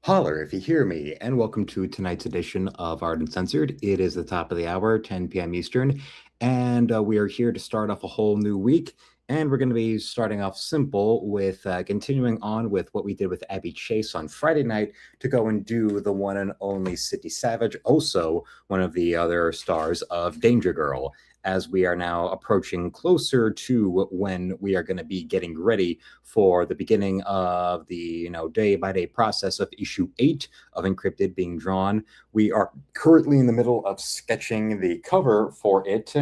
Holler if you hear me, and welcome to tonight's edition of Art Uncensored. It is the top of the hour, 10 p.m. Eastern, and we are here to start off a whole new week. And we're going to be starting off simple with continuing on with what we did with Abby Chase on Friday night to go and do the one and only City Savage, also one of the other stars of Danger Girl, as we are now approaching closer to when we are going to be getting ready for the beginning of the day-by-day process of issue 8 of Encrypted being drawn. We are currently in the middle of sketching the cover for it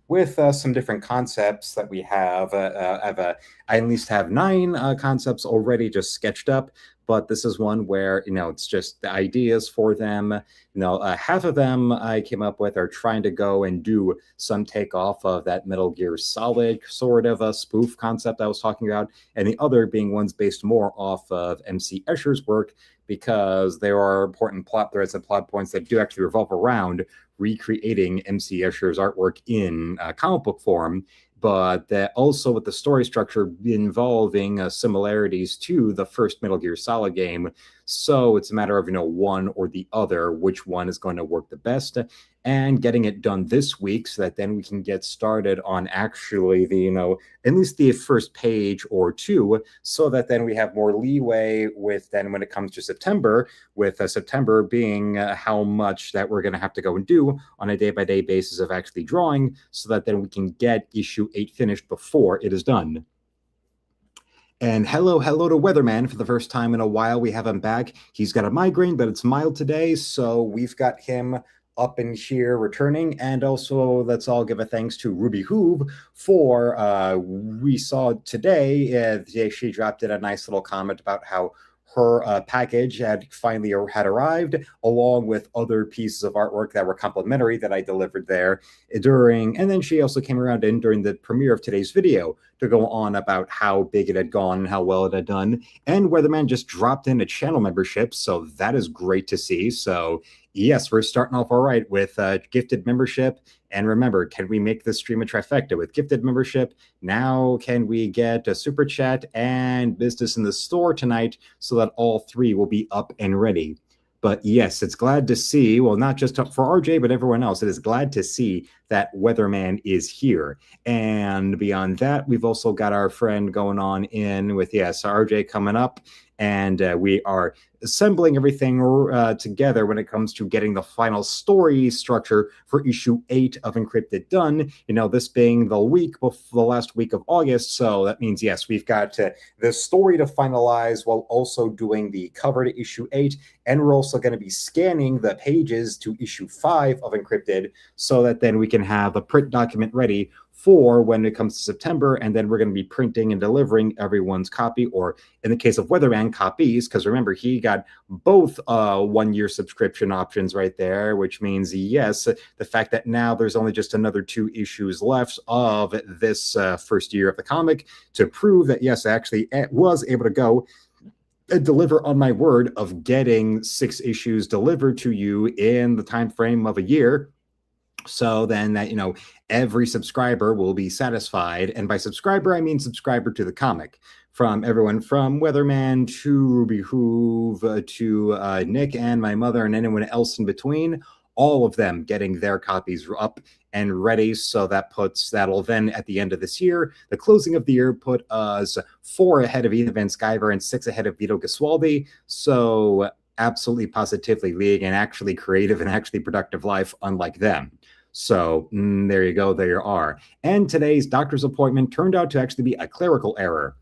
with some different concepts that we have. I at least have 9 concepts already just sketched up, but this is one where, it's just the ideas for them. Half of them I came up with are trying to go and do some takeoff of that Metal Gear Solid sort of a spoof concept I was talking about, and the other being ones based more off of MC Escher's work, because there are important plot threads and plot points that do actually revolve around recreating MC Escher's artwork in comic book form, but that also with the story structure involving similarities to the first Metal Gear Solid game. So it's a matter of, one or the other, which one is going to work the best, and getting it done this week so that then we can get started on actually the, at least the first page or two, so that then we have more leeway with then when it comes to September, with September being how much that we're going to have to go and do on a day-by-day basis of actually drawing, so that then we can get issue 8 finished before it is done. And hello to Weatherman. For the first time in a while, we have him back. He's got a migraine, but it's mild today, so we've got him up in here returning. And also, let's all give a thanks to Ruby Hoove for, we saw today, she dropped in a nice little comment about how her package had finally arrived, along with other pieces of artwork that were complimentary that I delivered there during, and then she also came around in during the premiere of today's video to go on about how big it had gone and how well it had done. And Weatherman just dropped in a channel membership, so that is great to see. So yes, we're starting off all right with gifted membership. And remember, can we make this stream a trifecta with gifted membership? Now can we get a super chat and business in the store tonight so that all 3 will be up and ready? But yes, it's glad to see, well, not just for RJ, but everyone else, it is glad to see that Weatherman is here. And beyond that, we've also got our friend going on in with, yes, RJ coming up. And we are assembling everything together when it comes to getting the final story structure for issue 8 of Encrypted done. This being the last week of August. So that means, yes, we've got the story to finalize while also doing the cover to issue 8. And we're also going to be scanning the pages to issue 5 of Encrypted so that then we can have a print document ready for when it comes to September, and then we're going to be printing and delivering everyone's copy, or in the case of Weatherman, copies, because remember, he got both 1-year subscription options right there, which means, yes, the fact that now there's only just another 2 issues left of this first year of the comic to prove that, yes, I actually was able to go and deliver on my word of getting 6 issues delivered to you in the time frame of a year. So then that, every subscriber will be satisfied. And by subscriber, I mean subscriber to the comic. From everyone from Weatherman to Ruby Hoove to Nick and my mother and anyone else in between, all of them getting their copies up and ready. So that'll then at the end of this year, the closing of the year, put us 4 ahead of Ethan Van Sciver and 6 ahead of Vito Gesualdi. So absolutely positively leading an actually creative and actually productive life, unlike them. So there you go, there you are. And today's doctor's appointment turned out to actually be a clerical error.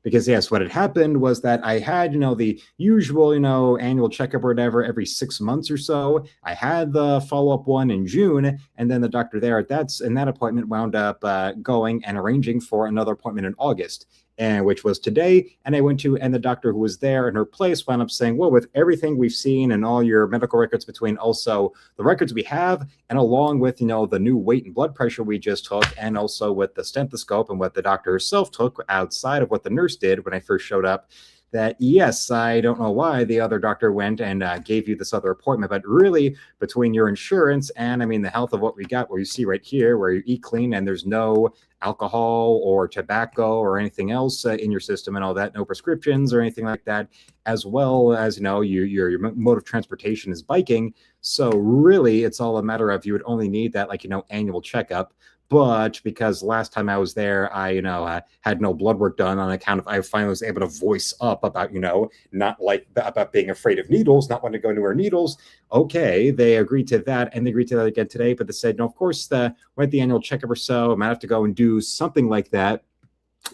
Because yes, what had happened was that I had, the usual, annual checkup or whatever every 6 months or so. I had the follow-up one in June, and then the doctor there at that appointment wound up going and arranging for another appointment in August, and which was today. And I went to, and the doctor who was there in her place wound up saying, well, with everything we've seen and all your medical records between also the records we have, and along with, the new weight and blood pressure we just took, and also with the stethoscope and what the doctor herself took outside of what the nurse did when I first showed up, that, yes, I don't know why the other doctor went and gave you this other appointment, but really between your insurance and, I mean, the health of what we got, where you see right here, where you eat clean and there's no alcohol or tobacco or anything else in your system and all that, no prescriptions or anything like that, as well as, your mode of transportation is biking. So really, it's all a matter of you would only need that, like, annual checkup. But because last time I was there, I had no blood work done on account of I finally was able to voice up about, not like about being afraid of needles, not wanting to go anywhere needles. Okay, they agreed to that, and they agreed to that again today. But they said, no, of course, we're at the annual checkup or so. I might have to go and do something like that.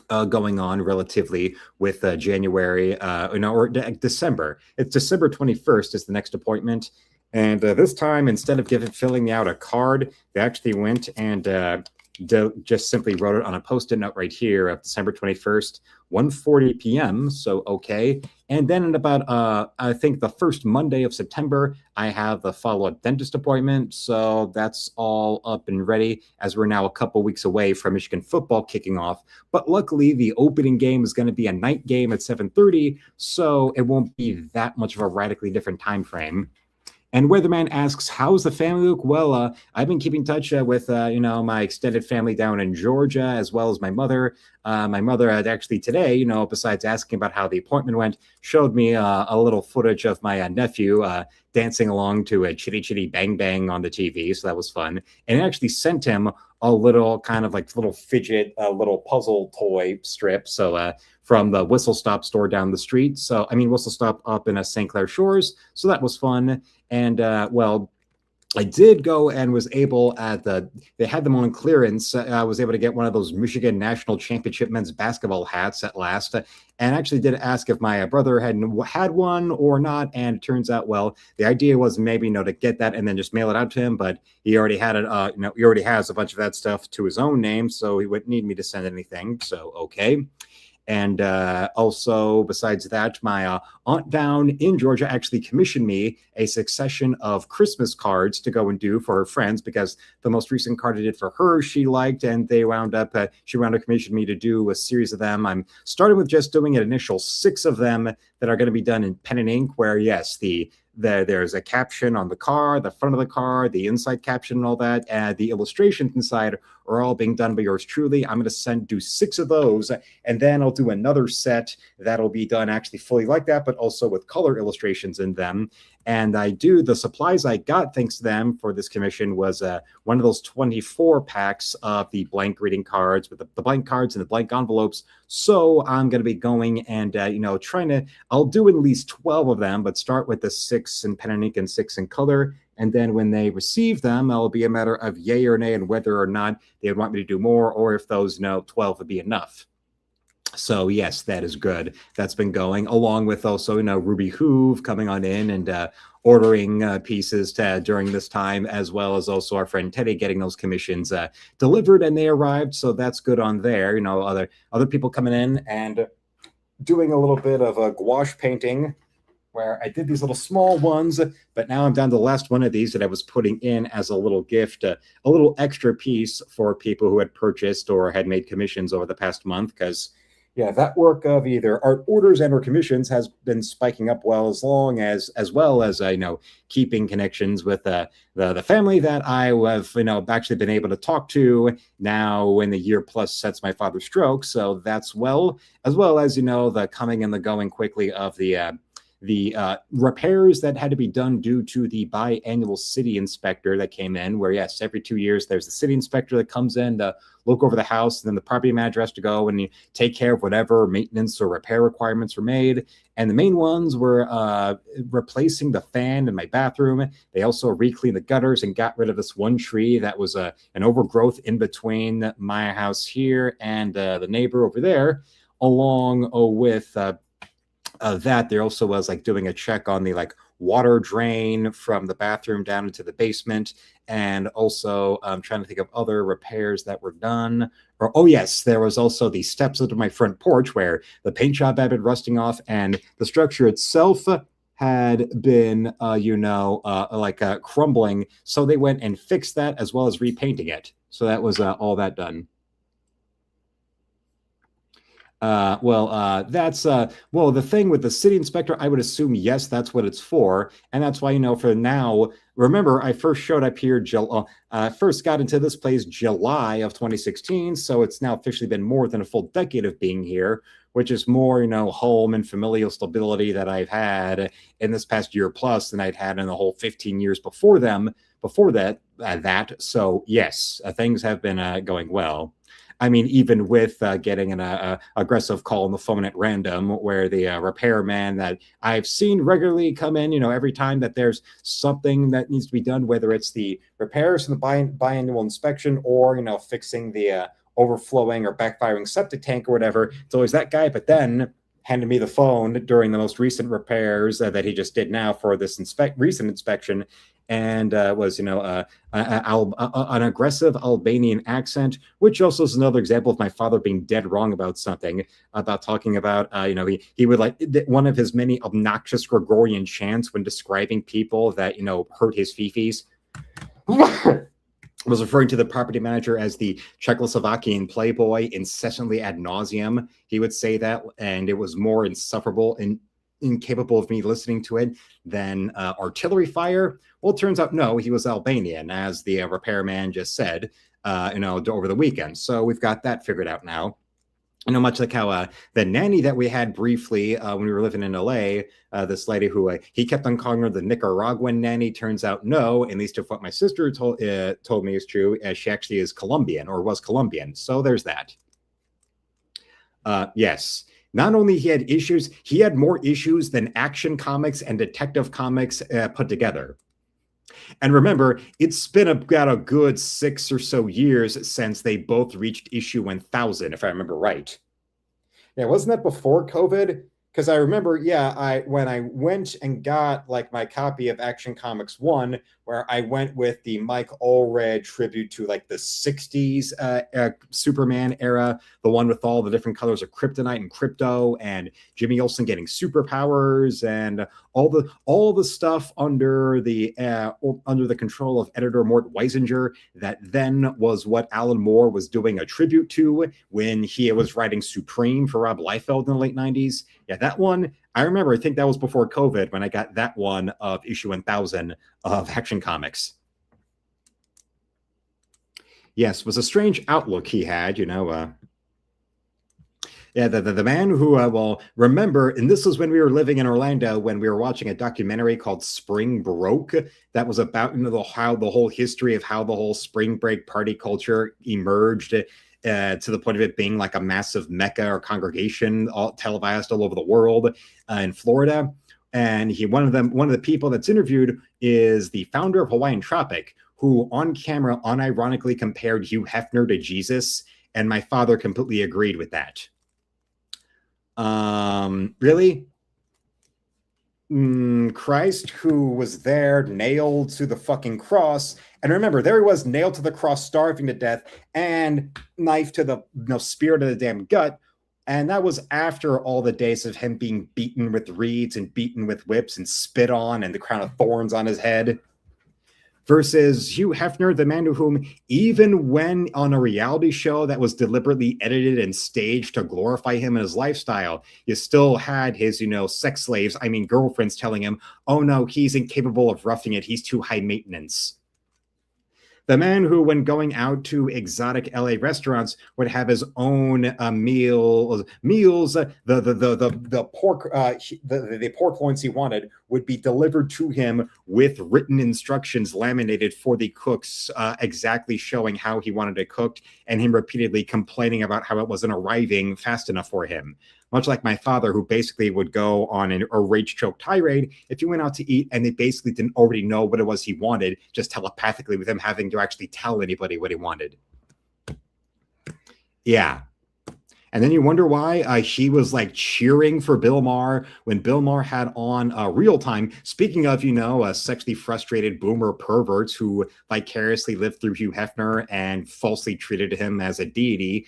Going on relatively with January, or December. It's December 21st is the next appointment. And this time, instead of filling me out a card, they actually went and just simply wrote it on a post-it note right here of December 21st, 1:40 p.m. So, okay. And then in about, I think the first Monday of September, I have the follow-up dentist appointment. So that's all up and ready as we're now a couple weeks away from Michigan football kicking off. But luckily, the opening game is going to be a night game at 7:30. So it won't be that much of a radically different time frame. And Weatherman asks, how's the family look? Well, I've been keeping in touch with, my extended family down in Georgia, as well as my mother. My mother had actually today, besides asking about how the appointment went, showed me a little footage of my nephew dancing along to a Chitty Chitty Bang Bang on the TV. So that was fun. And it actually sent him a little kind of like little fidget, little puzzle toy strip. So from the Whistle Stop store down the street. So, I mean, Whistle Stop up in St. Clair Shores. So that was fun. And I did go and was able they had them on clearance. I was able to get one of those Michigan National Championship men's basketball hats at last. And actually did ask if my brother had one or not. And it turns out, well, the idea was maybe, to get that and then just mail it out to him. But he already had it, he already has a bunch of that stuff to his own name. So he wouldn't need me to send anything. So, okay. And also, besides that, my aunt down in Georgia actually commissioned me a succession of Christmas cards to go and do for her friends, because the most recent card I did for her, she liked, and she wound up commissioning me to do a series of them. I'm starting with just doing an initial 6 of them that are going to be done in pen and ink, where, yes, there's a caption on the card, the front of the card, the inside caption and all that, and the illustrations inside are all being done by yours truly. I'm going to do 6 of those, and then I'll do another set that'll be done actually fully like that, but also with color illustrations in them. And the supplies I got, thanks to them, for this commission was one of those 24 packs of the blank greeting cards with the blank cards and the blank envelopes. So I'm going to be going and, I'll do at least 12 of them, but start with the 6 in pen and ink and 6 in color. And then when they receive them, it'll be a matter of yay or nay and whether or not they would want me to do more, or if those 12 would be enough. So yes, that is good. That's been going along with also, Ruby Hoove coming on in and ordering pieces during this time, as well as also our friend Teddy getting those commissions delivered and they arrived. So that's good on there. Other people coming in and doing a little bit of a gouache painting, where I did these little small ones, but now I'm down to the last one of these that I was putting in as a little gift, a little extra piece for people who had purchased or had made commissions over the past month, because yeah, that work of either art orders and or commissions has been spiking up as well as keeping connections with the family that I have actually been able to talk to now when the year plus sets my father's stroke. So that's as well as the coming and the going quickly of the repairs that had to be done due to the biannual city inspector that came in, where yes, every 2 years there's the city inspector that comes in to look over the house, and then the property manager has to go and take care of whatever maintenance or repair requirements were made. And the main ones were replacing the fan in my bathroom. They also re-cleaned the gutters and got rid of this one tree that was an overgrowth in between my house here and the neighbor over there, along with that there also was doing a check on the water drain from the bathroom down into the basement. And also I'm trying to think of other repairs that were done. Oh yes, there was also the steps under my front porch where the paint job had been rusting off, and the structure itself had been crumbling. So they went and fixed that, as well as repainting it. So that was all that done. Well, the thing with the city inspector, I would assume, yes, that's what it's for. And that's why, for now, remember, I first showed up here, first got into this place July of 2016. So it's now officially been more than a full decade of being here, which is more, home and familial stability that I've had in this past year plus than I'd had in the whole 15 years before that. So yes, things have been going well. I mean, even with getting an aggressive call on the phone at random, where the repairman that I've seen regularly come in, every time that there's something that needs to be done, whether it's the repairs from the biannual inspection or, fixing the overflowing or backfiring septic tank or whatever, it's always that guy. But then handed me the phone during the most recent repairs that he just did now for this recent inspection, and was an aggressive Albanian accent, which also is another example of my father being dead wrong about something, about talking about he would like one of his many obnoxious Gregorian chants when describing people that hurt his fifis. Was referring to the property manager as the Czechoslovakian playboy incessantly ad nauseum. He would say that, and it was more insufferable and incapable of me listening to it than artillery fire. Well, it turns out, no, he was Albanian, as the repairman just said, over the weekend. So we've got that figured out now. Much like how the nanny that we had briefly when we were living in LA, this lady who he kept on calling her the Nicaraguan nanny, turns out no, at least if what my sister told me is true, she actually is Colombian or was Colombian. So there's that. Yes. Not only he had issues, he had more issues than Action Comics and Detective Comics put together. And remember, it's been about a good 6 or so years since they both reached issue 1000, if I remember right. Yeah, wasn't that before COVID? Because I remember, when I went and got like my copy of Action Comics 1, where I went with the Mike Allred tribute to like the 60s Superman era, the one with all the different colors of kryptonite and crypto, and Jimmy Olsen getting superpowers, and all the stuff under the control of editor Mort Weisinger, that then was what Alan Moore was doing a tribute to when he was writing Supreme for Rob Liefeld in the late 90s. Yeah, that one, I remember, I think that was before COVID when I got that one of issue 1000 of Action Comics. Yes, was a strange outlook he had, Yeah, the man who, remember, and this was when we were living in Orlando, when we were watching a documentary called Spring Broke that was about how the whole history of how the whole spring break party culture emerged to the point of it being like a massive mecca or congregation televised all over the world in Florida. And one of the people that's interviewed is the founder of Hawaiian Tropic, who on camera unironically compared Hugh Hefner to Jesus. And my father completely agreed with that. Really? Christ, who was there nailed to the fucking cross. And remember, there he was nailed to the cross, starving to death, and knife to the spear to the damn gut. And that was after all the days of him being beaten with reeds and beaten with whips and spit on and the crown of thorns on his head. Versus Hugh Hefner, the man to whom, even when on a reality show that was deliberately edited and staged to glorify him and his lifestyle, you still had his, sex slaves, girlfriends telling him, oh no, he's incapable of roughing it, he's too high maintenance. The man who, when going out to exotic LA restaurants, would have his own meals. The pork loins he wanted would be delivered to him with written instructions laminated for the cooks, exactly showing how he wanted it cooked, and him repeatedly complaining about how it wasn't arriving fast enough for him. Much like my father, who basically would go on a rage choke tirade if you went out to eat and they basically didn't already know what it was he wanted, just telepathically, with him having to actually tell anybody what he wanted. Yeah. And then you wonder why he was like cheering for Bill Maher when Bill Maher had on Real Time. Speaking of, sexually frustrated boomer perverts who vicariously lived through Hugh Hefner and falsely treated him as a deity.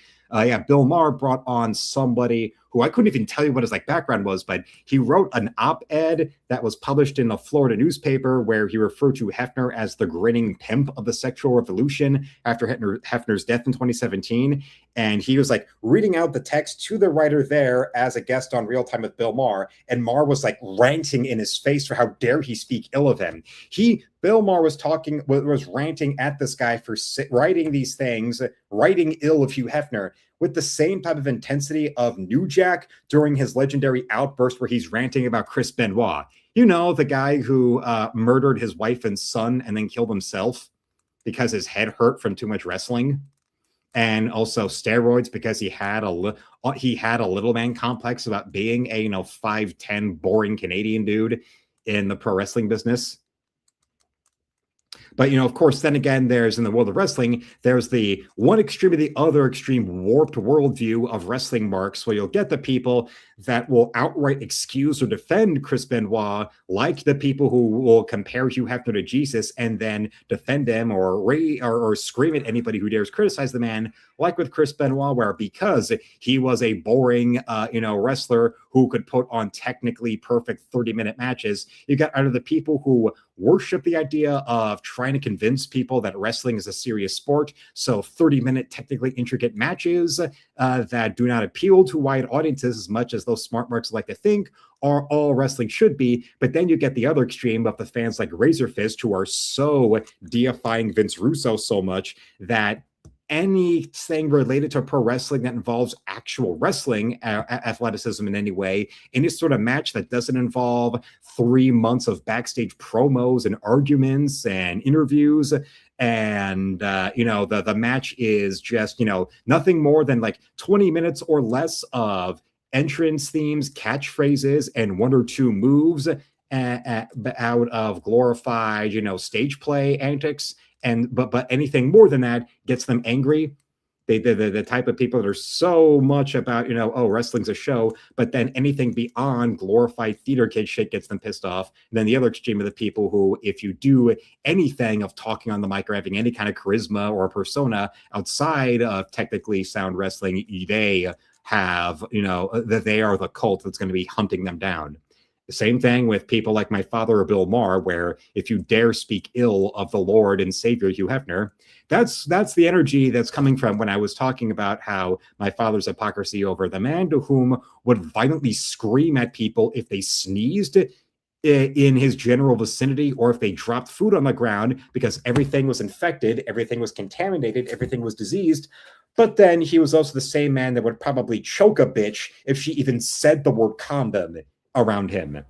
Bill Maher brought on somebody who I couldn't even tell you what his like background was, but he wrote an op-ed that was published in a Florida newspaper where he referred to Hefner as the grinning pimp of the sexual revolution after Hefner's death in 2017. And he was like reading out the text to the writer there as a guest on Real Time with Bill Maher. And Maher was like ranting in his face for how dare he speak ill of him. Bill Maher was ranting at this guy for writing these things, writing ill of Hugh Hefner with the same type of intensity of New Jack during his legendary outburst where he's ranting about Chris Benoit. You know, the guy who murdered his wife and son and then killed himself because his head hurt from too much wrestling, and also steroids because he had a little man complex about being a 5'10" boring Canadian dude in the pro wrestling business. But, of course, then again, there's in the world of wrestling, there's the one extreme or the other extreme warped worldview of wrestling marks, where you'll get the people that will outright excuse or defend Chris Benoit, like the people who will compare Hugh Hefner to Jesus and then defend him or scream at anybody who dares criticize the man, like with Chris Benoit, where because he was a boring, wrestler who could put on technically perfect 30-minute matches, you got out of the people who worship the idea of trying to convince people that wrestling is a serious sport. So 30-minute technically intricate matches that do not appeal to wide audiences as much as those smart marks like to think are all wrestling should be. But then you get the other extreme of the fans like Razor Fist, who are so deifying Vince Russo so much that anything related to pro wrestling that involves actual wrestling athleticism in any way, any sort of match that doesn't involve 3 months of backstage promos and arguments and interviews, and the match is just nothing more than like 20 minutes or less of entrance themes, catchphrases, and 1 or 2 moves out of glorified stage play antics. But anything more than that gets them angry. The type of people that are so much about wrestling's a show, but then anything beyond glorified theater kid shit gets them pissed off. And then the other extreme of the people who, if you do anything of talking on the mic or having any kind of charisma or persona outside of technically sound wrestling, they have that they are the cult that's going to be hunting them down. The same thing with people like my father or Bill Maher, where if you dare speak ill of the Lord and Savior Hugh Hefner, that's the energy that's coming from when I was talking about how my father's hypocrisy over the man to whom would violently scream at people if they sneezed in his general vicinity or if they dropped food on the ground because everything was infected, everything was contaminated, everything was diseased. But then he was also the same man that would probably choke a bitch if she even said the word condom around him,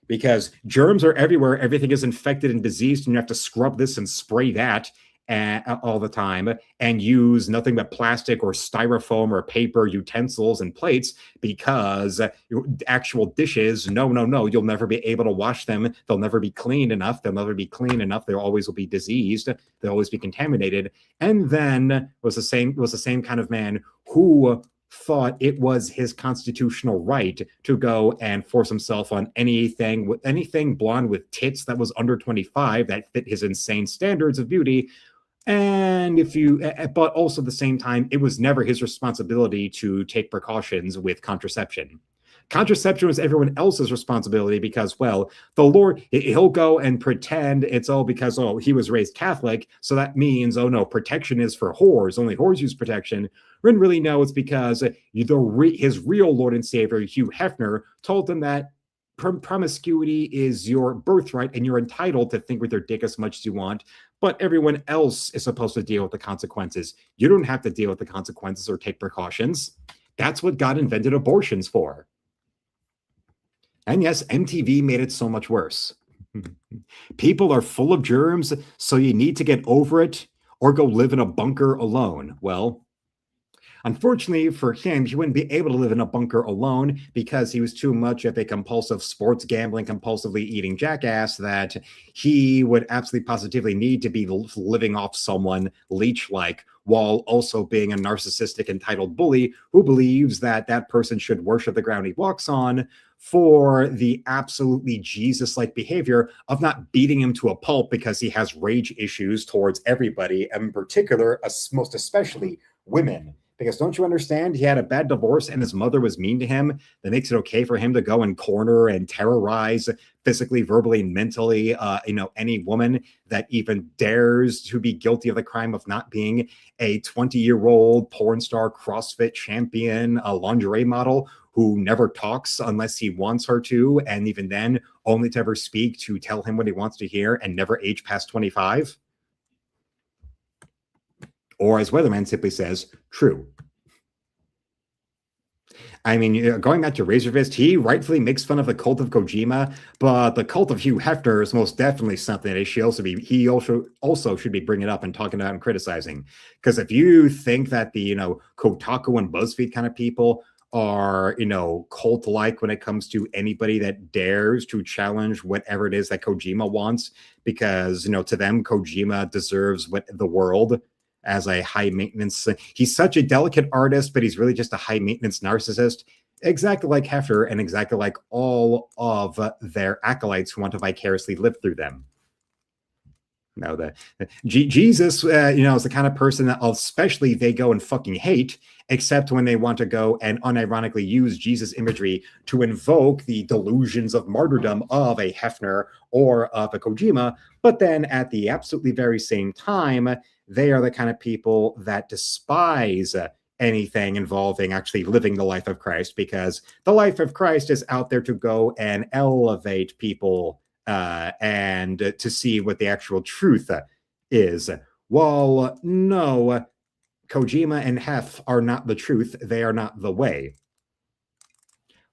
because germs are everywhere. Everything is infected and diseased, and you have to scrub this and spray that all the time and use nothing but plastic or styrofoam or paper utensils and plates, because actual dishes, no, you'll never be able to wash them. They'll never be clean enough. They'll never be clean enough. They always will be diseased. They'll always be contaminated. And then was the same kind of man who thought it was his constitutional right to go and force himself on anything blonde with tits that was under 25 that fit his insane standards of beauty. And but also at the same time, it was never his responsibility to take precautions with contraception. Contraception was everyone else's responsibility because, well, the Lord, he'll go and pretend it's all because, he was raised Catholic. So that means, no, protection is for whores. Only whores use protection. When really, no, it's because his real Lord and Savior, Hugh Hefner, told him that promiscuity is your birthright and you're entitled to think with your dick as much as you want. But everyone else is supposed to deal with the consequences. You don't have to deal with the consequences or take precautions. That's what God invented abortions for. And yes, MTV made it so much worse. People are full of germs, so you need to get over it or go live in a bunker alone. Well, unfortunately for him, he wouldn't be able to live in a bunker alone because he was too much of a compulsive sports gambling, compulsively eating jackass that he would absolutely positively need to be living off someone leech-like, while also being a narcissistic, entitled bully who believes that that person should worship the ground he walks on for the absolutely Jesus-like behavior of not beating him to a pulp because he has rage issues towards everybody, and in particular, most especially women. Because don't you understand? He had a bad divorce and his mother was mean to him. That makes it okay for him to go and corner and terrorize physically, verbally, and mentally, any woman that even dares to be guilty of the crime of not being a 20-year-old porn star, CrossFit champion, a lingerie model who never talks unless he wants her to, and even then, only to ever speak to tell him what he wants to hear and never age past 25. Or as Weatherman simply says, true. I mean, going back to Razorfist, he rightfully makes fun of the cult of Kojima, but the cult of Hugh Hefner is most definitely something that he also should be bringing up and talking about and criticizing. Because if you think that the Kotaku and BuzzFeed kind of people are cult-like when it comes to anybody that dares to challenge whatever it is that Kojima wants, because to them Kojima deserves what the world as a high maintenance. He's such a delicate artist, but he's really just a high maintenance narcissist, exactly like Hefner and exactly like all of their acolytes who want to vicariously live through them. Jesus, is the kind of person that especially they go and fucking hate, except when they want to go and unironically use Jesus imagery to invoke the delusions of martyrdom of a Hefner or of a Kojima. But then at the absolutely very same time, they are the kind of people that despise anything involving actually living the life of Christ, because the life of Christ is out there to go and elevate people and to see what the actual truth is. Well, no, Kojima and Hef are not the truth. They are not the way.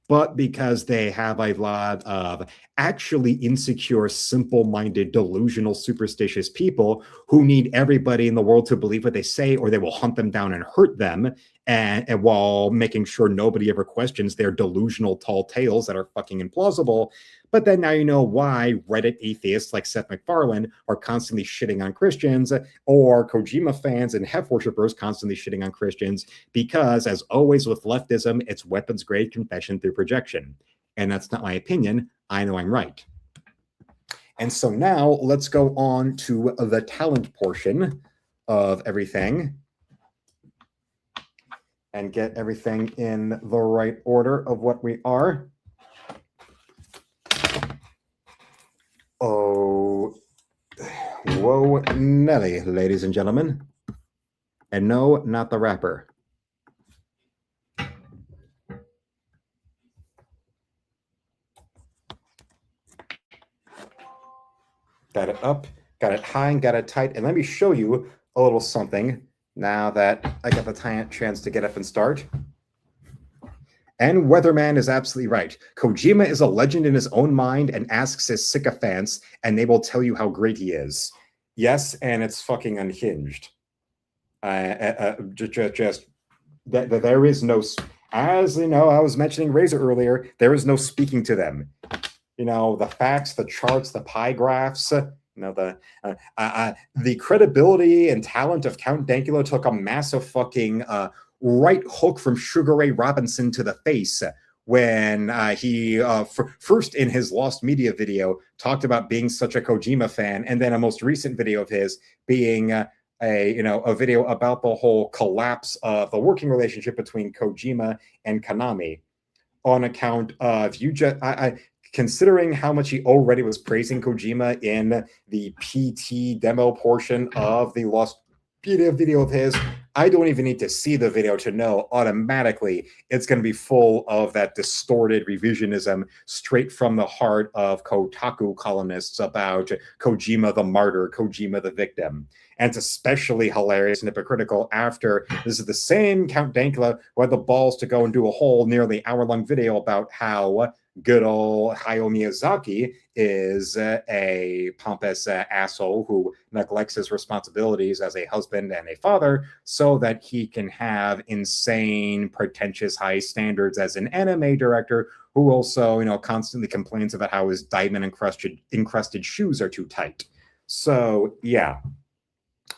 But because they have a lot of actually insecure, simple-minded, delusional, superstitious people who need everybody in the world to believe what they say, or they will hunt them down and hurt them, and while making sure nobody ever questions their delusional tall tales that are fucking implausible. But then now you know why Reddit atheists like Seth MacFarlane are constantly shitting on Christians, or Kojima fans and Hef worshippers constantly shitting on Christians, because as always with leftism, it's weapons grade confession through projection. And that's not my opinion. I know I'm right. And so now let's go on to the talent portion of everything and get everything in the right order of what we are. Oh, whoa, Nelly, ladies and gentlemen. And no, not the rapper. Got it up, got it high, and got it tight. And let me show you a little something now that I got the chance to get up and start. And Weatherman is absolutely right. Kojima is a legend in his own mind and asks his sycophants, and they will tell you how great he is. Yes, and it's fucking unhinged. Just that there is no, as I was mentioning Razor earlier, there is no speaking to them. The facts, the charts, the pie graphs, the credibility and talent of Count Dankula took a massive fucking right hook from Sugar Ray Robinson to the face when he first in his Lost Media video talked about being such a Kojima fan, and then a most recent video of his being a video about the whole collapse of the working relationship between Kojima and Konami, on account of considering how much he already was praising Kojima in the PT demo portion of the Lost Media video of his. I don't even need to see the video to know automatically it's going to be full of that distorted revisionism straight from the heart of Kotaku columnists about Kojima the martyr, Kojima the victim. And it's especially hilarious and hypocritical after this is the same Count Dankula who had the balls to go and do a whole nearly hour-long video about how good old Hayao Miyazaki is a pompous asshole who neglects his responsibilities as a husband and a father so that he can have insane, pretentious, high standards as an anime director, who also, constantly complains about how his diamond encrusted shoes are too tight. So, yeah,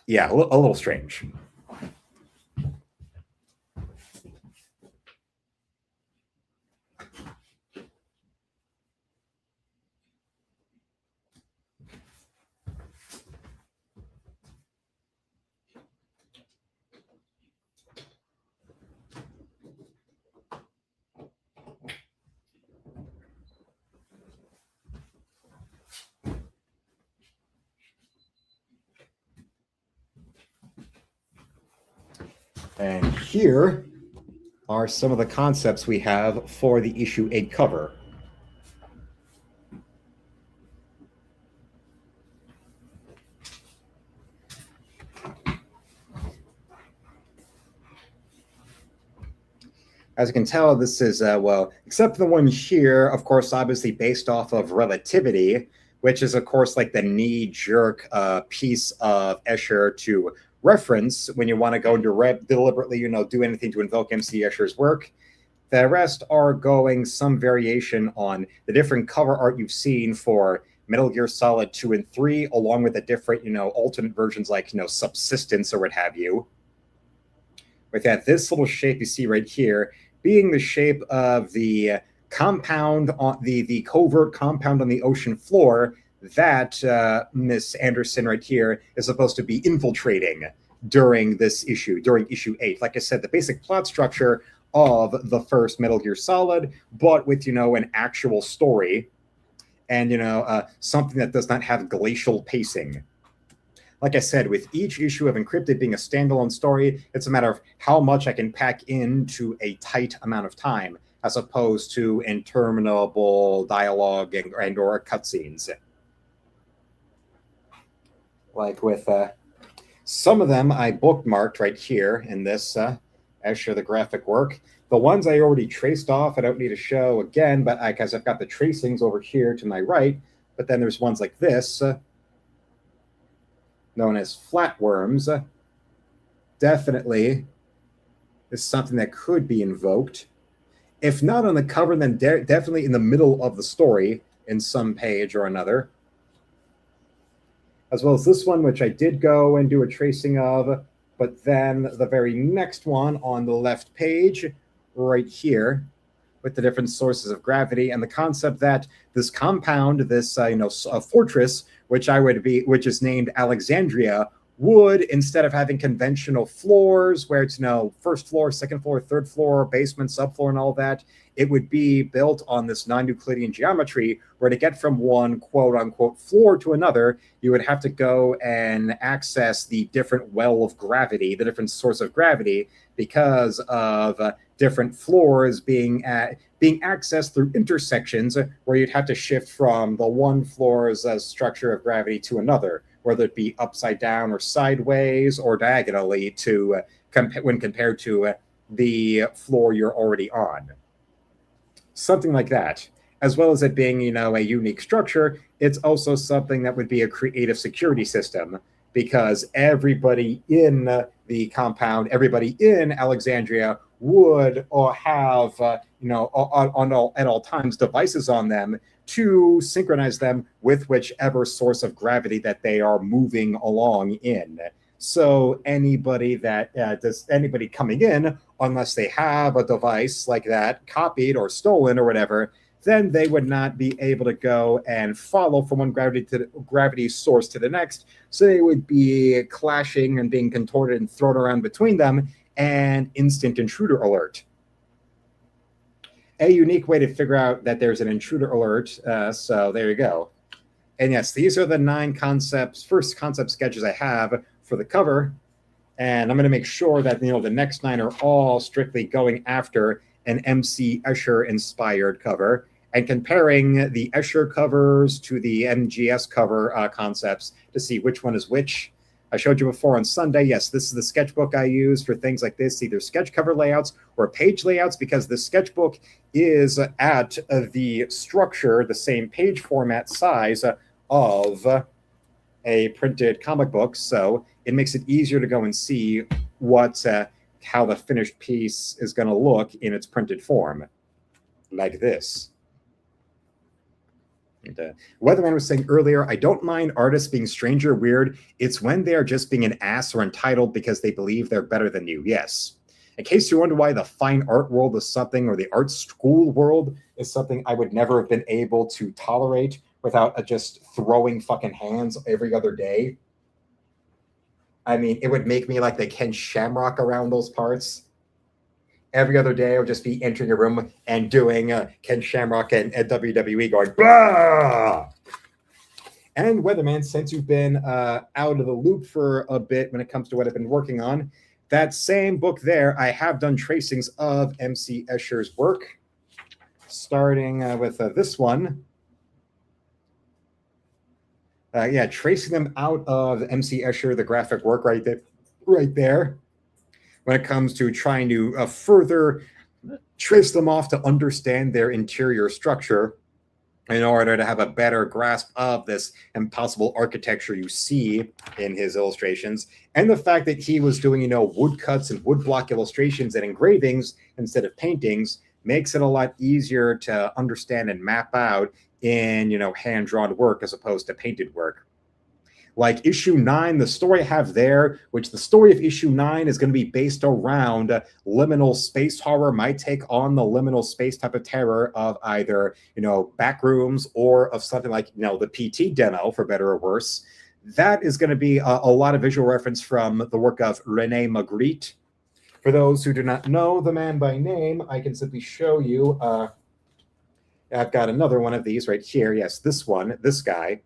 a little strange. And here are some of the concepts we have for the issue 8 cover. As you can tell, this is, well, except for the one here, of course, obviously based off of Relativity, which is, of course, like the knee-jerk piece of Escher to reference when you want to go into deliberately, do anything to invoke MC Escher's work. The rest are going some variation on the different cover art you've seen for Metal Gear Solid 2 and 3, along with the different, alternate versions like, Subsistence or what have you. With that, this little shape you see right here being the shape of the compound on the covert compound on the ocean floor that Miss Anderson right here is supposed to be infiltrating during this issue, during issue 8. Like I said, the basic plot structure of the first Metal Gear Solid, but with, an actual story and, something that does not have glacial pacing. Like I said, with each issue of Encrypted being a standalone story, it's a matter of how much I can pack into a tight amount of time, as opposed to interminable dialogue and or cutscenes. Like with some of them I bookmarked right here in this Escher, the graphic work. The ones I already traced off, I don't need to show again, but because I've got the tracings over here to my right, but then there's ones like this, known as flatworms, definitely is something that could be invoked. If not on the cover, then definitely in the middle of the story in some page or another. As well as this one, which I did go and do a tracing of, but then the very next one on the left page, right here, with the different sources of gravity and the concept that this compound, this fortress, which is named Alexandria, would, instead of having conventional floors where it's first floor, second floor, third floor, basement, subfloor, and all that, it would be built on this non-Euclidean geometry, where to get from one quote unquote floor to another, you would have to go and access the different well of gravity, the different source of gravity, because of different floors being accessed through intersections where you'd have to shift from the one floor's structure of gravity to another, whether it be upside down or sideways or diagonally to when compared to the floor you're already on. Something like that. As well as it being, a unique structure, it's also something that would be a creative security system, because everybody in the compound, everybody in Alexandria would have, at all times, devices on them to synchronize them with whichever source of gravity that they are moving along in. So anybody coming in, unless they have a device like that copied or stolen or whatever, then they would not be able to go and follow from one gravity source to the next. So they would be clashing and being contorted and thrown around between them, and instant intruder alert. A unique way to figure out that there's an intruder alert. So there you go. And yes, these are the 9 first concept sketches I have for the cover. And I'm going to make sure that the next 9 are all strictly going after an MC Escher inspired cover, and comparing the Escher covers to the MGS cover concepts to see which one is which. I showed you before on Sunday, yes, this is the sketchbook I use for things like this, either sketch cover layouts or page layouts, because the sketchbook is at the structure, the same page format size of a printed comic book. So it makes it easier to go and see how the finished piece is going to look in its printed form, like this. And, Weatherman was saying earlier, I don't mind artists being strange or weird. It's when they are just being an ass or entitled because they believe they're better than you. Yes. In case you wonder why the fine art world is something, or the art school world is something I would never have been able to tolerate without just throwing fucking hands every other day. I mean, it would make me like the Ken Shamrock around those parts. Every other day, I would just be entering a room and doing Ken Shamrock and WWE going, bah! And Weatherman, since you've been out of the loop for a bit when it comes to what I've been working on, that same book there, I have done tracings of M.C. Escher's work, starting with this one. Yeah, tracing them out of M.C. Escher, the graphic work right there, when it comes to trying to further trace them off to understand their interior structure in order to have a better grasp of this impossible architecture you see in his illustrations. And the fact that he was doing, woodcuts and woodblock illustrations and engravings instead of paintings makes it a lot easier to understand and map out in, hand-drawn work as opposed to painted work. Like issue 9, the story I have there, which the story of issue 9 is going to be based around liminal space horror, my take on the liminal space type of terror of either, back rooms or of something like, the PT demo, for better or worse. That is going to be a lot of visual reference from the work of René Magritte. For those who do not know the man by name, I can simply show you. I've got another one of these right here. Yes, this one, this guy.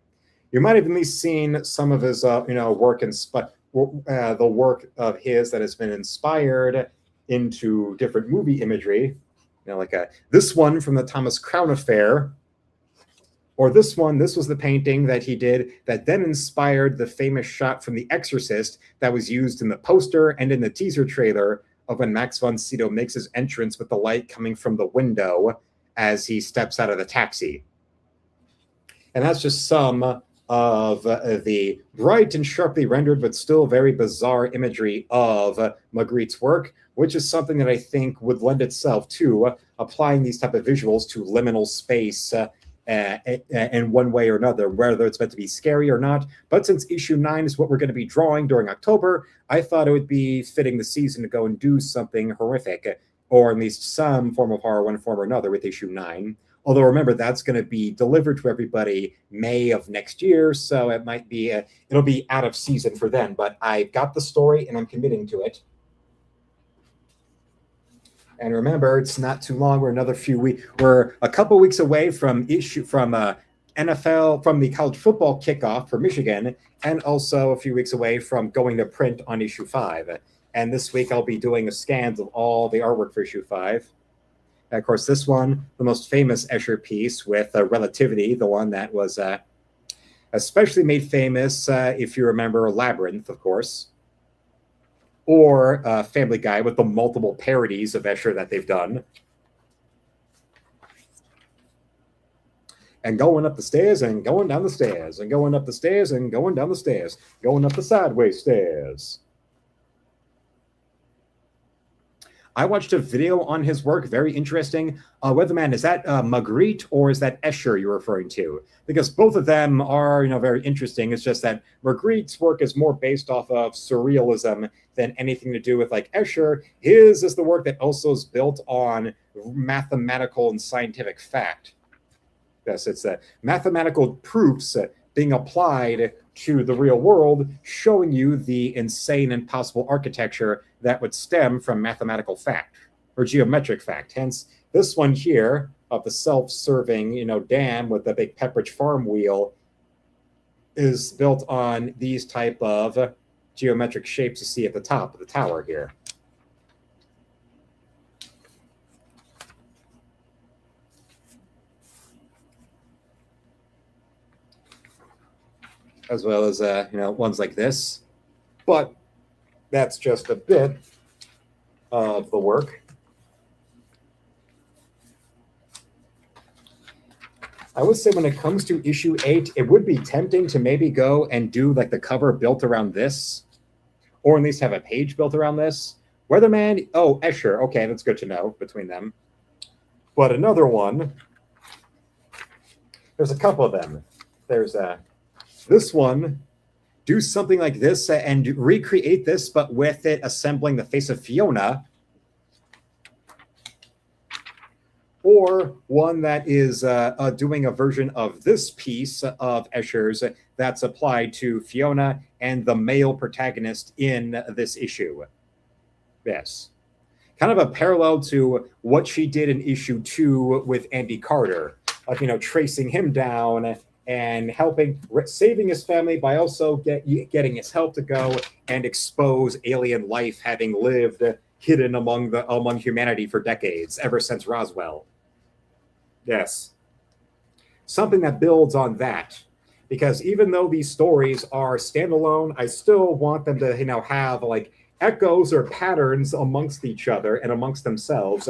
You might have at least seen some of his, work the work of his that has been inspired into different movie imagery. Like this one from the Thomas Crown Affair, or this one. This was the painting that he did that then inspired the famous shot from The Exorcist that was used in the poster and in the teaser trailer of when Max von Sydow makes his entrance with the light coming from the window as he steps out of the taxi. And that's just some of the bright and sharply rendered but still very bizarre imagery of Magritte's work, which is something that I think would lend itself to applying these type of visuals to liminal space in one way or another, whether it's meant to be scary or not. But since issue 9 is what we're going to be drawing during October, I thought it would be fitting the season to go and do something horrific, or at least some form of horror, one form or another, with issue 9. Although remember, that's going to be delivered to everybody May of next year, so it might be it'll be out of season for then. But I got the story and I'm committing to it. And remember, it's not too long. We're another few weeks. We're a couple weeks away from NFL, from the college football kickoff for Michigan, and also a few weeks away from going to print on issue 5. And this week I'll be doing a scans of all the artwork for issue 5. Of course, this one, the most famous Escher piece with Relativity, the one that was especially made famous, if you remember, Labyrinth, of course, or Family Guy with the multiple parodies of Escher that they've done. And going up the stairs and going down the stairs and going up the stairs and going down the stairs, going up the sideways stairs. I watched a video on his work, very interesting. Weatherman, is that Magritte or is that Escher you're referring to? Because both of them are, very interesting. It's just that Magritte's work is more based off of surrealism than anything to do with like Escher. His is the work that also is built on mathematical and scientific fact. Yes, it's mathematical proofs being applied to the real world, showing you the insane and possible architecture that would stem from mathematical fact or geometric fact. Hence, this one here of the self-serving, dam with the big Pepperidge Farm wheel is built on these type of geometric shapes you see at the top of the tower here. As well as, ones like this. But that's just a bit of the work. I would say when it comes to issue 8, it would be tempting to maybe go and do like the cover built around this, or at least have a page built around this. Weatherman, oh, Escher, okay, that's good to know between them. But another one, there's a couple of them. There's this one, do something like this and recreate this, but with it assembling the face of Fiona. Or one that is doing a version of this piece of Escher's that's applied to Fiona and the male protagonist in this issue. Yes. Kind of a parallel to what she did in issue 2 with Andy Carter, of, tracing him down and saving his family by also getting his help to go and expose alien life having lived hidden among humanity for decades, ever since Roswell. Yes. Something that builds on that. Because even though these stories are standalone, I still want them to, have like echoes or patterns amongst each other and amongst themselves.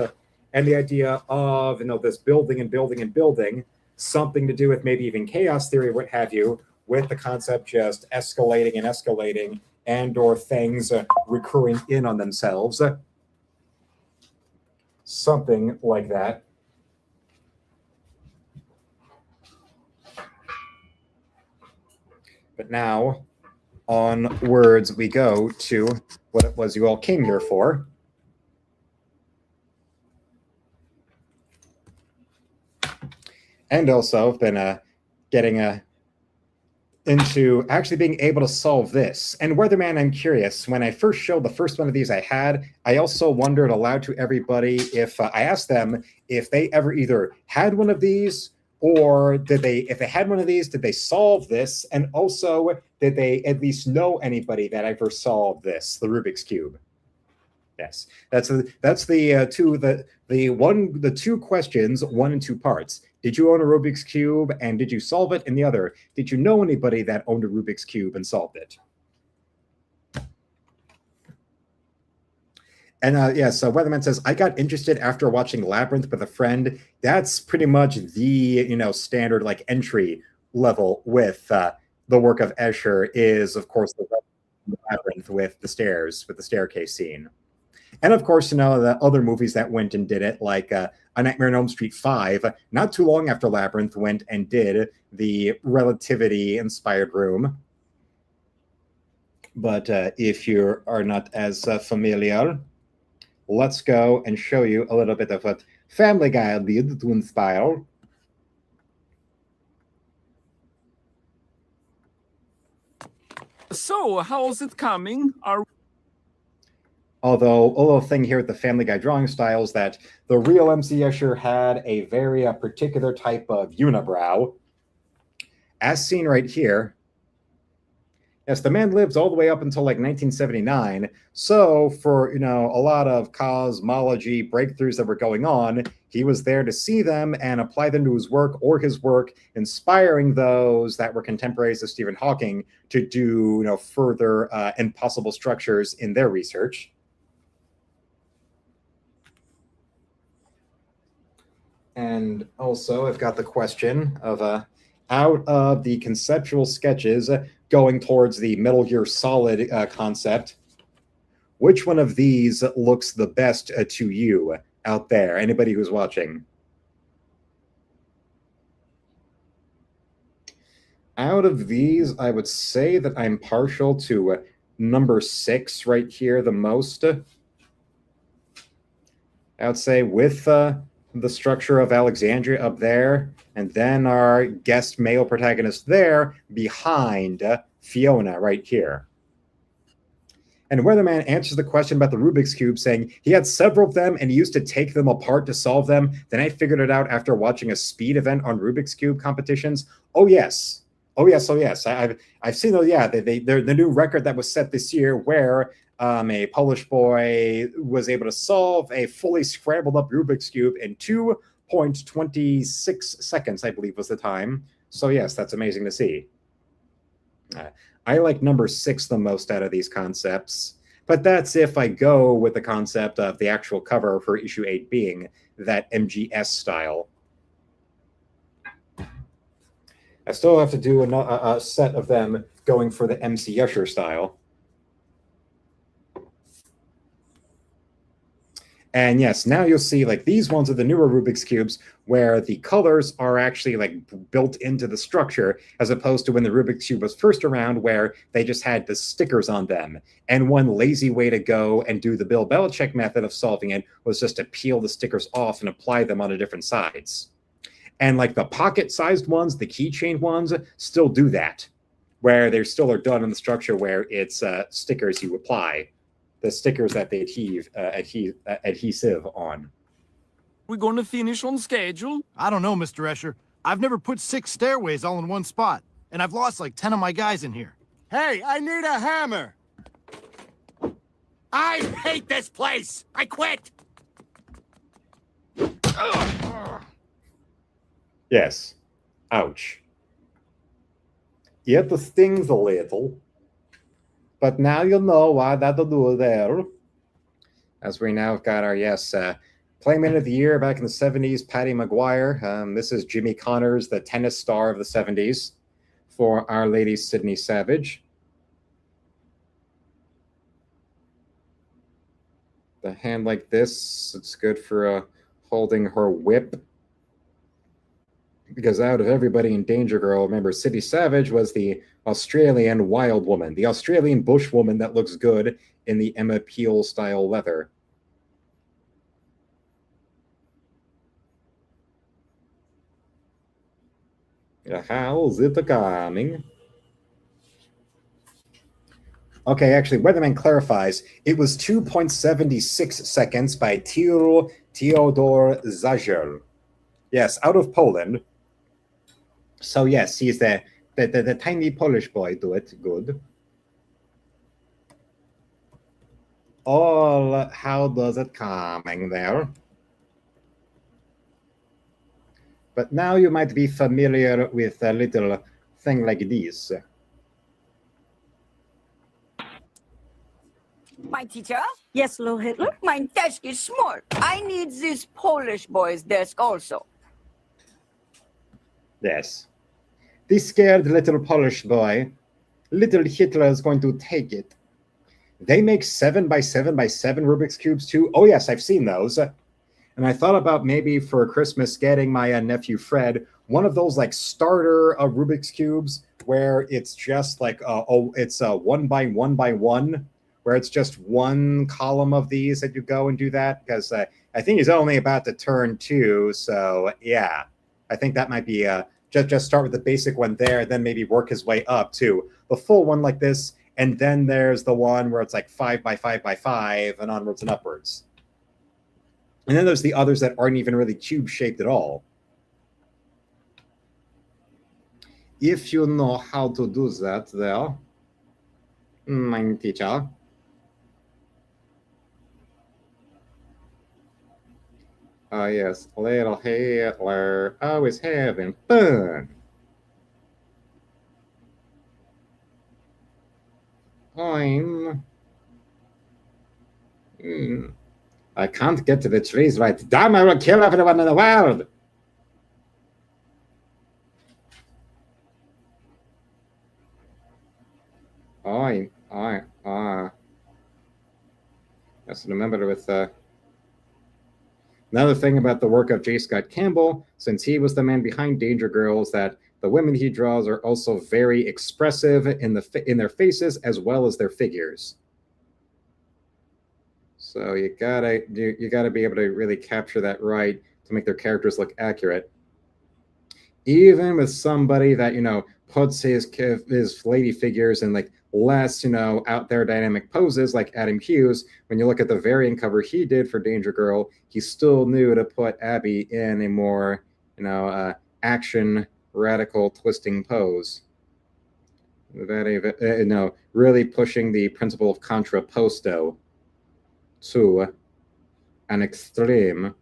And the idea of, this building and building and building, something to do with maybe even chaos theory, what have you, with the concept just escalating and escalating, and or things recurring in on themselves. Something like that. But now, onwards we go to what it was you all came here for. And also been getting into actually being able to solve this. And Weatherman, I'm curious, when I first showed the first one of these I also wondered aloud to everybody if I asked them if they ever either had one of these, or if they had one of these, did they solve this? And also, did they at least know anybody that ever solved this, the Rubik's Cube? Yes, that's the two questions, one and two parts. Did you own a Rubik's Cube, and did you solve it? And the other, did you know anybody that owned a Rubik's Cube and solved it? And so Weatherman says, I got interested after watching Labyrinth with a friend. That's pretty much the standard like entry level with the work of Escher is, of course, the Labyrinth with the staircase scene. And of course, the other movies that went and did it, like A Nightmare on Elm Street 5, not too long after Labyrinth went and did the relativity-inspired room. But if you are not as familiar, let's go and show you a little bit of what Family Guy did to inspire. So, how's it coming? Although a little thing here with the Family Guy drawing style is that the real MC Escher had a very particular type of unibrow. As seen right here, yes, the man lives all the way up until like 1979. So for, a lot of cosmology breakthroughs that were going on, he was there to see them and apply them to his work, inspiring those that were contemporaries of Stephen Hawking to do, further impossible structures in their research. And also, I've got the question of out of the conceptual sketches going towards the Metal Gear Solid concept, which one of these looks the best to you out there? Anybody who's watching? Out of these, I would say that I'm partial to number 6 right here the most. I would say with the structure of Alexandria up there, and then our guest male protagonist there behind Fiona right here. And Weatherman answers the question about the Rubik's Cube, saying he had several of them and he used to take them apart to solve them. Then I figured it out after watching a speed event on Rubik's Cube competitions. Oh, yes. Oh, yes. Oh, yes. I've seen those. Yeah, they're the new record that was set this year where a Polish boy was able to solve a fully scrambled up Rubik's Cube in 2.26 seconds, I believe was the time. So yes, that's amazing to see. I like number 6 the most out of these concepts, but that's if I go with the concept of the actual cover for issue 8 being that MGS style. I still have to do a set of them going for the MC Escher style. And yes, now you'll see like these ones are the newer Rubik's Cubes where the colors are actually like built into the structure, as opposed to when the Rubik's Cube was first around where they just had the stickers on them. And one lazy way to go and do the Bill Belichick method of solving it was just to peel the stickers off and apply them on the different sides. And like the pocket-sized ones, the keychain ones, still do that, where they still are done in the structure where it's stickers you apply. The stickers that they adhesive on. We're going to finish on schedule? I don't know, Mr. Escher. I've never put 6 stairways all in one spot, and I've lost like 10 of my guys in here. Hey, I need a hammer. I hate this place. I quit. Yes. Ouch. It stings a little. But now you know why that'll do there. As we now have got our, Playmate of the Year back in the 70s, Patty McGuire. This is Jimmy Connors, the tennis star of the 70s, for Our Lady Sydney Savage. The hand like this, it's good for holding her whip. Because out of everybody in Danger Girl, remember, Sydney Savage was the Australian wild woman, the Australian bush woman that looks good in the Emma Peel style leather. How's it coming? Okay, actually, Weatherman clarifies. It was 2.76 seconds by Theodor Zajer. Yes, out of Poland. So yes, he's the tiny Polish boy. Do it good. How does it coming there? But now you might be familiar with a little thing like this. My teacher? Yes, Lord Hitler? My desk is small. I need this Polish boy's desk also. Yes. This scared little Polish boy, little Hitler is going to take it. They make 7x7x7 Rubik's Cubes too. Oh yes, I've seen those. And I thought about maybe for Christmas getting my nephew Fred one of those like starter Rubik's Cubes where it's just like, it's a 1x1x1, where it's just one column of these that you go and do that. Because I think he's only about to turn 2. So yeah, I think that might be just start with the basic one there, then maybe work his way up to the full one like this. And then there's the one where it's like 5x5x5 and onwards and upwards. And then there's the others that aren't even really cube-shaped at all. If you know how to do that there, my teacher. Yes, little Hitler, always having fun. I can't get to the trees right. Damn, I will kill everyone in the world. Just remember with another thing about the work of J. Scott Campbell, since he was the man behind Danger Girls, that the women he draws are also very expressive in their faces as well as their figures. So you gotta be able to really capture that right to make their characters look accurate. Even with somebody that puts his lady figures in like less out there dynamic poses like Adam Hughes, when you look at the variant cover he did for Danger Girl, he still knew to put Abby in a more action radical twisting pose. That really pushing the principle of contrapposto to an extreme.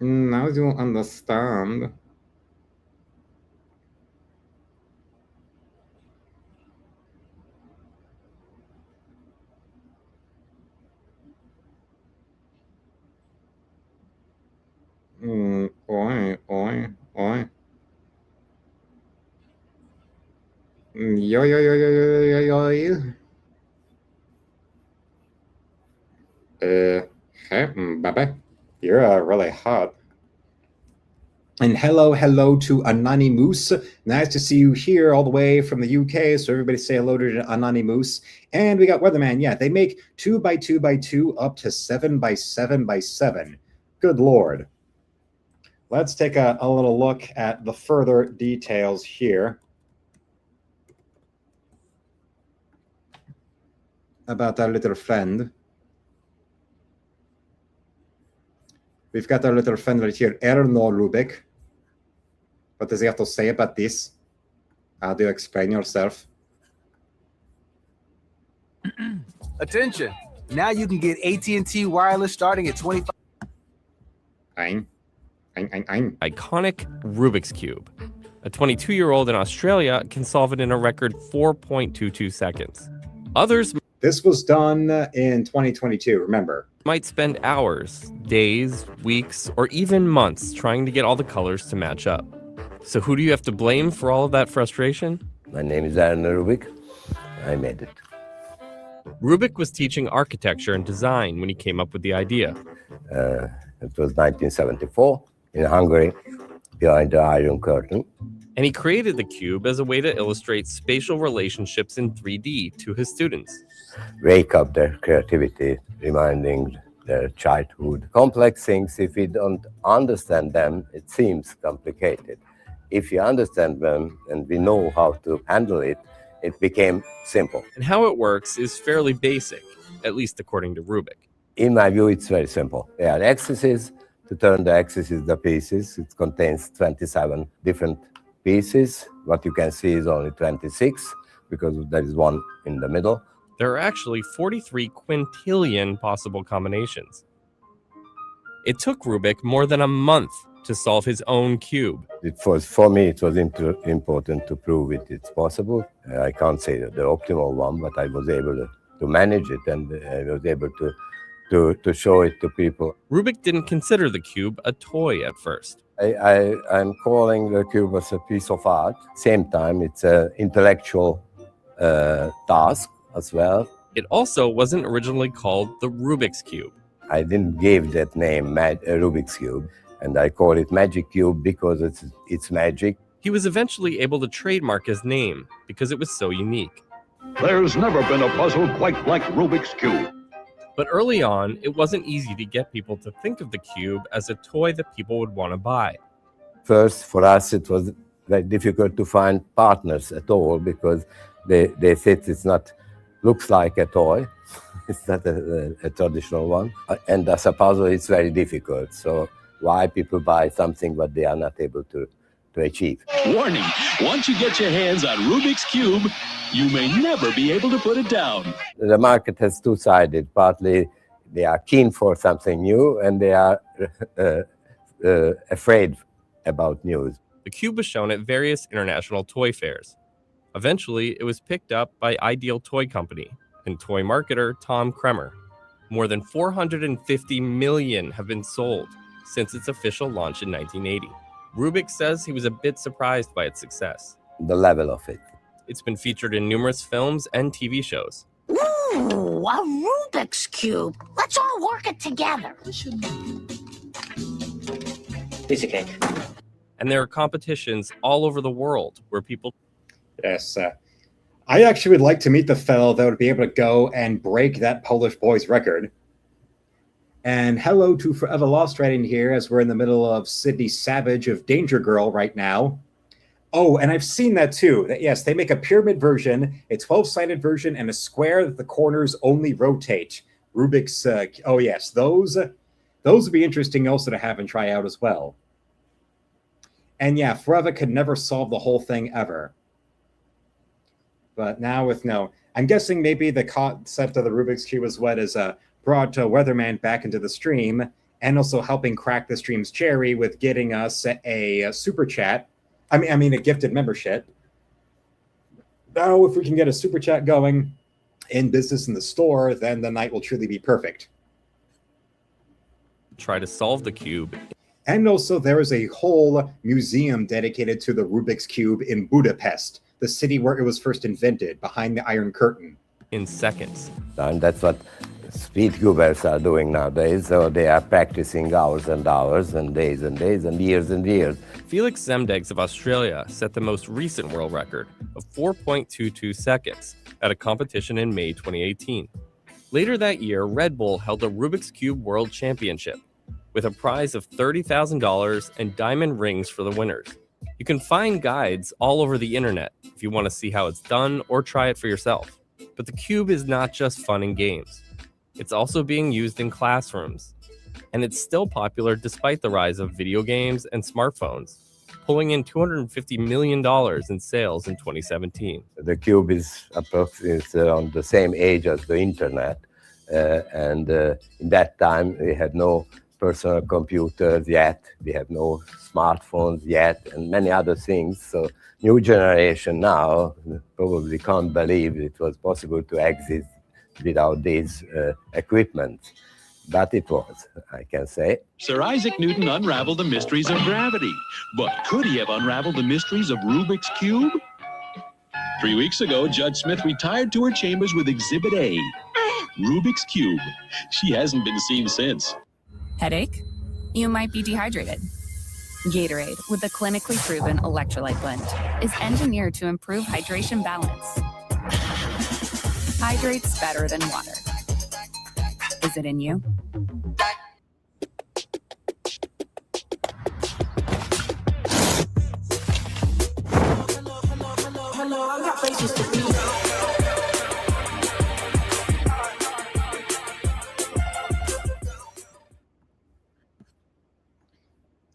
Now you understand. Oi. Yo. Hey, Baba, you're really hot. And hello to Anonymous. Nice to see you here all the way from the UK. So everybody say hello to Anonymous. And we got Weatherman. Yeah, they make 2x2x2 up to 7x7x7. Good Lord. Let's take a little look at the further details here about our little friend. We've got our little friend right here, Erno Rubik. What does he have to say about this? How do you explain yourself? Attention! Now you can get AT&T wireless starting at $25. Ein. Iconic Rubik's Cube. A 22-year-old in Australia can solve it in a record 4.22 seconds. Others This was done in 2022, remember. might spend hours, days, weeks, or even months trying to get all the colors to match up. So who do you have to blame for all of that frustration? My name is Aaron Rubik. I made it. Rubik was teaching architecture and design when he came up with the idea. It was 1974 in Hungary, behind the Iron Curtain. And he created the cube as a way to illustrate spatial relationships in 3D to his students. Wake up their creativity, reminding their childhood. Complex things, if we don't understand them, it seems complicated. If you understand them and we know how to handle it, it became simple. And how it works is fairly basic, at least according to Rubik. In my view, it's very simple. There are axes. To turn the axes the pieces. It contains 27 different pieces. What you can see is only 26 because there is one in the middle. There are actually 43 quintillion possible combinations. It took Rubik more than a month to solve his own cube. For me, it was important to prove it's possible. I can't say the optimal one, but I was able to manage it, and I was able to show it to people. Rubik didn't consider the cube a toy at first. I'm calling the cube as a piece of art. Same time, it's an intellectual task as well. It also wasn't originally called the Rubik's Cube. I didn't give that name Rubik's Cube, and I call it Magic Cube because it's magic. He was eventually able to trademark his name because it was so unique. There's never been a puzzle quite like Rubik's Cube. But early on, it wasn't easy to get people to think of the cube as a toy that people would want to buy. First, for us, it was very difficult to find partners at all because they said looks like a toy. It's not a traditional one. And as a puzzle, it's very difficult. So why people buy something what they are not able to achieve? Warning, once you get your hands on Rubik's Cube, you may never be able to put it down. The market has two-sided. Partly they are keen for something new and they are afraid about news. The cube was shown at various international toy fairs. Eventually, it was picked up by Ideal Toy Company and toy marketer Tom Kremer. More than 450 million have been sold since its official launch in 1980. Rubik says he was a bit surprised by its success. The level of it. It's been featured in numerous films and TV shows. Ooh, a Rubik's Cube. Let's all work it together. Piece of cake. And there are competitions all over the world where people... Yes, I actually would like to meet the fellow that would be able to go and break that Polish boy's record. And hello to Forever Lost right in here as we're in the middle of Sydney Savage of Danger Girl right now. Oh, and I've seen that too. That, yes, they make a pyramid version, a 12-sided version, and a square that the corners only rotate. Rubik's, oh yes, those would be interesting also to have and try out as well. And yeah, Forever could never solve the whole thing ever. But now with no, I'm guessing maybe the concept of the Rubik's Cube is what is brought Weatherman back into the stream, and also helping crack the stream's cherry with getting us a super chat. I mean a gifted membership. Now, if we can get a super chat going in business in the store, then the night will truly be perfect. Try to solve the cube. And also, there is a whole museum dedicated to the Rubik's Cube in Budapest, the city where it was first invented, behind the Iron Curtain. In seconds. And that's what speed cubers are doing nowadays. So they are practicing hours and hours and days and years and years. Felix Zemdegs of Australia set the most recent world record of 4.22 seconds at a competition in May 2018. Later that year, Red Bull held a Rubik's Cube World Championship with a prize of $30,000 and diamond rings for the winners. You can find guides all over the internet if you want to see how it's done or try it for yourself. But the cube is not just fun and games. It's also being used in classrooms. and it's still popular despite the rise of video games and smartphones, pulling in $250 million in sales in 2017. The cube is approximately around the same age as the internet, and in that time we had no personal computers yet, we have no smartphones yet, and many other things. So new generation now probably can't believe it was possible to exist without these equipment. But it was, I can say. Sir Isaac Newton unraveled the mysteries of gravity. But could he have unraveled the mysteries of Rubik's Cube? 3 weeks ago, Judge Smith retired to her chambers with Exhibit A, Rubik's Cube. She hasn't been seen since. Headache? You might be dehydrated. Gatorade, with a clinically proven electrolyte blend, is engineered to improve hydration balance. Hydrates better than water. Is it in you?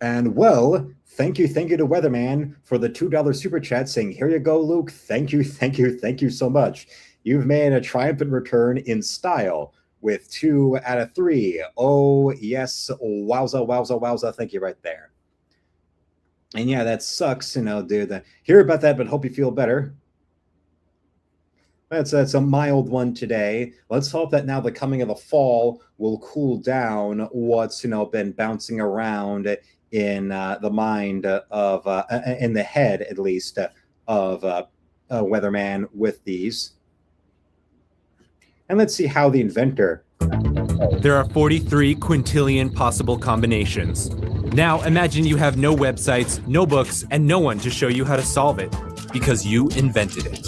And well, thank you to Weatherman for the $2 super chat saying, here you go, Luke. Thank you so much. You've made a triumphant return in style with 2 out of 3. Oh, yes. Wowza. Thank you right there. And yeah, that sucks, dude. Hear about that, but hope you feel better. That's a mild one today. Let's hope that now the coming of the fall will cool down what's, been bouncing around in the mind of, in the head, at least, of Weatherman with these. And let's see how the inventor... There are 43 quintillion possible combinations. Now imagine you have no websites, no books, and no one to show you how to solve it, because you invented it.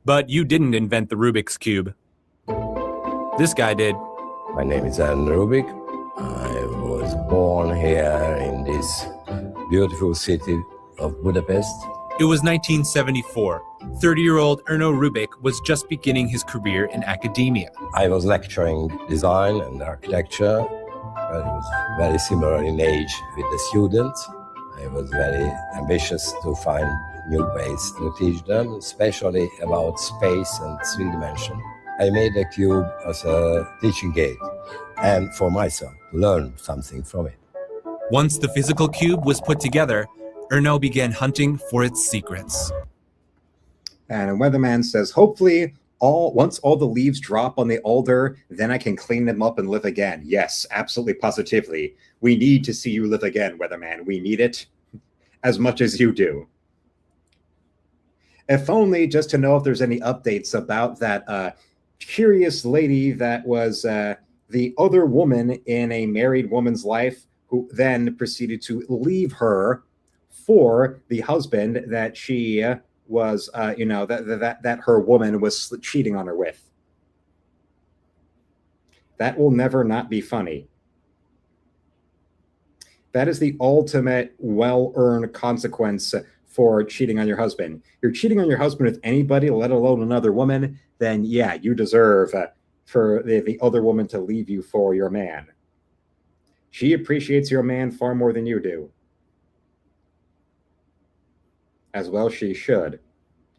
But you didn't invent the Rubik's Cube. This guy did. My name is Alan Rubik. I was born here in this beautiful city of Budapest. It was 1974. 30-year-old Erno Rubik was just beginning his career in academia. I was lecturing design and architecture. I was very similar in age with the students. I was very ambitious to find new ways to teach them, especially about space and 3 dimension. I made a cube as a teaching aid and for myself to learn something from it. Once the physical cube was put together, Erno began hunting for its secrets. And Weatherman says, hopefully, once all the leaves drop on the alder, then I can clean them up and live again. Yes, absolutely, positively. We need to see you live again, Weatherman. We need it as much as you do. If only just to know if there's any updates about that curious lady that was the other woman in a married woman's life who then proceeded to leave her for the husband that she was, that her woman was cheating on her with. That will never not be funny. That is the ultimate well-earned consequence for cheating on your husband. You're cheating on your husband with anybody, let alone another woman, then yeah, you deserve for the other woman to leave you for your man. She appreciates your man far more than you do. As well she should.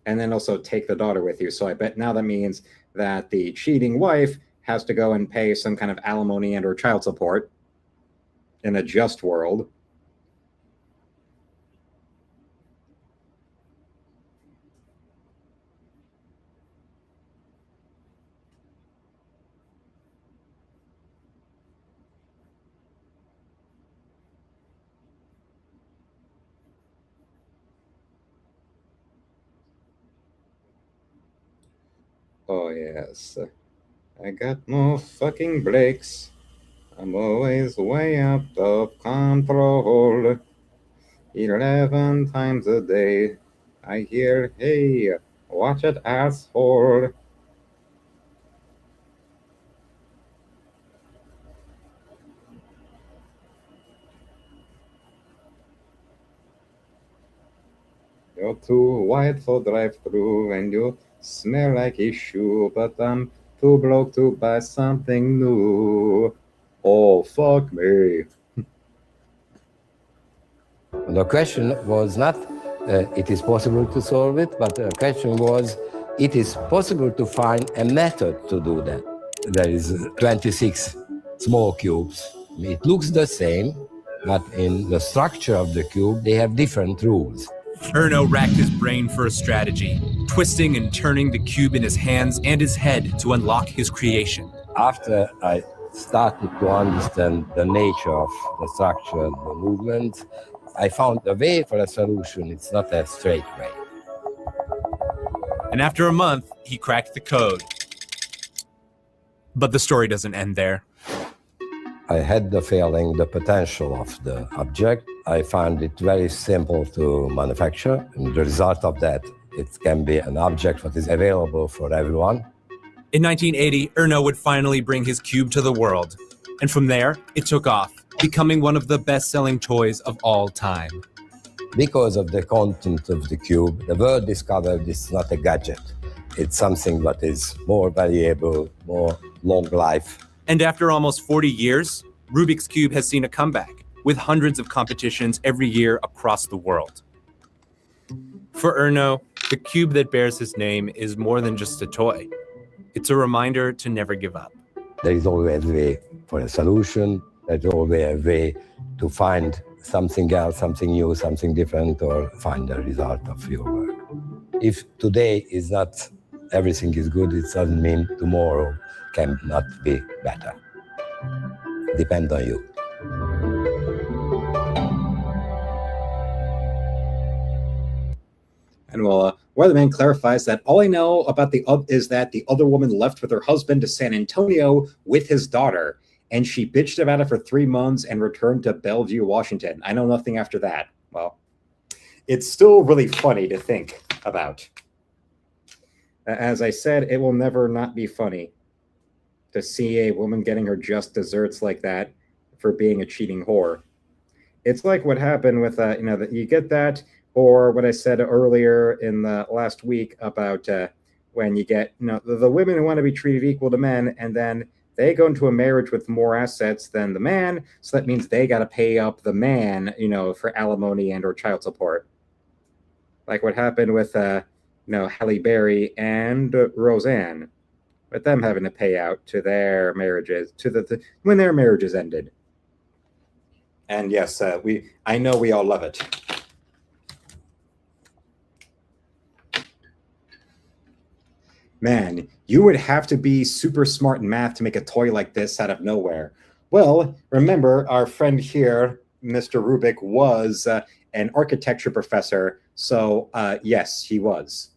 And then also take the daughter with you. So I bet now that means that the cheating wife has to go and pay some kind of alimony and or child support in a just world. Oh, yes. I got no fucking brakes. I'm always way out of control. 11 times a day, I hear, hey, watch it, asshole. You're too white for drive-through and you smell like a shoe, but I'm too broke to buy something new. Oh, fuck me. The question was not it is possible to solve it, but the question was it is possible to find a method to do that. There is 26 small cubes. It looks the same, but in the structure of the cube, they have different rules. Erno racked his brain for a strategy, twisting and turning the cube in his hands and his head to unlock his creation. After I started to understand the nature of the structure and the movement, I found a way for a solution. It's not a straight way. And after a month, he cracked the code. But the story doesn't end there. I had the feeling, the potential of the object. I found it very simple to manufacture. And the result of that, it can be an object that is available for everyone. In 1980, Erno would finally bring his cube to the world. And from there, it took off, becoming one of the best-selling toys of all time. Because of the content of the cube, the world discovered it's not a gadget. It's something that is more valuable, more long life. And after almost 40 years, Rubik's Cube has seen a comeback, with hundreds of competitions every year across the world. For Erno, the cube that bears his name is more than just a toy. It's a reminder to never give up. There is always a way for a solution. There's always a way to find something else, something new, something different, or find the result of your work. If today is not everything is good, it doesn't mean tomorrow cannot be better. Depends on you. And Weatherman clarifies that all I know about is that the other woman left with her husband to San Antonio with his daughter, and she bitched about it for 3 months and returned to Bellevue, Washington. I know nothing after that. Well, it's still really funny to think about. As I said, it will never not be funny to see a woman getting her just desserts like that for being a cheating whore. It's like what happened with, you get that, or what I said earlier in the last week about when you get, the women who want to be treated equal to men, and then they go into a marriage with more assets than the man, so that means they got to pay up the man, for alimony and or child support. Like what happened with, Halle Berry and Roseanne, with them having to pay out to their marriages, when their marriages ended. And yes, I know we all love it. Man, you would have to be super smart in math to make a toy like this out of nowhere. Well, remember, our friend here, Mr. Rubik, was an architecture professor, so yes, he was.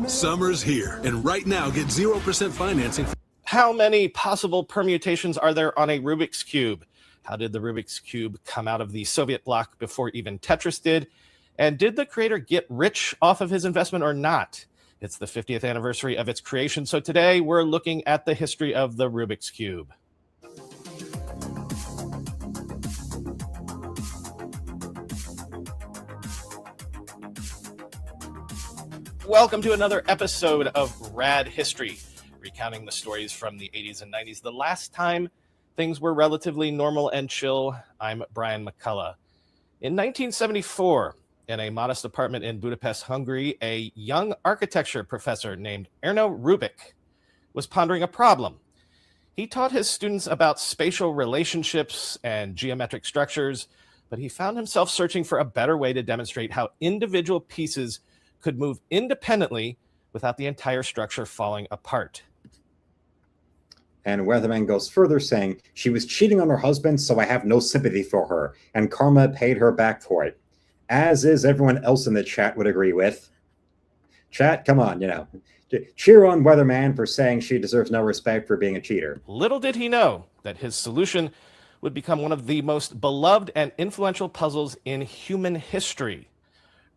Summer's here, and right now get 0% financing. How many possible permutations are there on a Rubik's Cube? How did the Rubik's Cube come out of the Soviet bloc before even Tetris did? And did the creator get rich off of his investment or not? It's the 50th anniversary of its creation, so today we're looking at the history of the Rubik's Cube. Welcome to another episode of Rad History, recounting the stories from the 80s and 90s, the last time things were relatively normal and chill. I'm Brian McCullough. In 1974, in a modest apartment in Budapest, Hungary, a young architecture professor named Erno Rubik was pondering a problem. He taught his students about spatial relationships and geometric structures, but he found himself searching for a better way to demonstrate how individual pieces could move independently without the entire structure falling apart. And Weatherman goes further, saying, she was cheating on her husband, so I have no sympathy for her, and karma paid her back for it. As is everyone else in the chat would agree with. Chat, come on, cheer on Weatherman for saying she deserves no respect for being a cheater. Little did he know that his solution would become one of the most beloved and influential puzzles in human history.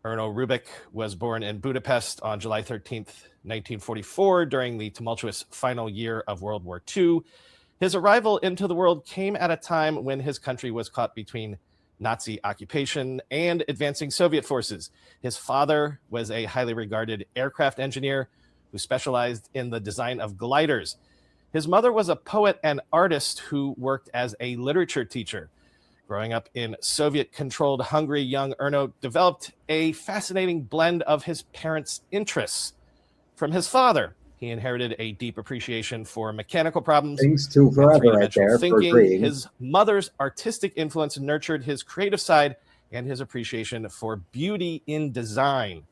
Erno Rubik was born in Budapest on July 13th, 1944, during the tumultuous final year of World War II. His arrival into the world came at a time when his country was caught between Nazi occupation, and advancing Soviet forces. His father was a highly regarded aircraft engineer who specialized in the design of gliders. His mother was a poet and artist who worked as a literature teacher. Growing up in Soviet-controlled Hungary, young Erno developed a fascinating blend of his parents' interests. From his father, he inherited a deep appreciation for mechanical problems Thanks to and forever right three-dimensional there for thinking. agreeing. His mother's artistic influence nurtured his creative side and his appreciation for beauty in design.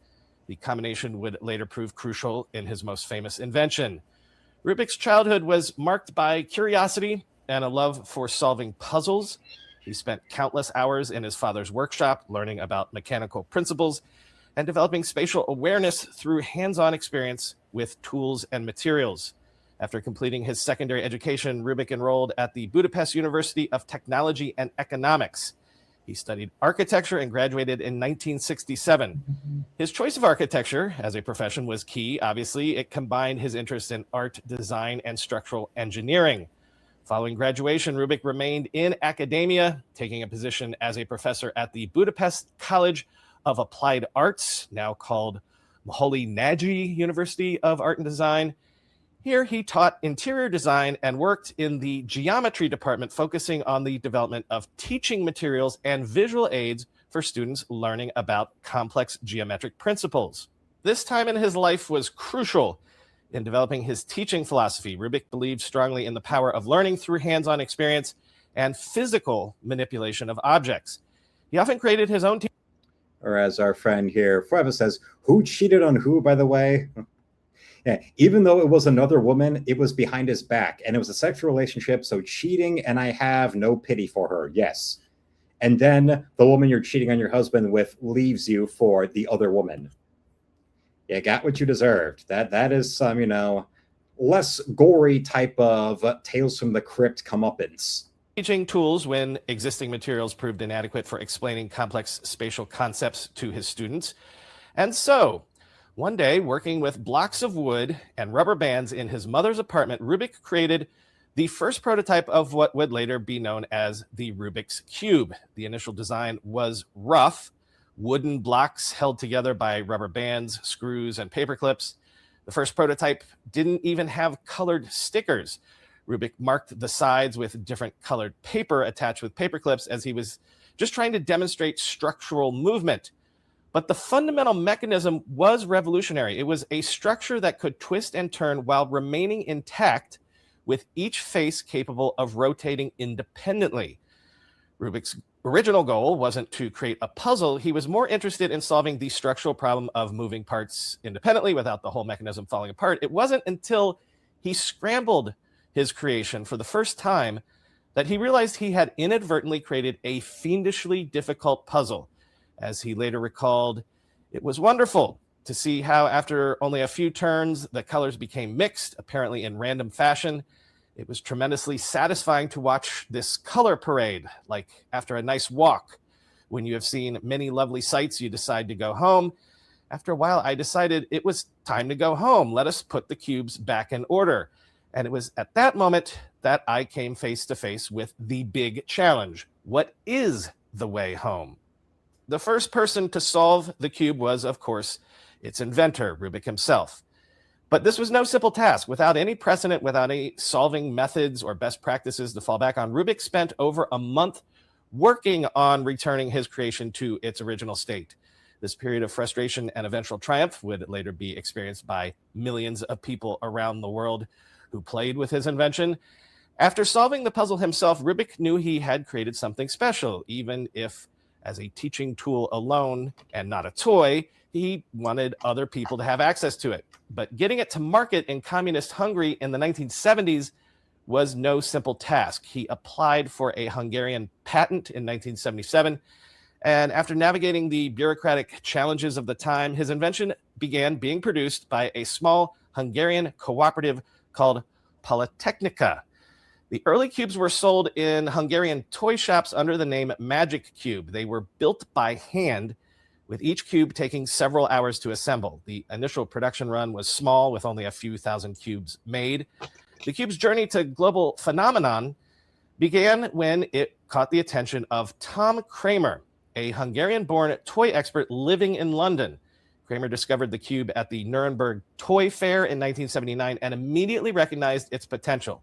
The combination would later prove crucial in his most famous invention. Rubik's childhood was marked by curiosity and a love for solving puzzles. He spent countless hours in his father's workshop learning about mechanical principles and developing spatial awareness through hands-on experience with tools and materials. After completing his secondary education, Rubik enrolled at the Budapest University of Technology and Economics. He studied architecture and graduated in 1967. His choice of architecture as a profession was key. Obviously, it combined his interest in art, design, and structural engineering. Following graduation, Rubik remained in academia, taking a position as a professor at the Budapest College of Applied Arts, now called Moholy Nagy University of Art and Design. Here he taught interior design and worked in the geometry department, focusing on the development of teaching materials and visual aids for students learning about complex geometric principles. This time in his life was crucial in developing his teaching philosophy. Rubik believed strongly in the power of learning through hands-on experience and physical manipulation of objects. He often created his own Or as our friend here, Fueva says, who cheated on who, by the way? Yeah, even though it was another woman, it was behind his back, and it was a sexual relationship, so cheating, and I have no pity for her, yes. And then the woman you're cheating on your husband with leaves you for the other woman. You got what you deserved. That is some, less gory type of Tales from the Crypt comeuppance. Teaching tools when existing materials proved inadequate for explaining complex spatial concepts to his students. And so, one day, working with blocks of wood and rubber bands in his mother's apartment, Rubik created the first prototype of what would later be known as the Rubik's Cube. The initial design was rough, wooden blocks held together by rubber bands, screws, and paper clips. The first prototype didn't even have colored stickers. Rubik marked the sides with different colored paper attached with paper clips as he was just trying to demonstrate structural movement. But the fundamental mechanism was revolutionary. It was a structure that could twist and turn while remaining intact, with each face capable of rotating independently. Rubik's original goal wasn't to create a puzzle. He was more interested in solving the structural problem of moving parts independently without the whole mechanism falling apart. It wasn't until he scrambled his creation for the first time that he realized he had inadvertently created a fiendishly difficult puzzle. As he later recalled, it was wonderful to see how after only a few turns, the colors became mixed, apparently in random fashion. It was tremendously satisfying to watch this color parade, like after a nice walk. When you have seen many lovely sights, you decide to go home. After a while, I decided it was time to go home. Let us put the cubes back in order. And it was at that moment that I came face to face with the big challenge. What is the way home? The first person to solve the cube was, of course, its inventor, Rubik himself. But this was no simple task. Without any precedent, without any solving methods or best practices to fall back on, Rubik spent over a month working on returning his creation to its original state. This period of frustration and eventual triumph would later be experienced by millions of people around the world who played with his invention. After solving the puzzle himself, Rubik knew he had created something special, even if as a teaching tool alone and not a toy, he wanted other people to have access to it. But getting it to market in communist Hungary in the 1970s was no simple task. He applied for a Hungarian patent in 1977, and after navigating the bureaucratic challenges of the time, his invention began being produced by a small Hungarian cooperative called Polytechnica. The early cubes were sold in Hungarian toy shops under the name Magic Cube. They were built by hand, with each cube taking several hours to assemble. The initial production run was small, with only a few thousand cubes made. The cube's journey to global phenomenon began when it caught the attention of Tom Kramer, a Hungarian-born toy expert living in London. Kramer discovered the cube at the Nuremberg Toy Fair in 1979 and immediately recognized its potential.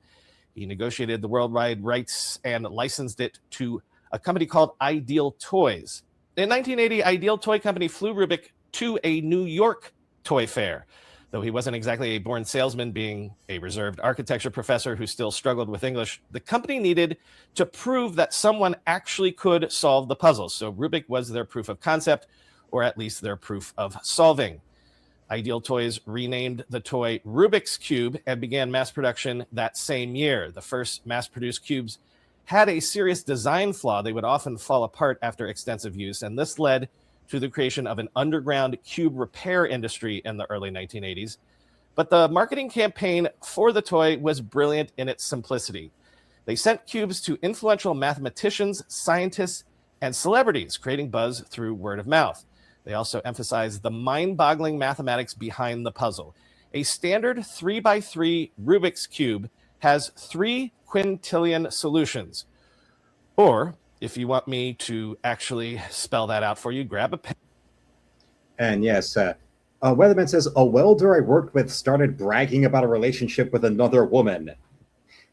He negotiated the worldwide rights and licensed it to a company called Ideal Toys. In 1980, Ideal Toy Company flew Rubik to a New York toy fair. Though he wasn't exactly a born salesman, being a reserved architecture professor who still struggled with English, the company needed to prove that someone actually could solve the puzzle. So Rubik was their proof of concept, or at least their proof of solving. Ideal Toys renamed the toy Rubik's Cube and began mass production that same year. The first mass-produced cubes had a serious design flaw. They would often fall apart after extensive use, and this led to the creation of an underground cube repair industry in the early 1980s. But the marketing campaign for the toy was brilliant in its simplicity. They sent cubes to influential mathematicians, scientists, and celebrities, creating buzz through word of mouth. They also emphasized the mind-boggling mathematics behind the puzzle. A standard 3x3 Rubik's Cube has 3 quintillion solutions. Or, if you want me to actually spell that out for you, grab a pen. And yes, Weatherman says, a welder I worked with started bragging about a relationship with another woman.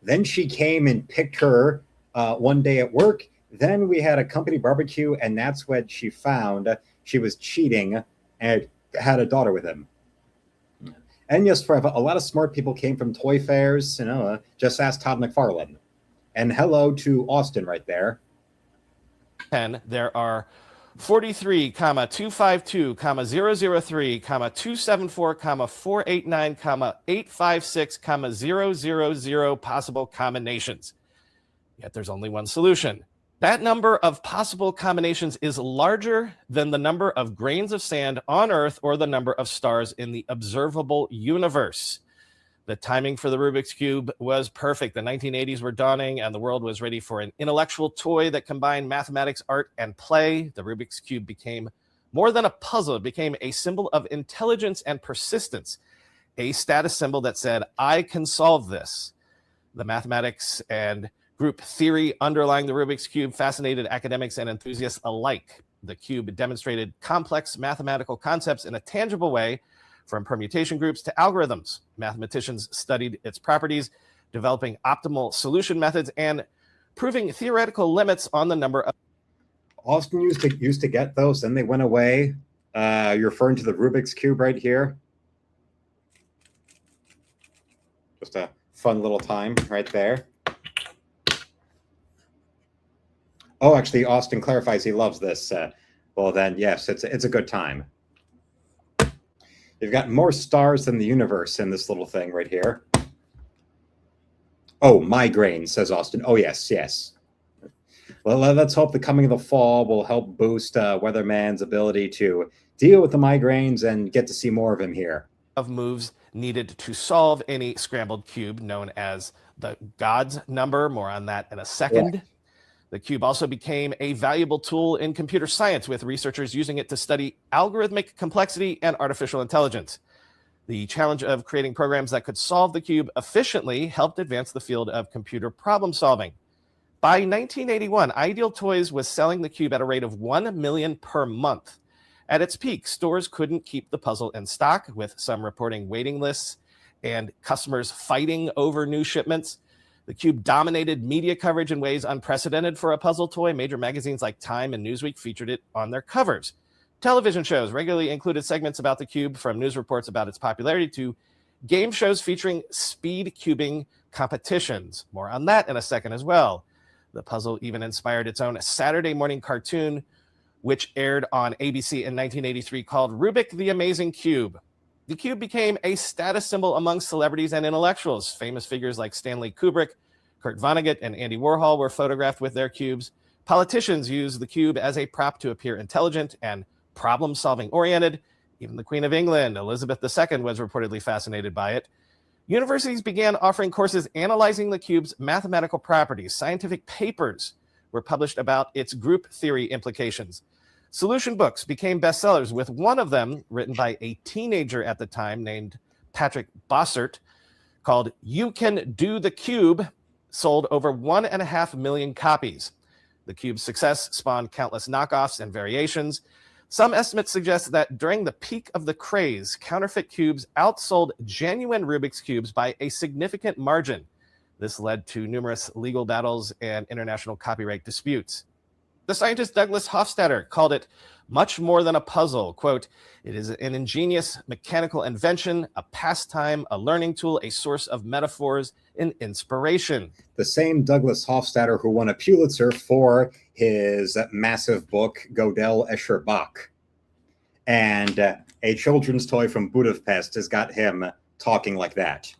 Then she came and picked her one day at work. Then we had a company barbecue, and that's when she found she was cheating and had a daughter with him. And yes, for a lot of smart people came from toy fairs. Just ask Todd McFarlane. And hello to Austin right there. There are 43, 252, 003, 274, 489, 856, 000 possible combinations. Yet there's only one solution. That number of possible combinations is larger than the number of grains of sand on Earth or the number of stars in the observable universe. The timing for the Rubik's Cube was perfect. The 1980s were dawning, and the world was ready for an intellectual toy that combined mathematics, art, and play. The Rubik's Cube became more than a puzzle. It became a symbol of intelligence and persistence, a status symbol that said, I can solve this. The mathematics and group theory underlying the Rubik's Cube fascinated academics and enthusiasts alike. The cube demonstrated complex mathematical concepts in a tangible way, from permutation groups to algorithms. Mathematicians studied its properties, developing optimal solution methods and proving theoretical limits on the number of... Austin used to get those, then they went away. You're referring to the Rubik's Cube right here. Just a fun little time right there. Oh, actually, Austin clarifies he loves this. Well, then, yes, it's a good time. You've got more stars than the universe in this little thing right here. Oh, migraine, says Austin. Oh, yes, yes. Well, let's hope the coming of the fall will help boost Weatherman's ability to deal with the migraines and get to see more of him here. Of moves needed to solve any scrambled cube known as the God's number. More on that in a second. Yeah. The cube also became a valuable tool in computer science, with researchers using it to study algorithmic complexity and artificial intelligence. The challenge of creating programs that could solve the cube efficiently helped advance the field of computer problem solving. By 1981, Ideal Toys was selling the cube at a rate of 1 million per month. At its peak, stores couldn't keep the puzzle in stock, with some reporting waiting lists and customers fighting over new shipments. The cube dominated media coverage in ways unprecedented for a puzzle toy. Major magazines like Time and Newsweek featured it on their covers. Television shows regularly included segments about the cube, from news reports about its popularity to game shows featuring speed cubing competitions. More on that in a second as well. The puzzle even inspired its own Saturday morning cartoon, which aired on ABC in 1983, called Rubik the Amazing Cube. The cube became a status symbol among celebrities and intellectuals. Famous figures like Stanley Kubrick, Kurt Vonnegut, and Andy Warhol were photographed with their cubes. Politicians used the cube as a prop to appear intelligent and problem-solving oriented. Even the Queen of England, Elizabeth II, was reportedly fascinated by it. Universities began offering courses analyzing the cube's mathematical properties. Scientific papers were published about its group theory implications. Solution books became bestsellers, with one of them written by a teenager at the time named Patrick Bossert, called You Can Do the Cube, sold over 1.5 million copies. The cube's success spawned countless knockoffs and variations. Some estimates suggest that during the peak of the craze, counterfeit cubes outsold genuine Rubik's cubes by a significant margin. This led to numerous legal battles and international copyright disputes. The scientist Douglas Hofstadter called it much more than a puzzle. Quote, "It is an ingenious mechanical invention, a pastime, a learning tool, a source of metaphors and inspiration." The same Douglas Hofstadter who won a Pulitzer for his massive book, Gödel Escher Bach. And a children's toy from Budapest has got him talking like that.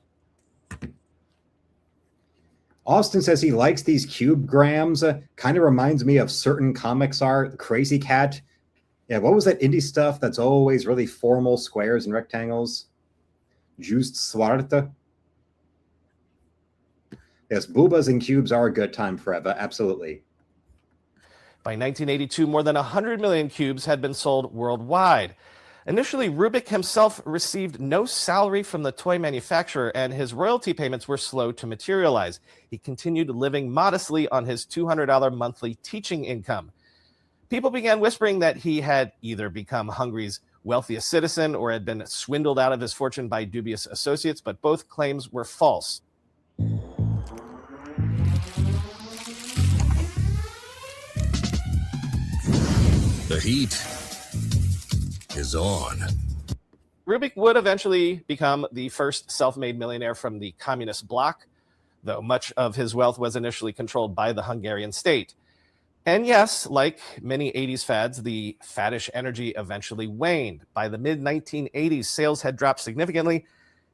Austin says he likes these cube grams. Kind of reminds me of certain comics art. Crazy Cat. Yeah, what was that indie stuff that's always really formal squares and rectangles? Just Swarte. Yes, boobas and cubes are a good time forever. Absolutely. By 1982, more than 100 million cubes had been sold worldwide. Initially, Rubik himself received no salary from the toy manufacturer, and his royalty payments were slow to materialize. He continued living modestly on his $200 monthly teaching income. People began whispering that he had either become Hungary's wealthiest citizen or had been swindled out of his fortune by dubious associates, but both claims were false. The heat is on. Rubik would eventually become the first self-made millionaire from the communist bloc, though much of his wealth was initially controlled by the Hungarian state. And yes, like many 80s fads, the faddish energy eventually waned. By the mid-1980s, sales had dropped significantly,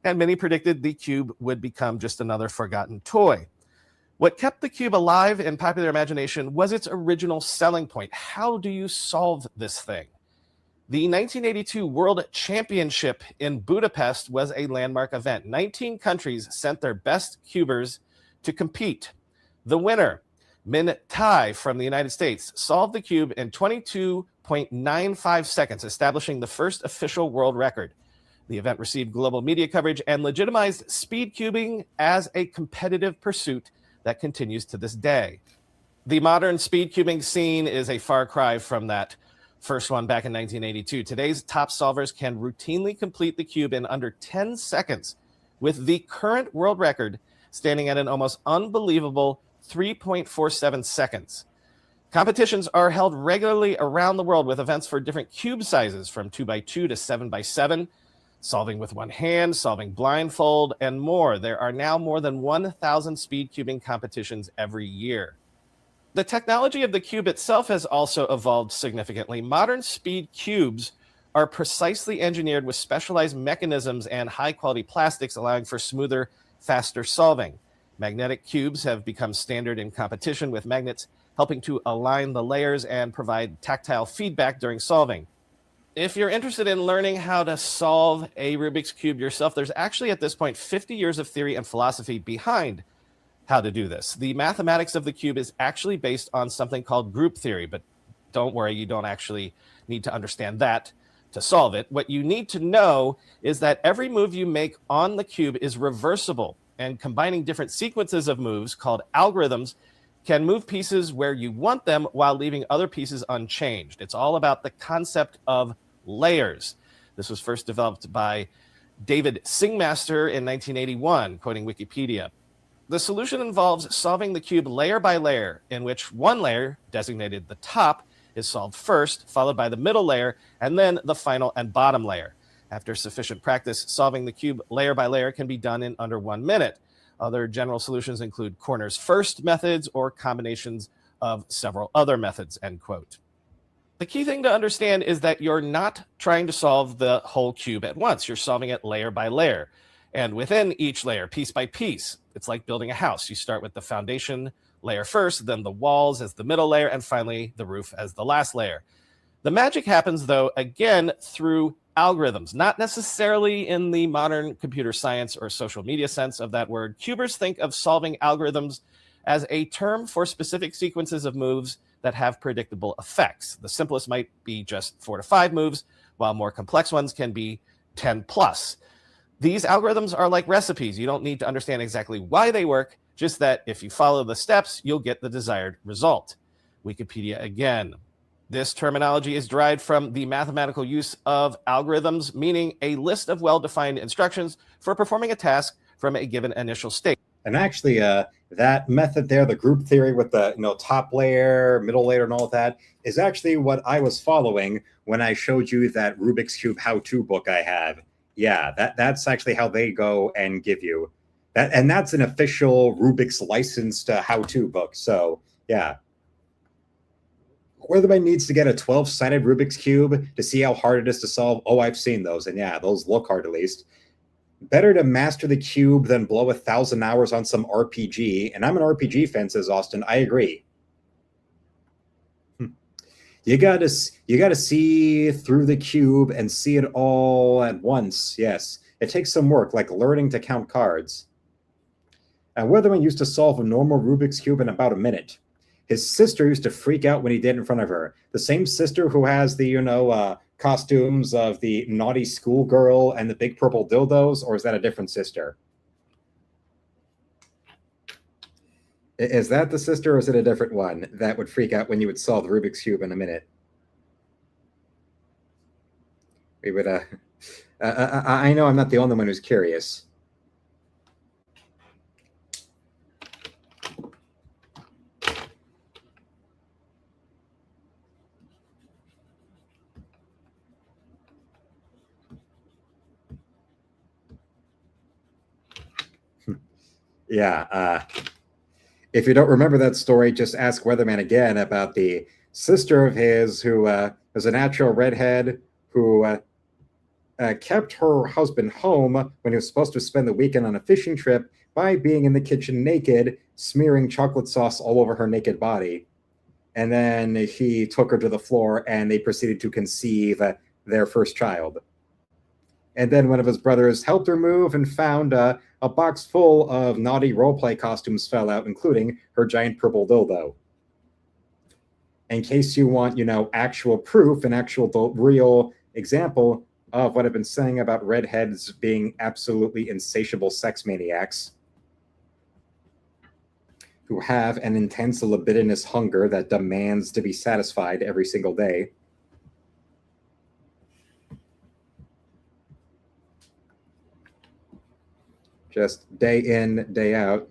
and many predicted the cube would become just another forgotten toy. What kept the cube alive in popular imagination was its original selling point. How do you solve this thing? The 1982 World Championship in Budapest was a landmark event. 19 countries sent their best cubers to compete. The winner, Min Tai from the United States, solved the cube in 22.95 seconds, establishing the first official world record. The event received global media coverage and legitimized speed cubing as a competitive pursuit that continues to this day. The modern speed cubing scene is a far cry from that first one back in 1982. Today's top solvers can routinely complete the cube in under 10 seconds, with the current world record standing at an almost unbelievable 3.47 seconds. Competitions are held regularly around the world with events for different cube sizes from 2x2 to 7x7, solving with one hand, solving blindfold, and more. There are now more than 1,000 speed cubing competitions every year. The technology of the cube itself has also evolved significantly. Modern speed cubes are precisely engineered with specialized mechanisms and high-quality plastics, allowing for smoother, faster solving. Magnetic cubes have become standard in competition, with magnets helping to align the layers and provide tactile feedback during solving. If you're interested in learning how to solve a Rubik's Cube yourself, there's actually at this point 50 years of theory and philosophy behind how to do this. The mathematics of the cube is actually based on something called group theory, but don't worry, you don't actually need to understand that to solve it. What you need to know is that every move you make on the cube is reversible, and combining different sequences of moves called algorithms can move pieces where you want them while leaving other pieces unchanged. It's all about the concept of layers. This was first developed by David Singmaster in 1981, quoting Wikipedia. The solution involves solving the cube layer by layer, in which one layer, designated the top, is solved first, followed by the middle layer, and then the final and bottom layer. After sufficient practice, solving the cube layer by layer can be done in under 1 minute. Other general solutions include corners first methods or combinations of several other methods, end quote. The key thing to understand is that you're not trying to solve the whole cube at once. You're solving it layer by layer. And within each layer, piece by piece, it's like building a house. You start with the foundation layer first, then the walls as the middle layer, and finally the roof as the last layer. The magic happens, though, again, through algorithms, not necessarily in the modern computer science or social media sense of that word. Cubers think of solving algorithms as a term for specific sequences of moves that have predictable effects. The simplest might be just 4 to 5 moves, while more complex ones can be 10 plus. These algorithms are like recipes. You don't need to understand exactly why they work, just that if you follow the steps, you'll get the desired result. Wikipedia again. This terminology is derived from the mathematical use of algorithms, meaning a list of well-defined instructions for performing a task from a given initial state. And actually, that method there, the group theory with the top layer, middle layer, and all of that, is actually what I was following when I showed you that Rubik's Cube how-to book I have. Yeah, that's actually how they go and give you that, and that's an official Rubik's licensed how-to book. So yeah. Weatherman needs to get a 12-sided Rubik's Cube to see how hard it is to solve. Oh, I've seen those, and yeah, those look hard at least. Better to master the cube than blow 1,000 hours on some RPG. And I'm an RPG fan, says Austin. I agree. You gotta see through the cube and see it all at once. Yes, it takes some work, like learning to count cards. And Weatherman used to solve a normal Rubik's Cube in about a minute. His sister used to freak out when he did in front of her. The same sister who has the, costumes of the naughty schoolgirl and the big purple dildos, or is that a different sister? Is that the sister, or is it a different one that would freak out when you would solve the Rubik's Cube in a minute? We would, I know I'm not the only one who's curious. Yeah, if you don't remember that story, just ask Weatherman again about the sister of his who was a natural redhead who kept her husband home when he was supposed to spend the weekend on a fishing trip by being in the kitchen naked, smearing chocolate sauce all over her naked body. And then he took her to the floor and they proceeded to conceive their first child. And then one of his brothers helped her move and found a box full of naughty roleplay costumes fell out, including her giant purple dildo. In case you want, actual proof, an actual real example of what I've been saying about redheads being absolutely insatiable sex maniacs who have an intense libidinous hunger that demands to be satisfied every single day. Just day in, day out,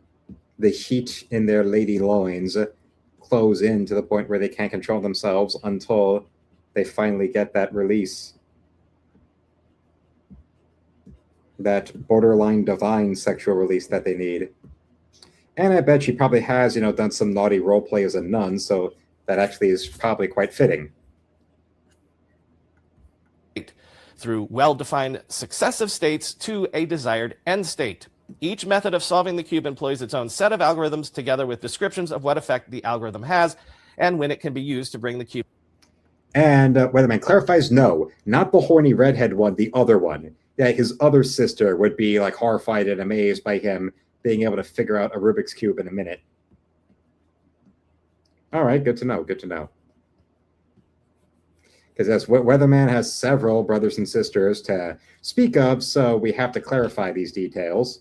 the heat in their lady loins close in to the point where they can't control themselves until they finally get that release. That borderline divine sexual release that they need. And I bet she probably has, done some naughty role play as a nun, so that actually is probably quite fitting. Through well-defined successive states to a desired end state. Each method of solving the cube employs its own set of algorithms together with descriptions of what effect the algorithm has and when it can be used to bring the cube. And Weatherman clarifies, no, not the horny redhead one, the other one. Yeah, his other sister would be like horrified and amazed by him being able to figure out a Rubik's Cube in a minute. All right, good to know, good to know. Because as Weatherman has several brothers and sisters to speak of, so we have to clarify these details.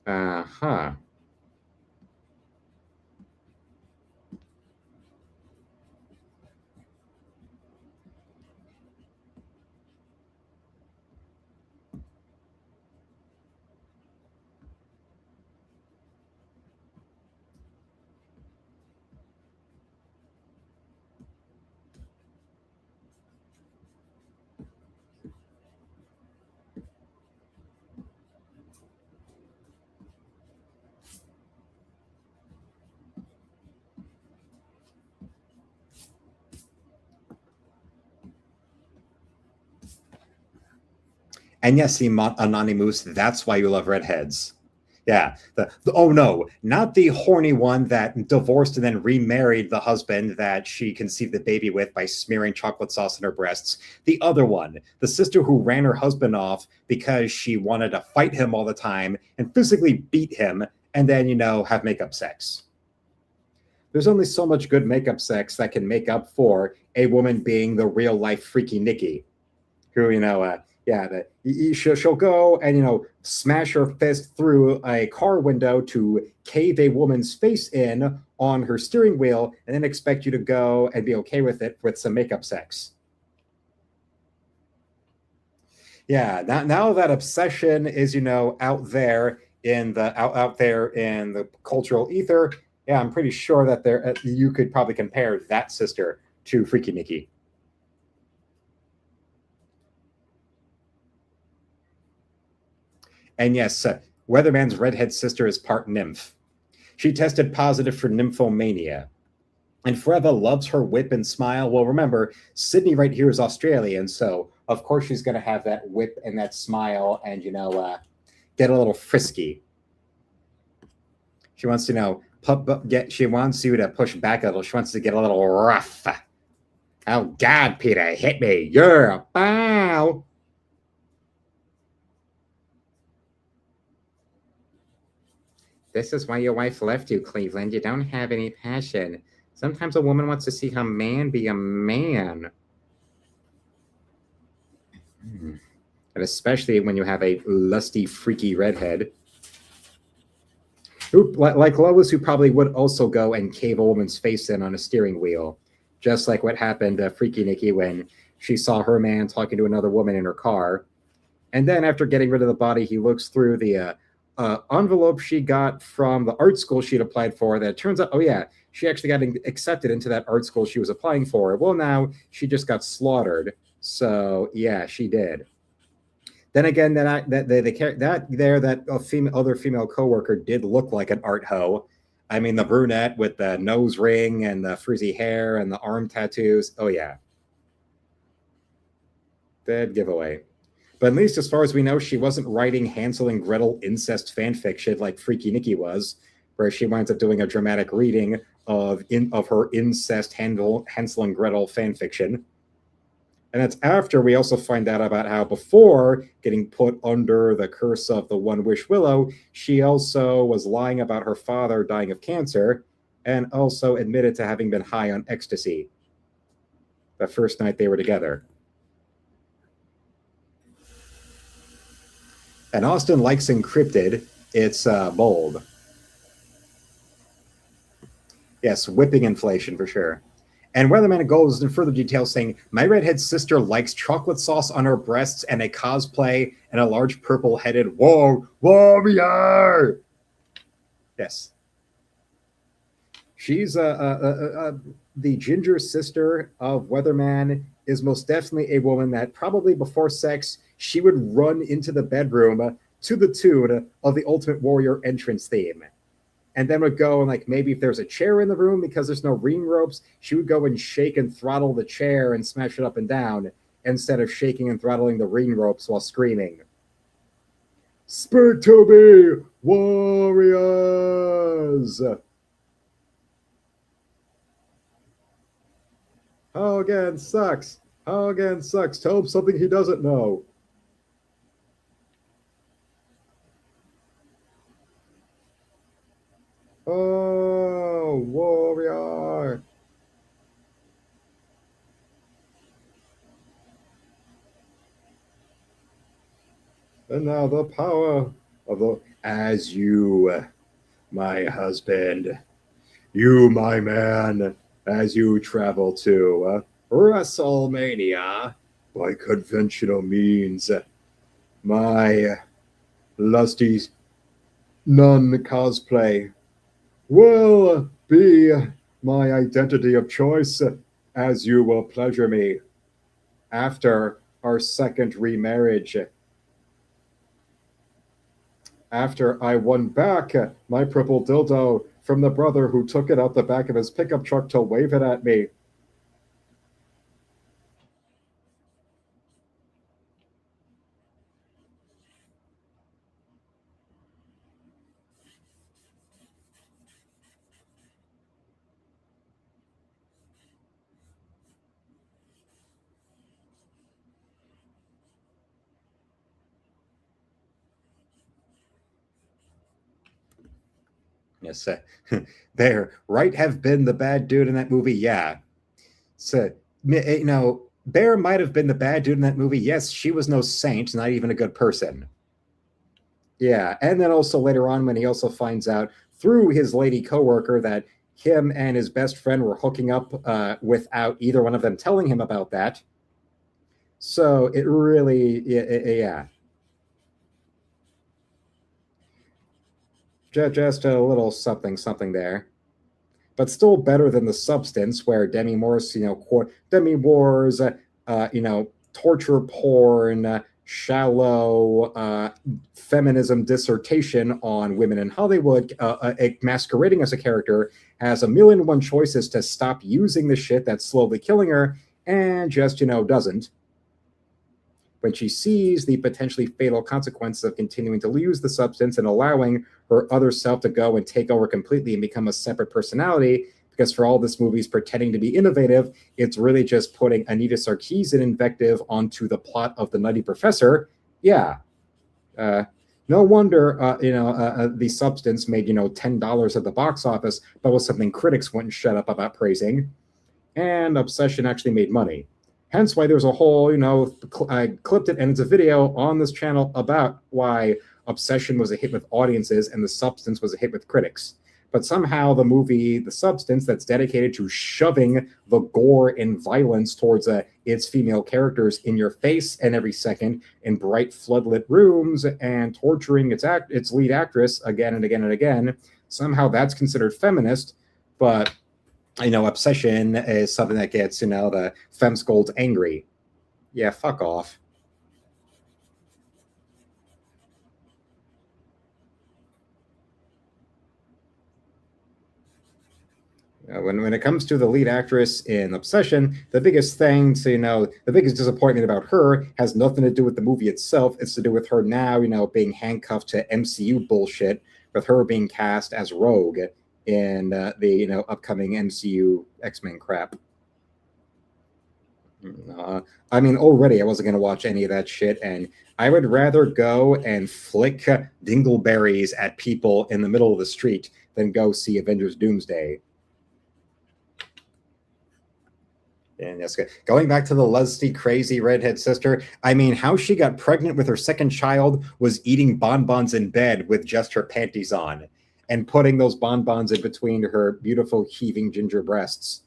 Uh-huh. And yes, Anonymous, that's why you love redheads. Yeah. Oh, no, not the horny one that divorced and then remarried the husband that she conceived the baby with by smearing chocolate sauce in her breasts. The other one, the sister who ran her husband off because she wanted to fight him all the time and physically beat him and then, have makeup sex. there's only so much good makeup sex that can make up for a woman being the real life Freaky Nikki, who, she'll go and, smash her fist through a car window to cave a woman's face in on her steering wheel and then expect you to go and be okay with it with some makeup sex. Yeah, now that obsession is, out there in the cultural ether. Yeah, I'm pretty sure that you could probably compare that sister to Freaky Nikki. And yes, Weatherman's redhead sister is part nymph. She tested positive for nymphomania. And Forever loves her whip and smile. Well, remember, Sydney right here is Australian, so of course she's going to have that whip and that smile and, get a little frisky. She wants to, she wants you to push back a little. She wants to get a little rough. Oh, God, Peter, hit me. Yeah, bow. This is why your wife left you, Cleveland. You don't have any passion. Sometimes a woman wants to see her man be a man. And especially when you have a lusty, freaky redhead. Who, like Lois, who probably would also go and cave a woman's face in on a steering wheel. Just like what happened to Freaky Nikki when she saw her man talking to another woman in her car. And then after getting rid of the body, he looks through the envelope she got from the art school she'd applied for that turns out, oh yeah, she actually got accepted into that art school she was applying for. Well, now she just got slaughtered. So yeah, she did. Then again, other female coworker did look like an art hoe. I mean, the brunette with the nose ring and the frizzy hair and the arm tattoos. Oh yeah, dead giveaway. But at least as far as we know, she wasn't writing Hansel and Gretel incest fan fiction like Freaky Nikki was, where she winds up doing a dramatic reading of her incest Hansel and Gretel fan fiction. And that's after we also find out about how before getting put under the curse of the One Wish Willow, she also was lying about her father dying of cancer and also admitted to having been high on ecstasy the first night they were together. And Austin likes encrypted. It's bold. Yes, whipping inflation for sure. And Weatherman goes in further detail saying, my redhead sister likes chocolate sauce on her breasts and a cosplay and a large purple-headed warrior. Yes. She's the ginger sister of Weatherman is most definitely a woman that probably before sex, she would run into the bedroom to the tune of the Ultimate Warrior entrance theme. And then would go and maybe if there's a chair in the room because there's no ring ropes, she would go and shake and throttle the chair and smash it up and down instead of shaking and throttling the ring ropes while screaming. Speak to me, warriors! Hogan sucks. Hogan sucks. Tell him something he doesn't know. Oh, warrior. And now the power of the... As you, my husband, you, my man, as you travel to WrestleMania by conventional means, my lusty nun cosplay will be my identity of choice as you will pleasure me after our second remarriage. After I won back my purple dildo from the brother who took it out the back of his pickup truck to wave it at me. Yes, Bear, right, have been the bad dude in that movie? Yeah. So, Bear might have been the bad dude in that movie. Yes, she was no saint, not even a good person. Yeah, and then also later on when he also finds out through his lady coworker that him and his best friend were hooking up without either one of them telling him about that. So it really, yeah. Just a little something there. But still better than The Substance, where Demi Moore's, Demi Moore's, torture porn, shallow feminism dissertation on women in Hollywood, masquerading as a character, has a million and one choices to stop using the shit that's slowly killing her, and just, doesn't. When she sees the potentially fatal consequences of continuing to use the substance and allowing her other self to go and take over completely and become a separate personality, because for all this movie's pretending to be innovative, it's really just putting Anita Sarkeesian invective onto the plot of The Nutty Professor. Yeah. No wonder, the substance made, $10 at the box office, but was something critics wouldn't shut up about praising. And Obsession actually made money. Hence why there's a whole, I clipped it, and it's a video on this channel about why Obsession was a hit with audiences and The Substance was a hit with critics. But somehow the movie The Substance, that's dedicated to shoving the gore and violence towards its female characters in your face and every second in bright floodlit rooms and torturing its lead actress again and again and again, somehow that's considered feminist, but Obsession is something that gets, the femscolds angry. Yeah, fuck off. When it comes to the lead actress in Obsession, the biggest thing to, the biggest disappointment about her has nothing to do with the movie itself. It's to do with her now, being handcuffed to MCU bullshit, with her being cast as Rogue in the upcoming MCU X-Men crap. Already I wasn't going to watch any of that shit, and I would rather go and flick dingleberries at people in the middle of the street than go see Avengers Doomsday. And yes, going back to the lusty, crazy redhead sister, how she got pregnant with her second child was eating bonbons in bed with just her panties on, and putting those bonbons in between her beautiful, heaving ginger breasts.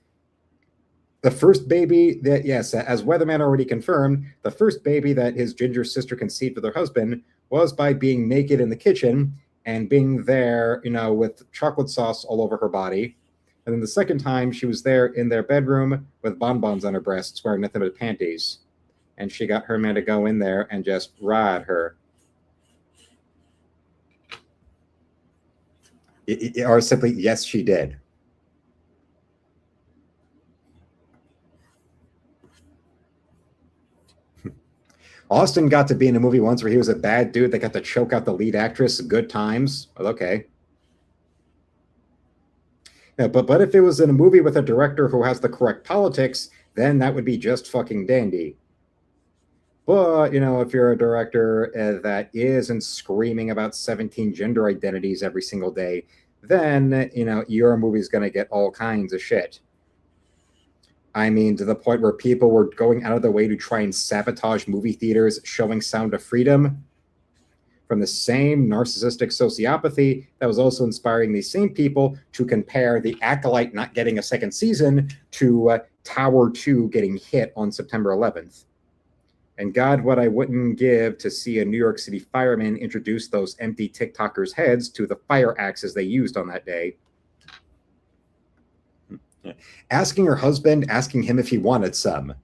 The first baby that, yes, as Weatherman already confirmed, the first baby that his ginger sister conceived with her husband was by being naked in the kitchen and being there, with chocolate sauce all over her body. And then the second time, she was there in their bedroom with bonbons on her breasts, wearing nothing but panties. And she got her man to go in there and just ride her. Or simply, yes, she did. Austin got to be in a movie once where he was a bad dude that got to choke out the lead actress. Good times. Well, okay. Yeah, but if it was in a movie with a director who has the correct politics, then that would be just fucking dandy. But, if you're a director that isn't screaming about 17 gender identities every single day, then, your movie's going to get all kinds of shit. To the point where people were going out of their way to try and sabotage movie theaters showing Sound of Freedom, from the same narcissistic sociopathy that was also inspiring these same people to compare The Acolyte not getting a second season to Tower 2 getting hit on September 11th. And God, what I wouldn't give to see a New York City fireman introduce those empty TikTokers' heads to the fire axes they used on that day. Asking her husband, asking him if he wanted some.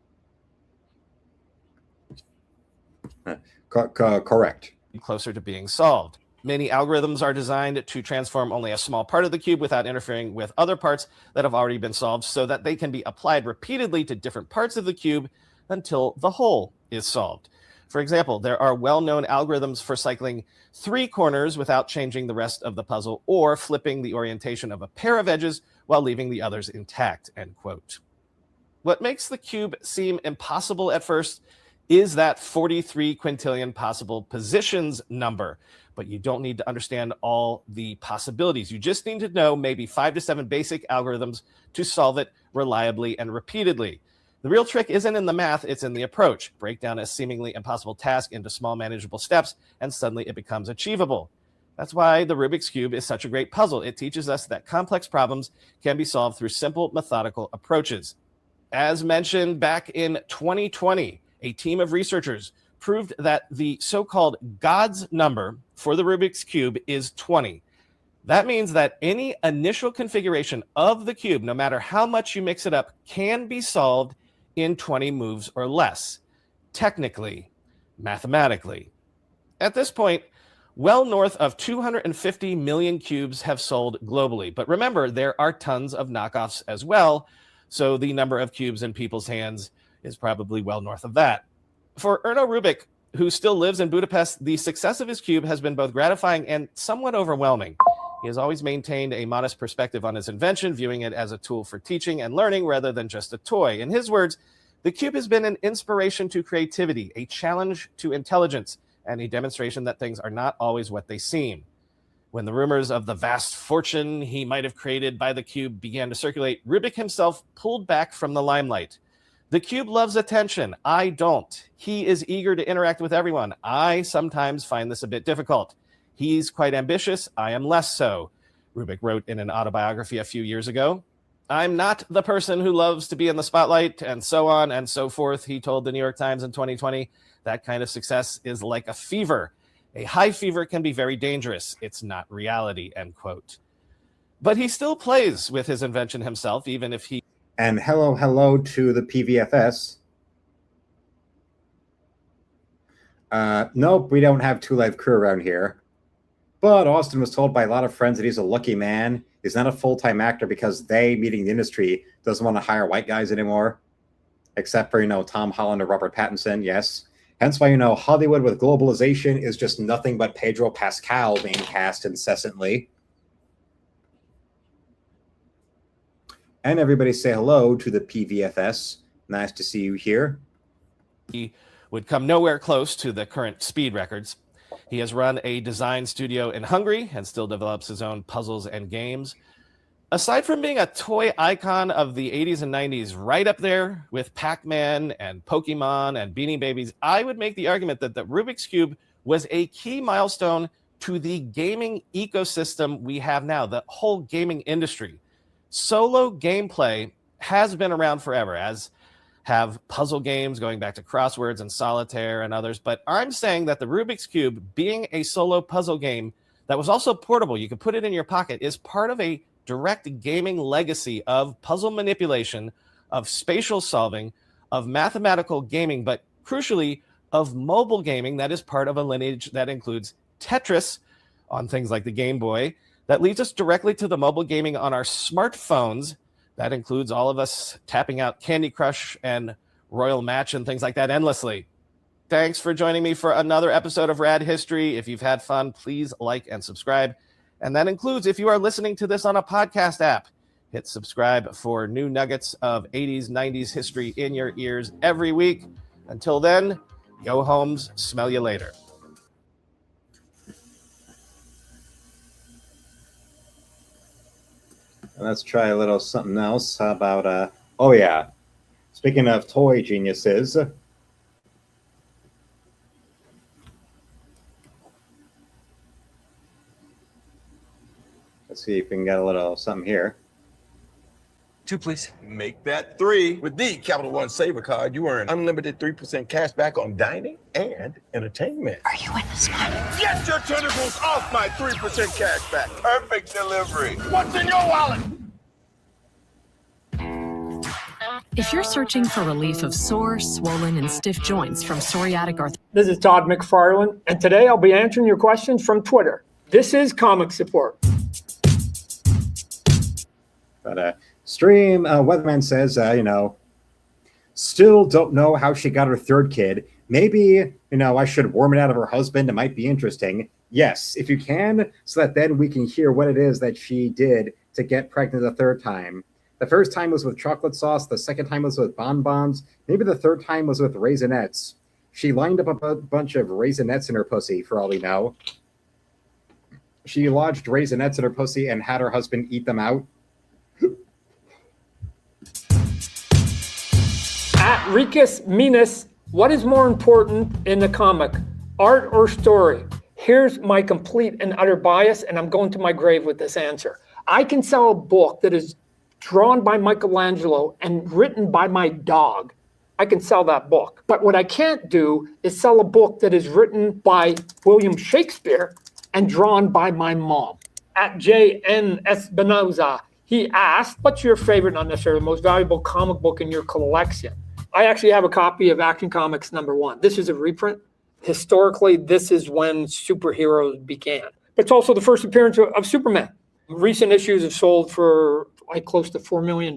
Correct. Closer to being solved. Many algorithms are designed to transform only a small part of the cube without interfering with other parts that have already been solved, so that they can be applied repeatedly to different parts of the cube until the whole is solved. For example, there are well-known algorithms for cycling 3 corners without changing the rest of the puzzle, or flipping the orientation of a pair of edges while leaving the others intact, end quote. What makes the cube seem impossible at first is that 43 quintillion possible positions number. But you don't need to understand all the possibilities. You just need to know maybe 5 to 7 basic algorithms to solve it reliably and repeatedly. The real trick isn't in the math, it's in the approach. Break down a seemingly impossible task into small manageable steps, and suddenly it becomes achievable. That's why the Rubik's Cube is such a great puzzle. It teaches us that complex problems can be solved through simple, methodical approaches. As mentioned back in 2020, a team of researchers proved that the so-called God's number for the Rubik's Cube is 20. That means that any initial configuration of the cube, no matter how much you mix it up, can be solved in 20 moves or less, technically, mathematically. At this point, well north of 250 million cubes have sold globally. But remember, there are tons of knockoffs as well, so the number of cubes in people's hands is probably well north of that. For Erno Rubik, who still lives in Budapest, the success of his cube has been both gratifying and somewhat overwhelming. He has always maintained a modest perspective on his invention, viewing it as a tool for teaching and learning rather than just a toy. In his words, the cube has been an inspiration to creativity, a challenge to intelligence, and a demonstration that things are not always what they seem. When the rumors of the vast fortune he might have created by the cube began to circulate, Rubik himself pulled back from the limelight. The cube loves attention. I don't. He is eager to interact with everyone. I sometimes find this a bit difficult. He's quite ambitious. I am less so, Rubik wrote in an autobiography a few years ago. I'm not the person who loves to be in the spotlight, and so on and so forth, he told the New York Times in 2020. That kind of success is like a fever. A high fever can be very dangerous. It's not reality, end quote. But he still plays with his invention himself, even if he... And hello to the PVFS. Nope, we don't have Two Live Crew around here. But Austin was told by a lot of friends that he's a lucky man. He's not a full-time actor because they, meeting the industry, doesn't want to hire white guys anymore. Except for, Tom Holland or Robert Pattinson, yes. Hence why, Hollywood with globalization is just nothing but Pedro Pascal being cast incessantly. And everybody say hello to the PVFS. Nice to see you here. He would come nowhere close to the current speed records. He has run a design studio in Hungary and still develops his own puzzles and games. Aside from being a toy icon of the 80s and 90s, right up there with Pac-Man and Pokemon and Beanie Babies, I would make the argument that the Rubik's Cube was a key milestone to the gaming ecosystem we have now, the whole gaming industry. Solo gameplay has been around forever, as have puzzle games going back to crosswords and solitaire and others. But I'm saying that the Rubik's Cube, being a solo puzzle game that was also portable, you could put it in your pocket, is part of a direct gaming legacy of puzzle manipulation, of spatial solving, of mathematical gaming, but crucially of mobile gaming that is part of a lineage that includes Tetris on things like the Game Boy, that leads us directly to the mobile gaming on our smartphones. That includes all of us tapping out Candy Crush and Royal Match and things like that endlessly. Thanks for joining me for another episode of Rad History. If you've had fun, please like and subscribe. And that includes if you are listening to this on a podcast app. Hit subscribe for new nuggets of 80s, 90s history in your ears every week. Until then, go homes, smell you later. Let's try a little something else. How about, oh yeah, speaking of toy geniuses, let's see if we can get a little something here. 2, please. Make that 3. With the Capital One Saver card, you earn unlimited 3% cash back on dining and entertainment. Are you in this one? Get your tentacles off my 3% cash back. Perfect delivery. What's in your wallet? If you're searching for relief of sore, swollen, and stiff joints from psoriatic arthritis. This is Todd McFarlane, and today I'll be answering your questions from Twitter. This is Comic Support. But Stream Weatherman says, still don't know how she got her third kid. Maybe, I should worm it out of her husband. It might be interesting. Yes, if you can, so that then we can hear what it is that she did to get pregnant the third time. The first time was with chocolate sauce. The second time was with bonbons. Maybe the third time was with Raisinets. She lined up a bunch of raisinets in her pussy, for all we know. She lodged raisinets in her pussy and had her husband eat them out. At Ricus Minus, what is more important in the comic, art or story? Here's my complete and utter bias, and I'm going to my grave with this answer. I can sell a book that is drawn by Michelangelo and written by my dog. I can sell that book. But what I can't do is sell a book that is written by William Shakespeare and drawn by my mom. At J.N. Espinoza, he asked, what's your favorite, not necessarily most valuable comic book in your collection? I actually have a copy of Action Comics #1. This is a reprint. Historically, this is when superheroes began. But it's also the first appearance of Superman. Recent issues have sold for like close to $4 million.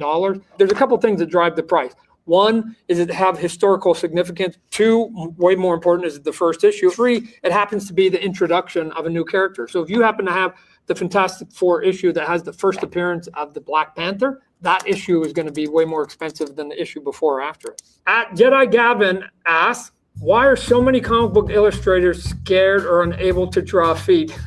There's a couple things that drive the price. One, is it have historical significance? Two, way more important, is it the first issue? Three, it happens to be the introduction of a new character. So if you happen to have the Fantastic Four issue that has the first appearance of the Black Panther, that issue is going to be way more expensive than the issue before or after it. At Jedi Gavin asks, why are so many comic book illustrators scared or unable to draw feet?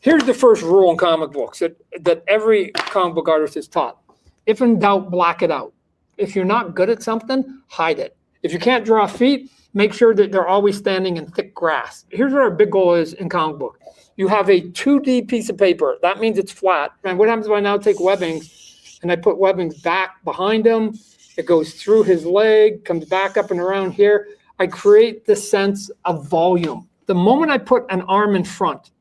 Here's the first rule in comic books that every comic book artist is taught. If in doubt, black it out. If you're not good at something, hide it. If you can't draw feet, make sure that they're always standing in thick grass. Here's what our big goal is in comic book. You have a 2D piece of paper. That means it's flat. And what happens if I now take webbings and I put webbings back behind him? It goes through his leg, comes back up and around here. I create this sense of volume. The moment I put an arm in front,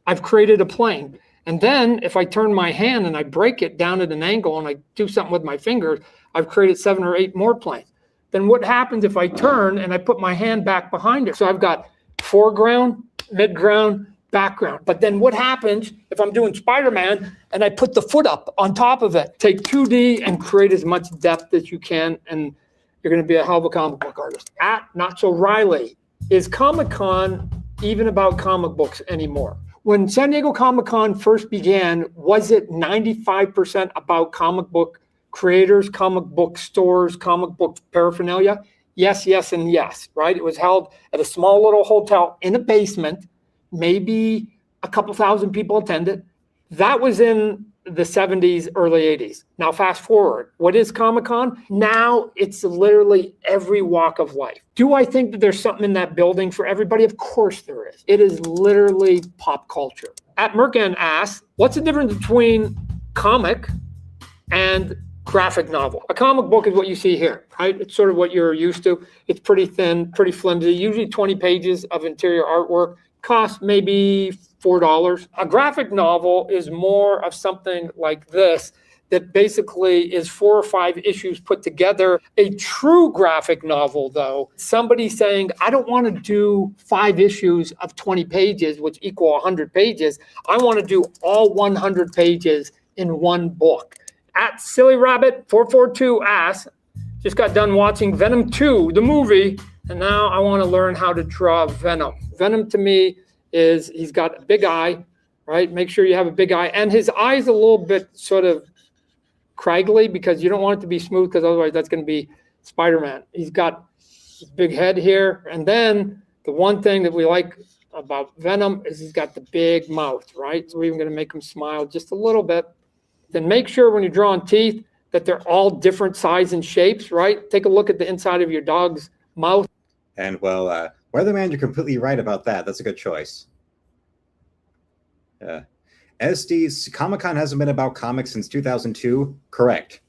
I've created a plane. And then if I turn my hand and I break it down at an angle and I do something with my fingers, I've created 7 or 8 more planes. Then what happens if I turn and I put my hand back behind it? So I've got foreground, midground, background. But then what happens if I'm doing Spider-Man and I put the foot up on top of it? Take 2D and create as much depth as you can, and you're going to be a hell of a comic book artist. At Not So Riley, is Comic-Con even about comic books anymore? When San Diego Comic-Con first began, was it 95% about comic book creators, comic book stores, comic book paraphernalia? Yes, yes, and yes, right? It was held at a small little hotel in a basement. Maybe a couple thousand people attended. That was in the 70s, early 80s. Now fast forward, what is Comic-Con? Now it's literally every walk of life. Do I think that there's something in that building for everybody? Of course there is. It is literally pop culture. At Mercan asks, what's the difference between comic and graphic novel? A comic book is what you see here, right? It's sort of what you're used to. It's pretty thin, pretty flimsy, usually 20 pages of interior artwork. Cost maybe $4. A graphic novel is more of something like this that basically is 4 or 5 issues put together. A true graphic novel, though, somebody saying, I don't want to do 5 issues of 20 pages, which equal 100 pages. I want to do all 100 pages in one book. At Silly Rabbit 442 asks, just got done watching Venom 2, the movie, and now I want to learn how to draw Venom. Venom to me is he's got a big eye, right? Make sure you have a big eye. And his eye's a little bit sort of craggly because you don't want it to be smooth because otherwise that's going to be Spider-Man. He's got his big head here. And then the one thing that we like about Venom is he's got the big mouth, right? So we're even going to make him smile just a little bit. Then make sure when you're drawing teeth that they're all different size and shapes, right? Take a look at the inside of your dog's mouth. And well, Weatherman, you're completely right about that. That's a good choice. SD's Comic-Con hasn't been about comics since 2002. Correct.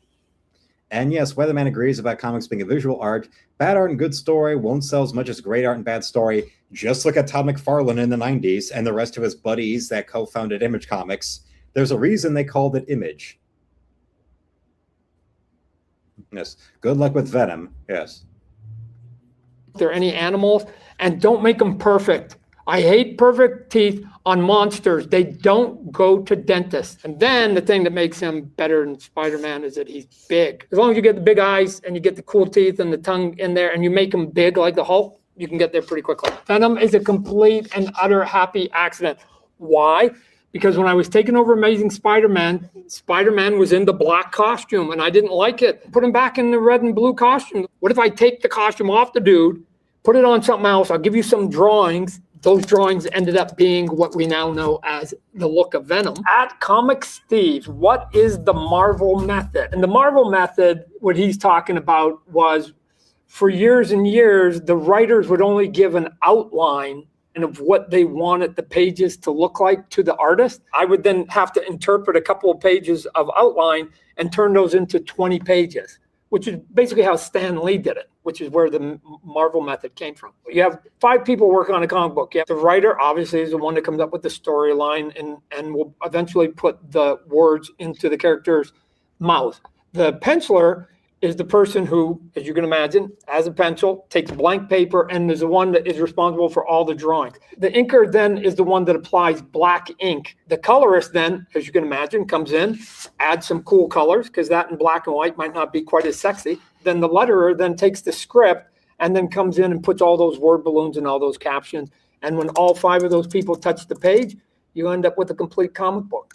And yes, Weatherman agrees about comics being a visual art. Bad art and good story won't sell as much as great art and bad story. Just look at Todd McFarlane in the 90s and the rest of his buddies that co-founded Image Comics. There's a reason they called it Image. Yes. Good luck with Venom. Yes. If there are any animals, and don't make them perfect. I hate perfect teeth on monsters. They don't go to dentists. And then the thing that makes him better than Spider-Man is that he's big. As long as you get the big eyes and you get the cool teeth and the tongue in there and you make him big like the Hulk, you can get there pretty quickly. Venom is a complete and utter happy accident. Why? Because when I was taking over Amazing Spider-Man, Spider-Man was in the black costume and I didn't like it. Put him back in the red and blue costume. What if I take the costume off the dude, put it on something else. I'll give you some drawings. Those drawings ended up being what we now know as the look of Venom. At Comic Steve, what is the Marvel method? And the Marvel method, what he's talking about was, for years and years, the writers would only give an outline and of what they wanted the pages to look like to the artist. I would then have to interpret a couple of pages of outline and turn those into 20 pages, which is basically how Stan Lee did it, which is where the Marvel method came from. You have 5 people working on a comic book. You have the writer, obviously, is the one that comes up with the storyline and will eventually put the words into the character's mouth. The penciler is the person who, as you can imagine, has a pencil, takes blank paper, and is the one that is responsible for all the drawings. The inker then is the one that applies black ink. The colorist then, as you can imagine, comes in, adds some cool colors, because that in black and white might not be quite as sexy. Then the letterer then takes the script and then comes in and puts all those word balloons and all those captions. And when all 5 of those people touch the page, you end up with a complete comic book.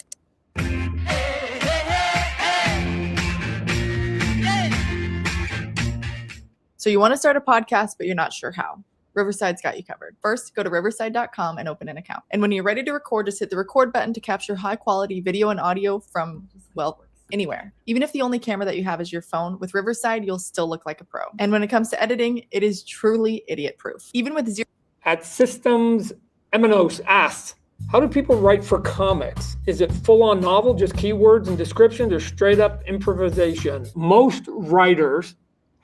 So you want to start a podcast, but you're not sure how. Riverside's got you covered. First, go to riverside.com and open an account. And when you're ready to record, just hit the record button to capture high quality video and audio from, well, anywhere. Even if the only camera that you have is your phone, with Riverside, you'll still look like a pro. And when it comes to editing, it is truly idiot proof. Even with zero. At Systems Emanos asks, how do people write for comics? Is it full-on novel, just keywords and descriptions, or straight up improvisation? Most writers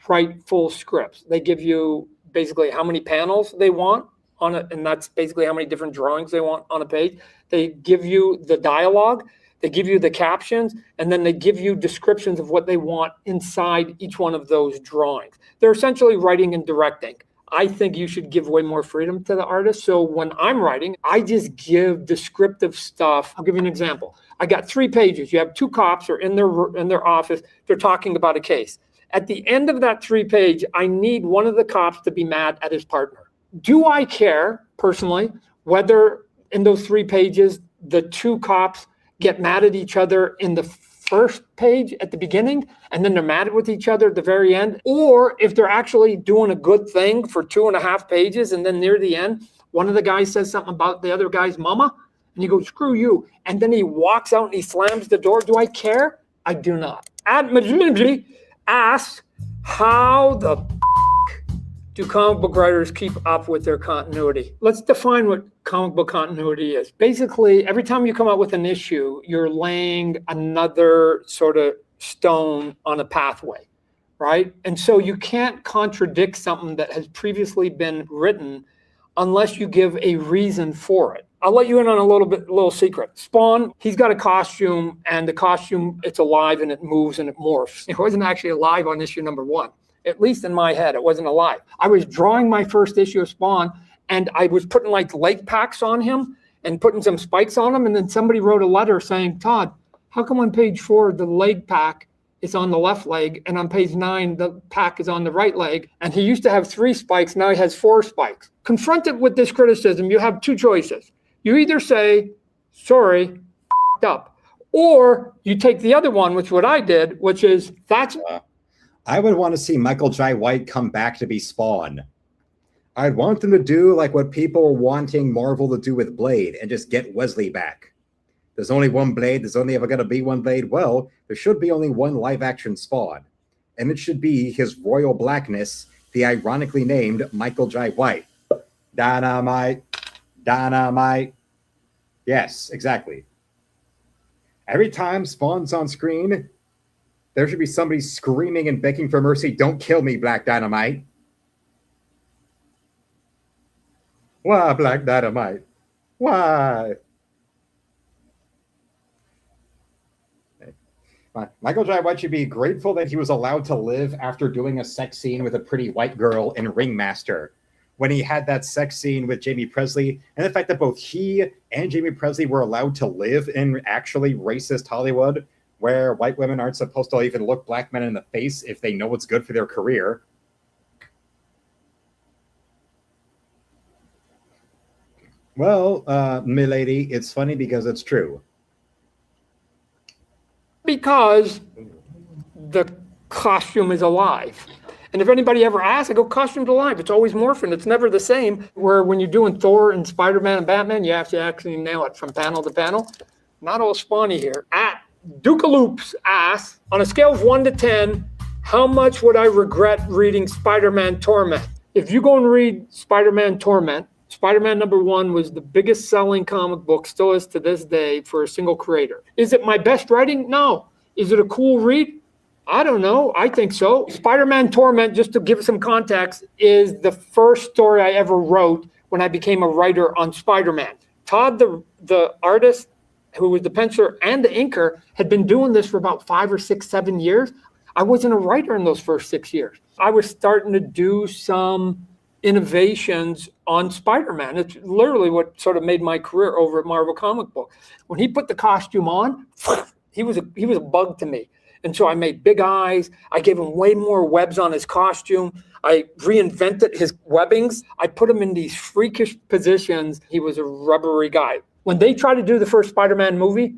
write full scripts. They give you basically how many panels they want on it, and that's basically how many different drawings they want on a page. They give you the dialogue, they give you the captions, and then they give you descriptions of what they want inside each one of those drawings. They're essentially writing and directing. I think you should give way more freedom to the artist. So when I'm writing, I just give descriptive stuff. I'll give you an example. I got 3 pages. You have 2 cops are in their office. They're talking about a case. At the end of that 3-page, I need one of the cops to be mad at his partner. Do I care, personally, whether in those 3 pages, the 2 cops get mad at each other in the first page at the beginning, and then they're mad with each other at the very end? Or if they're actually doing a good thing for 2.5 pages, and then near the end, one of the guys says something about the other guy's mama, and you go, screw you. And then he walks out and he slams the door. Do I care? I do not. Asks, how the do comic book writers keep up with their continuity? Let's define what comic book continuity is. Basically, every time you come out with an issue, you're laying another sort of stone on a pathway, right? And so you can't contradict something that has previously been written unless you give a reason for it. I'll let you in on a little secret. Spawn, he's got a costume, and the costume, it's alive and it moves and it morphs. It wasn't actually alive on issue number 1. At least in my head, it wasn't alive. I was drawing my first issue of Spawn, and I was putting like leg packs on him and putting some spikes on him. And then somebody wrote a letter saying, Todd, how come on page 4, the leg pack is on the left leg, and on page 9, the pack is on the right leg? And he used to have 3 spikes. Now he has 4 spikes. Confronted with this criticism, you have 2 choices. You either say, sorry, up, or you take the other one, which is what I did, which is that's. I would want to see Michael Jai White come back to be Spawn. I'd want them to do like what people were wanting Marvel to do with Blade and just get Wesley back. There's only one Blade. There's only ever going to be one Blade. Well, there should be only one live-action Spawn, and it should be his royal blackness, the ironically named Michael Jai White. Dynamite. Dynamite. Yes, exactly. Every time Spawn's on screen, there should be somebody screaming and begging for mercy. Don't kill me, Black Dynamite. Why, Black Dynamite? Why? Michael Jai White should be grateful that he was allowed to live after doing a sex scene with a pretty white girl in Ringmaster, when he had that sex scene with Jamie Presley, and the fact that both he and Jamie Presley were allowed to live in actually racist Hollywood, where white women aren't supposed to even look black men in the face if they know what's good for their career. Well, milady, it's funny because it's true. Because the costume is alive. And if anybody ever asks, I go, costumes alive. It's always morphing. It's never the same. Where when you're doing Thor and Spider-Man and Batman, you have to actually nail it from panel to panel. Not all spawny here. At Dukaloops asks, on a scale of 1 to 10, how much would I regret reading Spider-Man Torment? If you go and read Spider-Man Torment, Spider-Man #1 was the biggest selling comic book, still is to this day, for a single creator. Is it my best writing? No. Is it a cool read? I don't know. I think so. Spider-Man Torment, just to give some context, is the first story I ever wrote when I became a writer on Spider-Man. Todd, the artist, who was the penciler and the inker, had been doing this for about 5 or 6, 7 years. I wasn't a writer in those first 6 years. I was starting to do some innovations on Spider-Man. It's literally what sort of made my career over at Marvel Comic Book. When he put the costume on, he was a bug to me. And so I made big eyes. I gave him way more webs on his costume. I reinvented his webbings. I put him in these freakish positions. He was a rubbery guy. When they tried to do the first Spider-Man movie,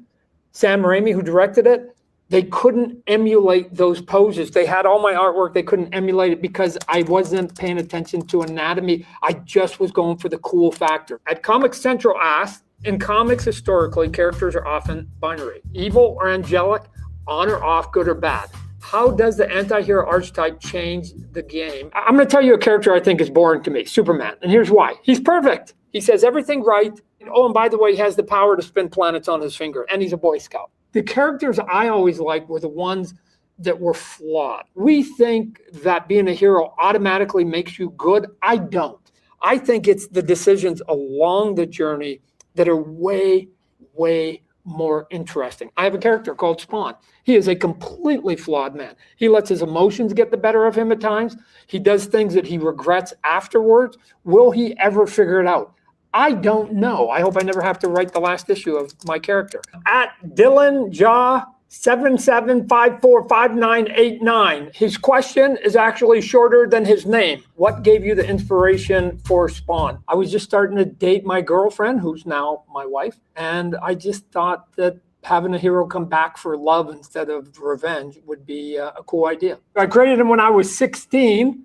Sam Raimi, who directed it, they couldn't emulate those poses. They had all my artwork. They couldn't emulate it because I wasn't paying attention to anatomy. I just was going for the cool factor. At Comic Central asked, in comics historically, characters are often binary, evil or angelic, on or off, good or bad. How does the anti-hero archetype change the game? I'm going to tell you a character I think is boring to me, Superman. And here's why. He's perfect. He says everything right. Oh, and by the way, he has the power to spin planets on his finger, and he's a Boy Scout. The characters I always liked were the ones that were flawed. We think that being a hero automatically makes you good. I don't. I think it's the decisions along the journey that are way, way more interesting. I have a character called Spawn. He is a completely flawed man. He lets his emotions get the better of him at times. He does things that he regrets afterwards. Will he ever figure it out? I don't know. I hope I never have to write the last issue of my character. At Dylan Jaw 77545989. His question is actually shorter than his name. What gave you the inspiration for Spawn? I was just starting to date my girlfriend, who's now my wife, and I just thought that having a hero come back for love instead of revenge would be a cool idea. I created him when I was 16,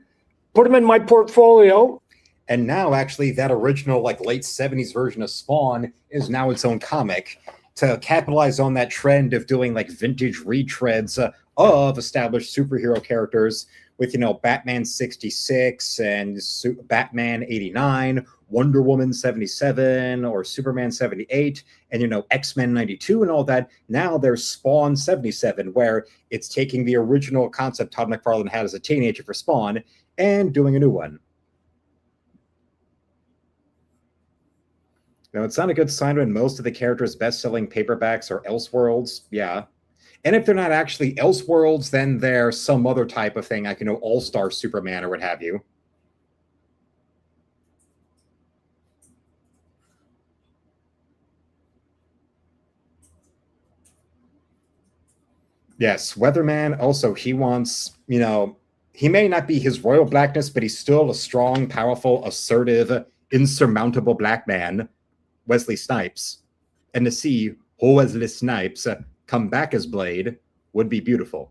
put him in my portfolio. And now, actually, that original, like, late 70s version of Spawn is now its own comic to capitalize on that trend of doing, like, vintage retreads of established superhero characters with, you know, Batman 66 and Batman 89, Wonder Woman 77 or Superman 78, and, you know, X-Men 92 and all that. Now there's Spawn 77, where it's taking the original concept Todd McFarlane had as a teenager for Spawn and doing a new one. Now, it's not a good sign when most of the characters' best-selling paperbacks are Elseworlds, yeah. And if they're not actually Elseworlds, then they're some other type of thing, like, you know, All-Star Superman or what have you. Yes, Weatherman, also, he wants, you know, he may not be his royal blackness, but he's still a strong, powerful, assertive, insurmountable black man. Wesley Snipes, and to see Wesley Snipes come back as Blade would be beautiful.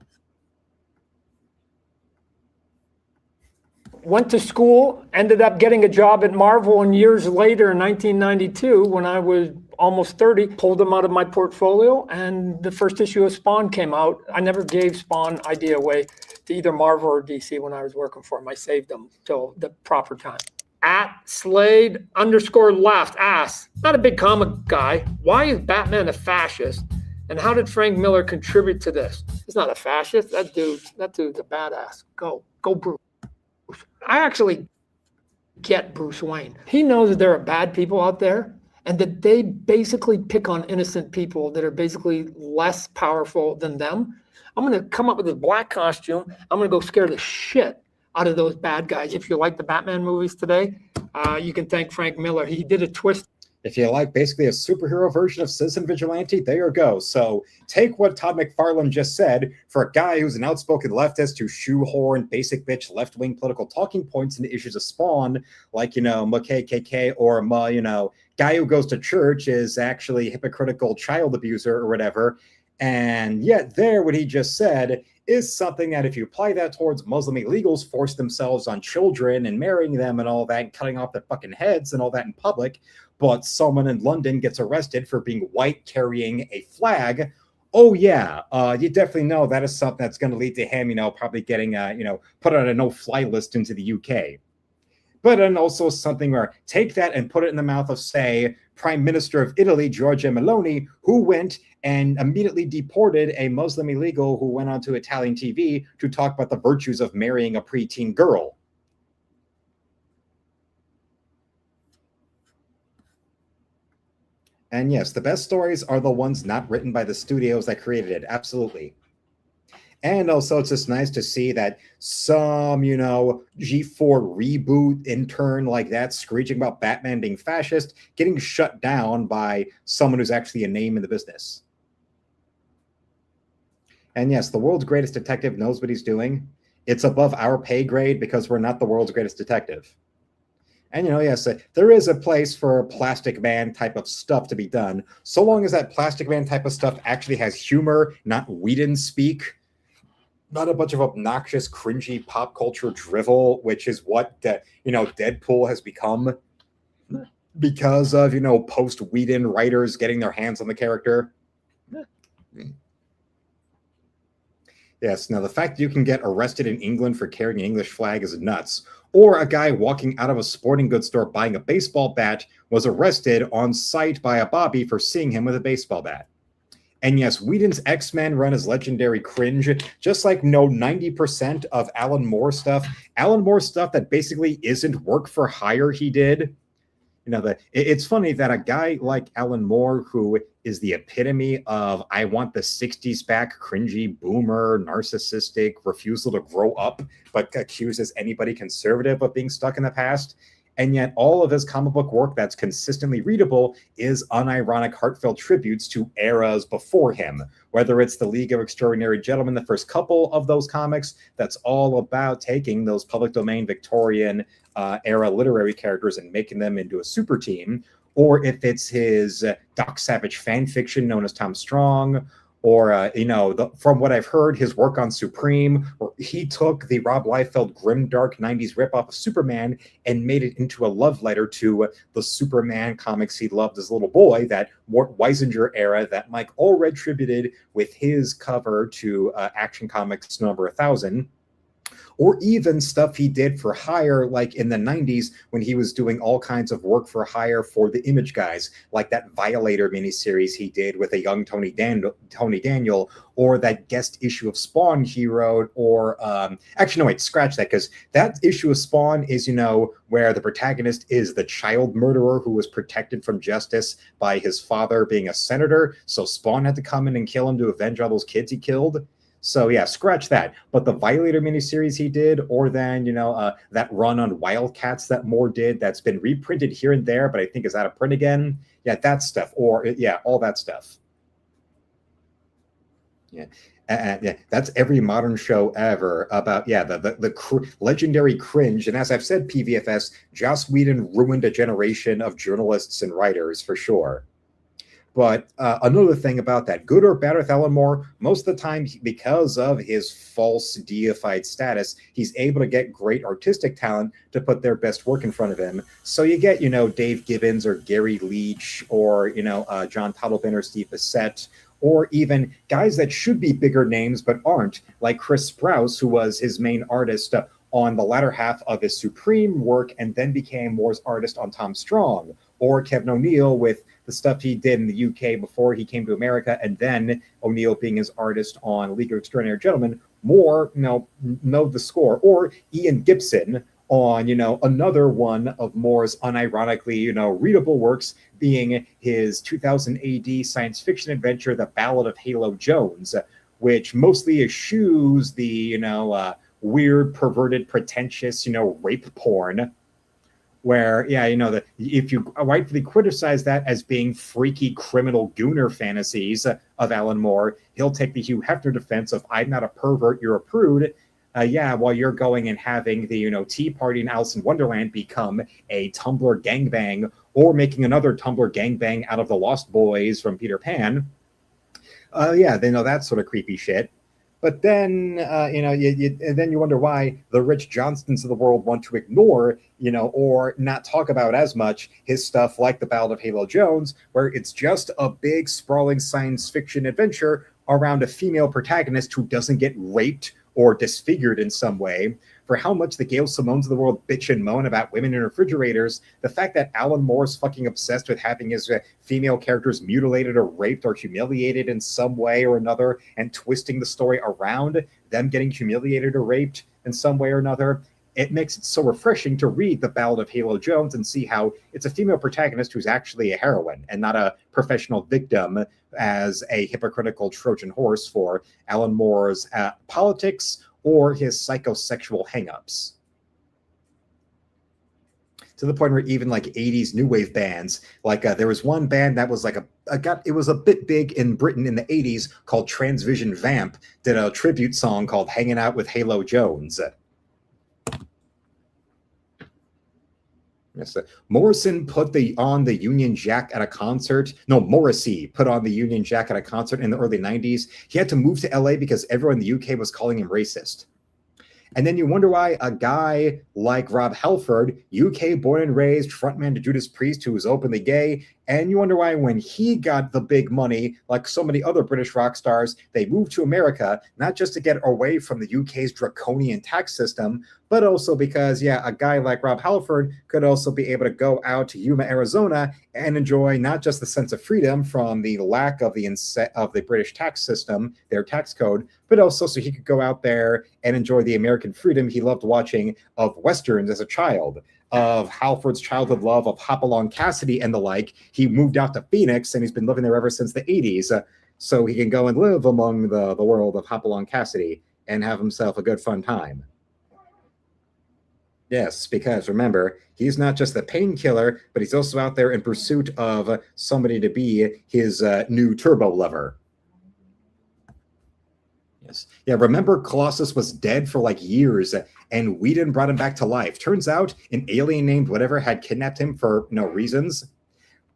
Went to school, ended up getting a job at Marvel, and years later in 1992, when I was almost 30, pulled them out of my portfolio, and the first issue of Spawn came out. I never gave Spawn idea away to either Marvel or DC when I was working for them. I saved them till the proper time. At Slade_left asks, not a big comic guy, why is Batman a fascist? And how did Frank Miller contribute to this? He's not a fascist. That dude's a badass. Go Bruce. I actually get Bruce Wayne. He knows that there are bad people out there and that they basically pick on innocent people that are basically less powerful than them. I'm going to come up with a black costume. I'm going to go scare the shit out of those bad guys. If you like the Batman movies today, you can thank Frank Miller. He did a twist. If you like basically a superhero version of Citizen Vigilante, there you go. So take what Todd McFarlane just said for a guy who's an outspoken leftist who shoehorn basic bitch left-wing political talking points into issues of Spawn, like, you know, KKK, or, you know, guy who goes to church is actually a hypocritical child abuser or whatever. And yet there, what he just said is something that if you apply that towards Muslim illegals force themselves on children and marrying them and all that and cutting off their fucking heads and all that in public, but someone in London gets arrested for being white carrying a flag, oh yeah, you definitely know that is something that's going to lead to him, probably getting, put on a no-fly list into the UK. But then also something where take that and put it in the mouth of, say, Prime Minister of Italy, Giorgia Meloni, who went and immediately deported a Muslim illegal who went onto Italian TV to talk about the virtues of marrying a preteen girl. And yes, the best stories are the ones not written by the studios that created it. Absolutely. And also, it's just nice to see that some, G4 reboot intern like that screeching about Batman being fascist getting shut down by someone who's actually a name in the business. And yes, the world's greatest detective knows what he's doing. It's above our pay grade because we're not the world's greatest detective. And, yes, there is a place for Plastic Man type of stuff to be done, so long as that Plastic Man type of stuff actually has humor, not Whedon speak. Not a bunch of obnoxious, cringy pop culture drivel, which is what Deadpool has become because of post Whedon writers getting their hands on the character. Yes, now the fact that you can get arrested in England for carrying an English flag is nuts. Or a guy walking out of a sporting goods store buying a baseball bat was arrested on sight by a bobby for seeing him with a baseball bat. And yes, Whedon's X-Men run is legendary cringe, just like 90% of Alan Moore stuff that basically isn't work for hire he did. It's funny that a guy like Alan Moore, who is the epitome of I want the 60s back, cringy, boomer, narcissistic, refusal to grow up, but accuses anybody conservative of being stuck in the past. And yet all of his comic book work that's consistently readable is unironic, heartfelt tributes to eras before him. Whether it's the League of Extraordinary Gentlemen, the first couple of those comics, that's all about taking those public domain Victorian era literary characters and making them into a super team. Or if it's his Doc Savage fan fiction known as Tom Strong, or, from what I've heard, his work on Supreme, where he took the Rob Liefeld grimdark 90s ripoff of Superman and made it into a love letter to the Superman comics he loved as a little boy, that Mort Weisinger era that Mike Allred attributed with his cover to Action Comics number 1000. Or even stuff he did for hire, like in the 90s when he was doing all kinds of work for hire for the Image guys, like that Violator miniseries he did with a young Tony Daniel, or that guest issue of Spawn he wrote, or actually, no, wait, scratch that, because that issue of Spawn is, where the protagonist is the child murderer who was protected from justice by his father being a senator, so Spawn had to come in and kill him to avenge all those kids he killed. So yeah, scratch that. But the Violator miniseries he did, or then, that run on Wildcats that Moore did that's been reprinted here and there, but I think is out of print again. Yeah, that stuff. Or, yeah, all that stuff. Yeah. Yeah, that's every modern show ever about, the legendary cringe. And as I've said, PVFS, Joss Whedon ruined a generation of journalists and writers for sure. But another thing about that, good or bad with Alan Moore, most of the time, because of his false deified status, he's able to get great artistic talent to put their best work in front of him. So you get, Dave Gibbons or Gary Leach or, John Toddleben or Steve Bissett, or even guys that should be bigger names but aren't, like Chris Sprouse, who was his main artist on the latter half of his Supreme work and then became Moore's artist on Tom Strong, or Kevin O'Neill with the stuff he did in the UK before he came to America, and then O'Neill being his artist on League of Extraordinary Gentlemen. Moore, know the score. Or Ian Gibson on, another one of Moore's unironically, readable works, being his 2000 AD science fiction adventure, The Ballad of Halo Jones, which mostly eschews the, weird, perverted, pretentious, rape porn, where, that if you rightfully criticize that as being freaky criminal gooner fantasies of Alan Moore, he'll take the Hugh Hefner defense of I'm not a pervert, you're a prude. While you're going and having the, Tea Party in Alice in Wonderland become a Tumblr gangbang, or making another Tumblr gangbang out of the Lost Boys from Peter Pan. They know that sort of creepy shit. But then, and then you wonder why the Rich Johnstons of the world want to ignore, or not talk about as much his stuff like The Ballad of Halo Jones, where it's just a big, sprawling science fiction adventure around a female protagonist who doesn't get raped or disfigured in some way. For how much the Gail Simones of the world bitch and moan about women in refrigerators, the fact that Alan Moore is fucking obsessed with having his female characters mutilated or raped or humiliated in some way or another, and twisting the story around them getting humiliated or raped in some way or another, it makes it so refreshing to read The Ballad of Halo Jones and see how it's a female protagonist who's actually a heroine and not a professional victim as a hypocritical Trojan horse for Alan Moore's politics or his psychosexual hangups. To the point where even like 80s new wave bands, like there was one band that was like it was a bit big in Britain in the 80s called Transvision Vamp, did a tribute song called Hanging Out with Halo Jones. Yes, Morrison put on the Union Jack at a concert. No, Morrissey put on the Union Jack at a concert in the early 90s. He had to move to LA because everyone in the UK was calling him racist. And then you wonder why a guy like Rob Halford, UK born and raised, frontman to Judas Priest, who was openly gay, and you wonder why when he got the big money, like so many other British rock stars, they moved to America, not just to get away from the UK's draconian tax system, but also because, a guy like Rob Halford could also be able to go out to Yuma, Arizona, and enjoy not just the sense of freedom from the lack of the British tax system, their tax code, but also so he could go out there and enjoy the American freedom he loved watching of Westerns as a child, of Halford's childhood love of Hopalong Cassidy and the like. He moved out to Phoenix, and he's been living there ever since the 80s, so he can go and live among the world of Hopalong Cassidy and have himself a good fun time. Yes, because remember, he's not just the painkiller, but he's also out there in pursuit of somebody to be his new turbo lover. Yes. Yeah, remember Colossus was dead for like years, and Whedon brought him back to life. Turns out an alien named whatever had kidnapped him for no reasons.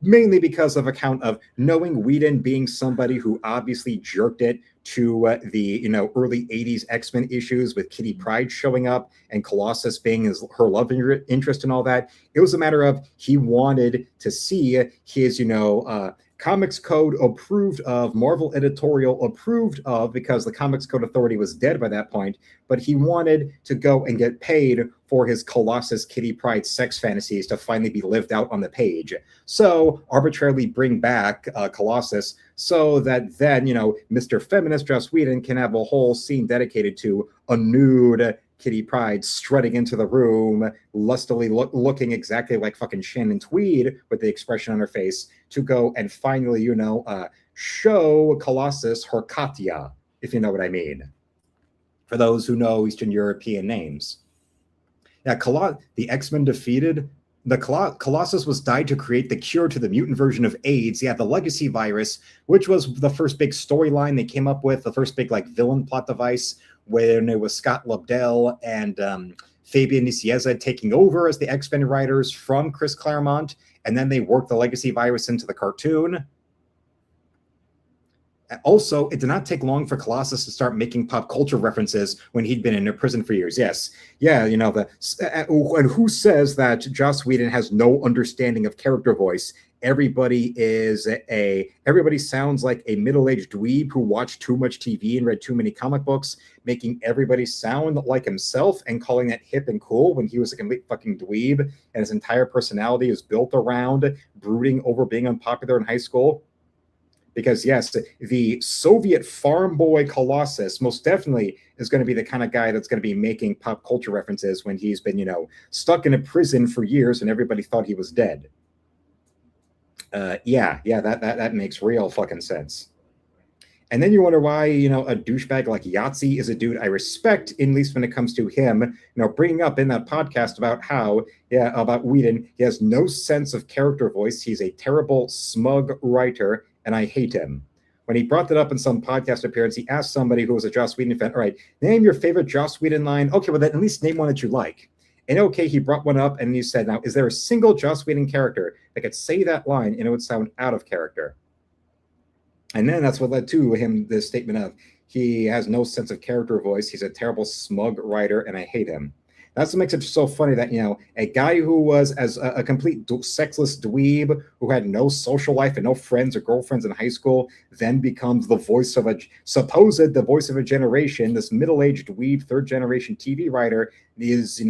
Mainly because of account of knowing Whedon being somebody who obviously jerked it to the early 80s X-Men issues with Kitty Pryde showing up and Colossus being her love interest and all that. It was a matter of he wanted to see his Comics Code approved of, Marvel editorial approved of, because the Comics Code Authority was dead by that point, but he wanted to go and get paid for his Colossus Kitty Pryde sex fantasies to finally be lived out on the page. So arbitrarily bring back Colossus so that then, Mr. Feminist Joss Whedon can have a whole scene dedicated to a nude Kitty Pryde strutting into the room, lustily looking exactly like fucking Shannon Tweed with the expression on her face, to go and finally, show Colossus her Katya, if you know what I mean. For those who know Eastern European names. Yeah, the X-Men defeated. Colossus was died to create the cure to the mutant version of AIDS. Yeah, the legacy virus, which was the first big storyline they came up with, the first big villain plot device, when it was Scott Lobdell and Fabian Nicieza taking over as the X-Men writers from Chris Claremont, and then they worked the legacy virus into the cartoon. Also, it did not take long for Colossus to start making pop culture references when he'd been in a prison for years. Yes, yeah, and who says that Joss Whedon has no understanding of character voice? Everybody sounds like a middle-aged dweeb who watched too much TV and read too many comic books, making everybody sound like himself and calling that hip and cool when he was a complete fucking dweeb, and his entire personality is built around brooding over being unpopular in high school. Because yes, the Soviet farm boy Colossus most definitely is going to be the kind of guy that's going to be making pop culture references when he's been, stuck in a prison for years and everybody thought he was dead. That makes real fucking sense. And then you wonder why, a douchebag like Yahtzee is a dude I respect, at least when it comes to him, bringing up in that podcast about how, about Whedon, he has no sense of character voice. He's a terrible, smug writer, and I hate him. When he brought that up in some podcast appearance, he asked somebody who was a Joss Whedon fan, all right, name your favorite Joss Whedon line. Okay, well, then at least name one that you like. And okay, he brought one up and he said, now, is there a single Joss Whedon character that could say that line and it would sound out of character? And then that's what led to him, this statement of, He has no sense of character or voice. He's a terrible smug writer, and I hate him. That's what makes it so funny that, a guy who was as a complete sexless dweeb who had no social life and no friends or girlfriends in high school then becomes the voice of the voice of a generation. This middle-aged dweeb, third-generation TV writer is,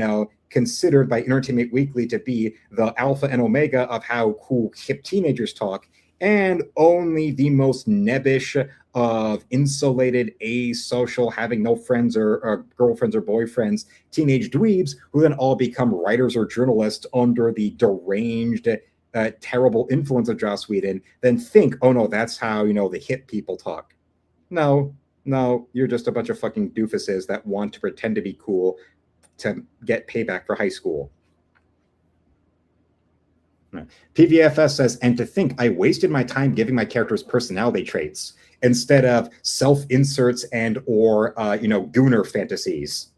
considered by Entertainment Weekly to be the alpha and omega of how cool hip teenagers talk, and only the most nebbish of insulated, asocial, having no friends or girlfriends or boyfriends, teenage dweebs who then all become writers or journalists under the deranged, terrible influence of Joss Whedon, then think, oh no, that's how, the hip people talk. No, you're just a bunch of fucking doofuses that want to pretend to be cool to get payback for high school. PVFS says, and to think I wasted my time giving my characters personality traits instead of self-inserts and or gooner fantasies.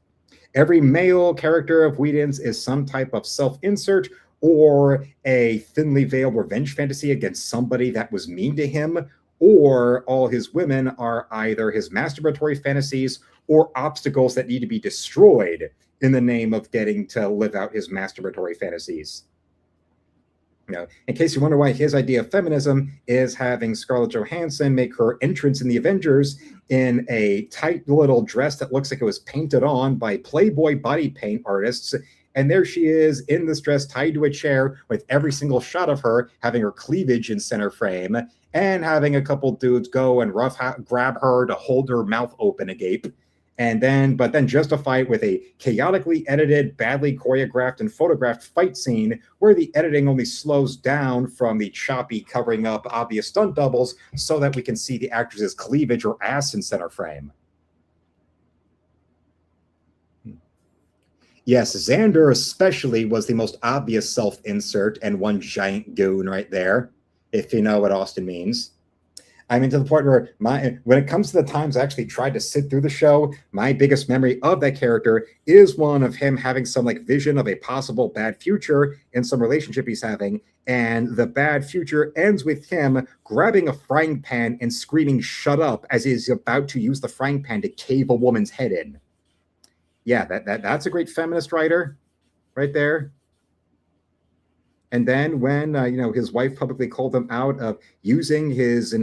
Every male character of Whedon's is some type of self-insert or a thinly veiled revenge fantasy against somebody that was mean to him, or all his women are either his masturbatory fantasies or obstacles that need to be destroyed in the name of getting to live out his masturbatory fantasies. In case you wonder why his idea of feminism is having Scarlett Johansson make her entrance in the Avengers in a tight little dress that looks like it was painted on by Playboy body paint artists. And there she is in this dress tied to a chair with every single shot of her having her cleavage in center frame and having a couple dudes go and grab her to hold her mouth open agape. But then justify it with a chaotically edited, badly choreographed and photographed fight scene where the editing only slows down from the choppy covering up obvious stunt doubles so that we can see the actress's cleavage or ass in center frame. Yes, Xander especially was the most obvious self-insert and one giant goon right there, if you know what Austin means. I mean, to the point where when it comes to the times I actually tried to sit through the show, my biggest memory of that character is one of him having some vision of a possible bad future in some relationship he's having. And the bad future ends with him grabbing a frying pan and screaming, "Shut up," as he's about to use the frying pan to cave a woman's head in. Yeah, that's a great feminist writer right there. And then when his wife publicly called him out of using his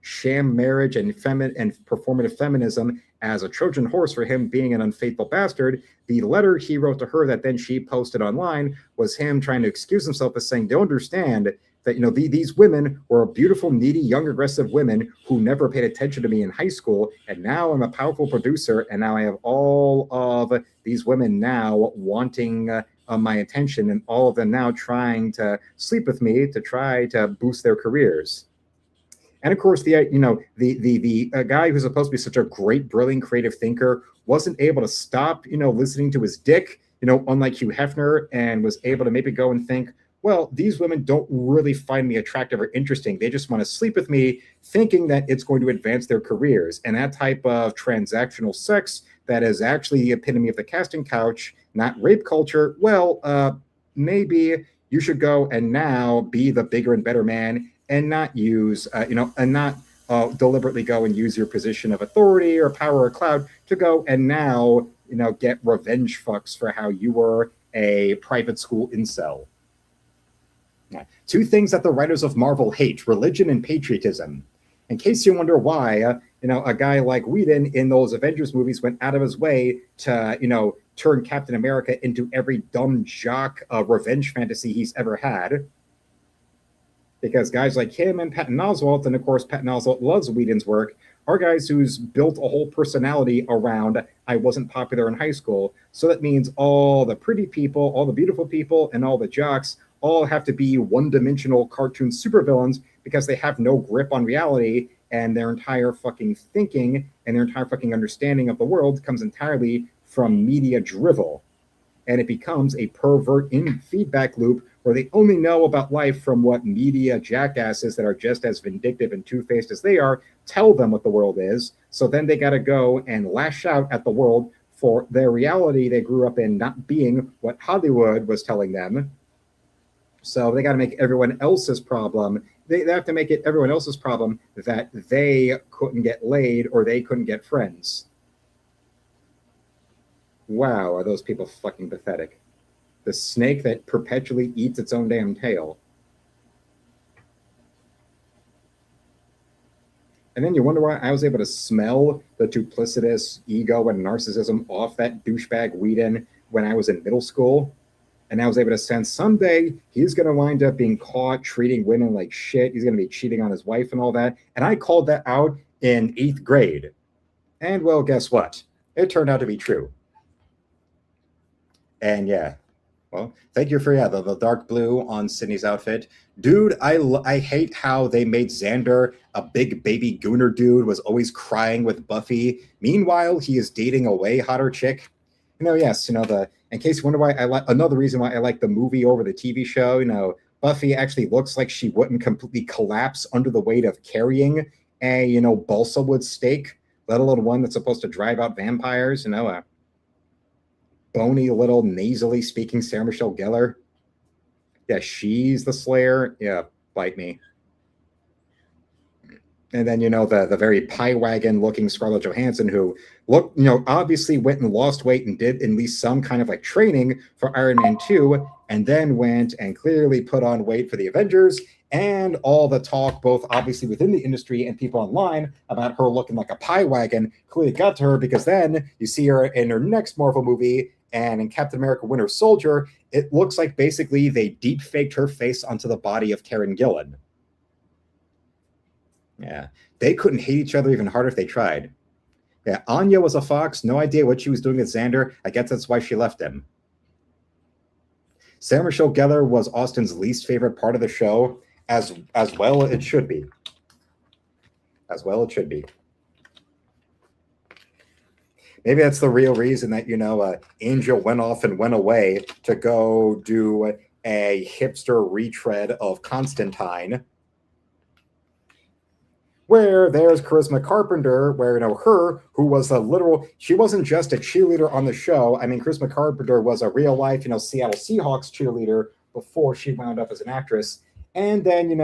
sham marriage and performative feminism as a Trojan horse for him being an unfaithful bastard, the letter he wrote to her that then she posted online was him trying to excuse himself as saying, "Don't understand that these women were beautiful, needy, young, aggressive women who never paid attention to me in high school, and now I'm a powerful producer, and now I have all of these women now wanting." My attention, and all of them now trying to sleep with me to try to boost their careers. And of course, the guy who's supposed to be such a great, brilliant, creative thinker wasn't able to stop, listening to his dick, unlike Hugh Hefner, and was able to maybe go and think, well, these women don't really find me attractive or interesting. They just want to sleep with me, thinking that it's going to advance their careers. And that type of transactional sex that is actually the epitome of the casting couch, not rape culture, well, maybe you should go and now be the bigger and better man and not use, and not deliberately go and use your position of authority or power or clout to go and now, get revenge fucks for how you were a private school incel. Two things that the writers of Marvel hate: religion and patriotism. In case you wonder why, a guy like Whedon in those Avengers movies went out of his way to, turn Captain America into every dumb jock revenge fantasy he's ever had. Because guys like him and Patton Oswalt, and of course Patton Oswalt loves Whedon's work, are guys who's built a whole personality around I wasn't popular in high school. So that means all the pretty people, all the beautiful people, and all the jocks all have to be one-dimensional cartoon supervillains because they have no grip on reality, and their entire fucking thinking and their entire fucking understanding of the world comes entirely from media drivel. And it becomes a pervert in feedback loop where they only know about life from what media jackasses that are just as vindictive and two-faced as they are tell them what the world is. So then they got to go and lash out at the world for their reality they grew up in not being what Hollywood was telling them. So they got to make everyone else's problem they have to make it everyone else's problem that they couldn't get laid or they couldn't get friends. Wow, are those people fucking pathetic. The snake that perpetually eats its own damn tail. And then you wonder why I was able to smell the duplicitous ego and narcissism off that douchebag Whedon when I was in middle school. And I was able to sense someday he's going to wind up being caught treating women like shit. He's going to be cheating on his wife and all that. And I called that out in 8th grade. And well, guess what? It turned out to be true. And yeah, well, thank you for the dark blue on Sydney's outfit. Dude, I hate how they made Xander a big baby gooner dude, was always crying with Buffy. Meanwhile, he is dating a way hotter chick. Yes, in case you wonder why another reason why I like the movie over the TV show, Buffy actually looks like she wouldn't completely collapse under the weight of carrying a, balsa wood stake, let alone one that's supposed to drive out vampires, a bony little nasally speaking Sarah Michelle Gellar. Yeah, she's the Slayer. Yeah, bite me. And then, the very pie wagon looking Scarlett Johansson, who obviously went and lost weight and did at least some kind of like training for Iron Man 2, and then went and clearly put on weight for the Avengers. And all the talk, both obviously within the industry and people online, about her looking like a pie wagon clearly got to her, because then you see her in her next Marvel movie, and in Captain America Winter Soldier, it looks like basically they deep faked her face onto the body of Karen Gillan. Yeah, they couldn't hate each other even harder if they tried. Yeah, Anya was a fox, no idea what she was doing with Xander. I guess that's why she left him. Sarah Michelle Gellar was Austin's least favorite part of the show, as well it should be. As well it should be. Maybe that's the real reason that, Angel went off and went away to go do a hipster retread of Constantine, where there's Charisma Carpenter, where, her, who was she wasn't just a cheerleader on the show. I mean, Charisma Carpenter was a real life, Seattle Seahawks cheerleader before she wound up as an actress. And then,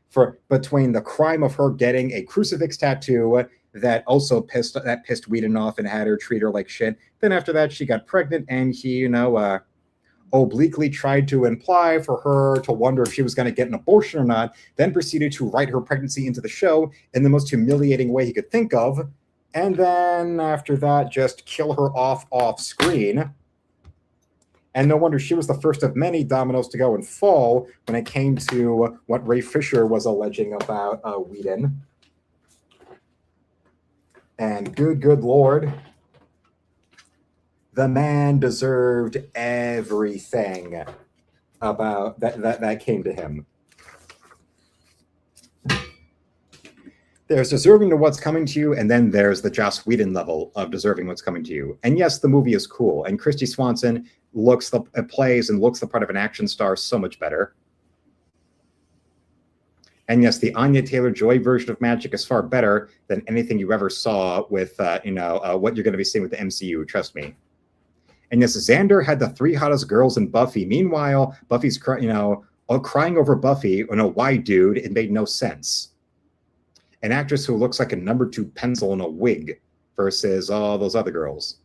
for between the crime of her getting a crucifix tattoo that also pissed Whedon off and had her treat her like shit. Then after that, she got pregnant, and he, obliquely tried to imply for her to wonder if she was going to get an abortion or not, then proceeded to write her pregnancy into the show in the most humiliating way he could think of, and then after that, just kill her off screen. And no wonder she was the first of many dominoes to go and fall when it came to what Ray Fisher was alleging about Whedon. And good Lord, the man deserved everything about that came to him. There's deserving to what's coming to you, and then there's the Joss Whedon level of deserving what's coming to you. And yes, the movie is cool, and Christy Swanson plays and looks the part of an action star so much better. And yes, the Anya Taylor-Joy version of Magic is far better than anything you ever saw with, what you're going to be seeing with the MCU. Trust me. And yes, Xander had the 3 hottest girls in Buffy. Meanwhile, Buffy's crying over Buffy. Why, dude? It made no sense. An actress who looks like a number 2 pencil in a wig versus all those other girls.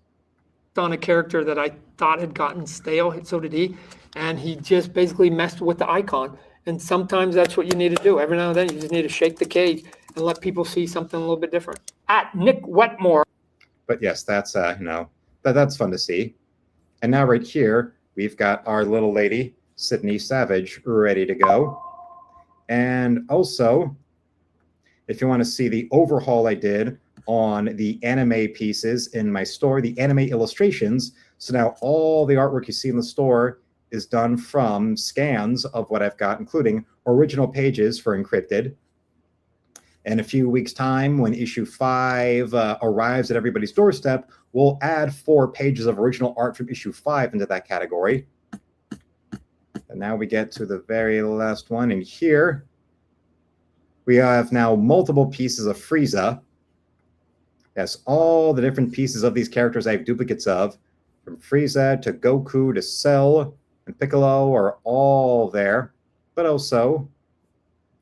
On a character that I thought had gotten stale, so did he, and he just basically messed with the icon. And sometimes that's what you need to do. Every now and then, you just need to shake the cage and let people see something a little bit different. At Nick Wetmore. But yes, that's that's fun to see. And now right here, we've got our little lady, Sydney Savage, ready to go. And also, if you want to see the overhaul I did on the anime pieces in my store, the anime illustrations. So now all the artwork you see in the store is done from scans of what I've got, including original pages for Encrypted. In a few weeks' time, when issue 5 arrives at everybody's doorstep, we'll add 4 pages of original art from issue 5 into that category. And now we get to the very last one. And here we have now multiple pieces of Frieza. Yes, all the different pieces of these characters I have duplicates of, from Frieza to Goku to Cell and Piccolo are all there. But also,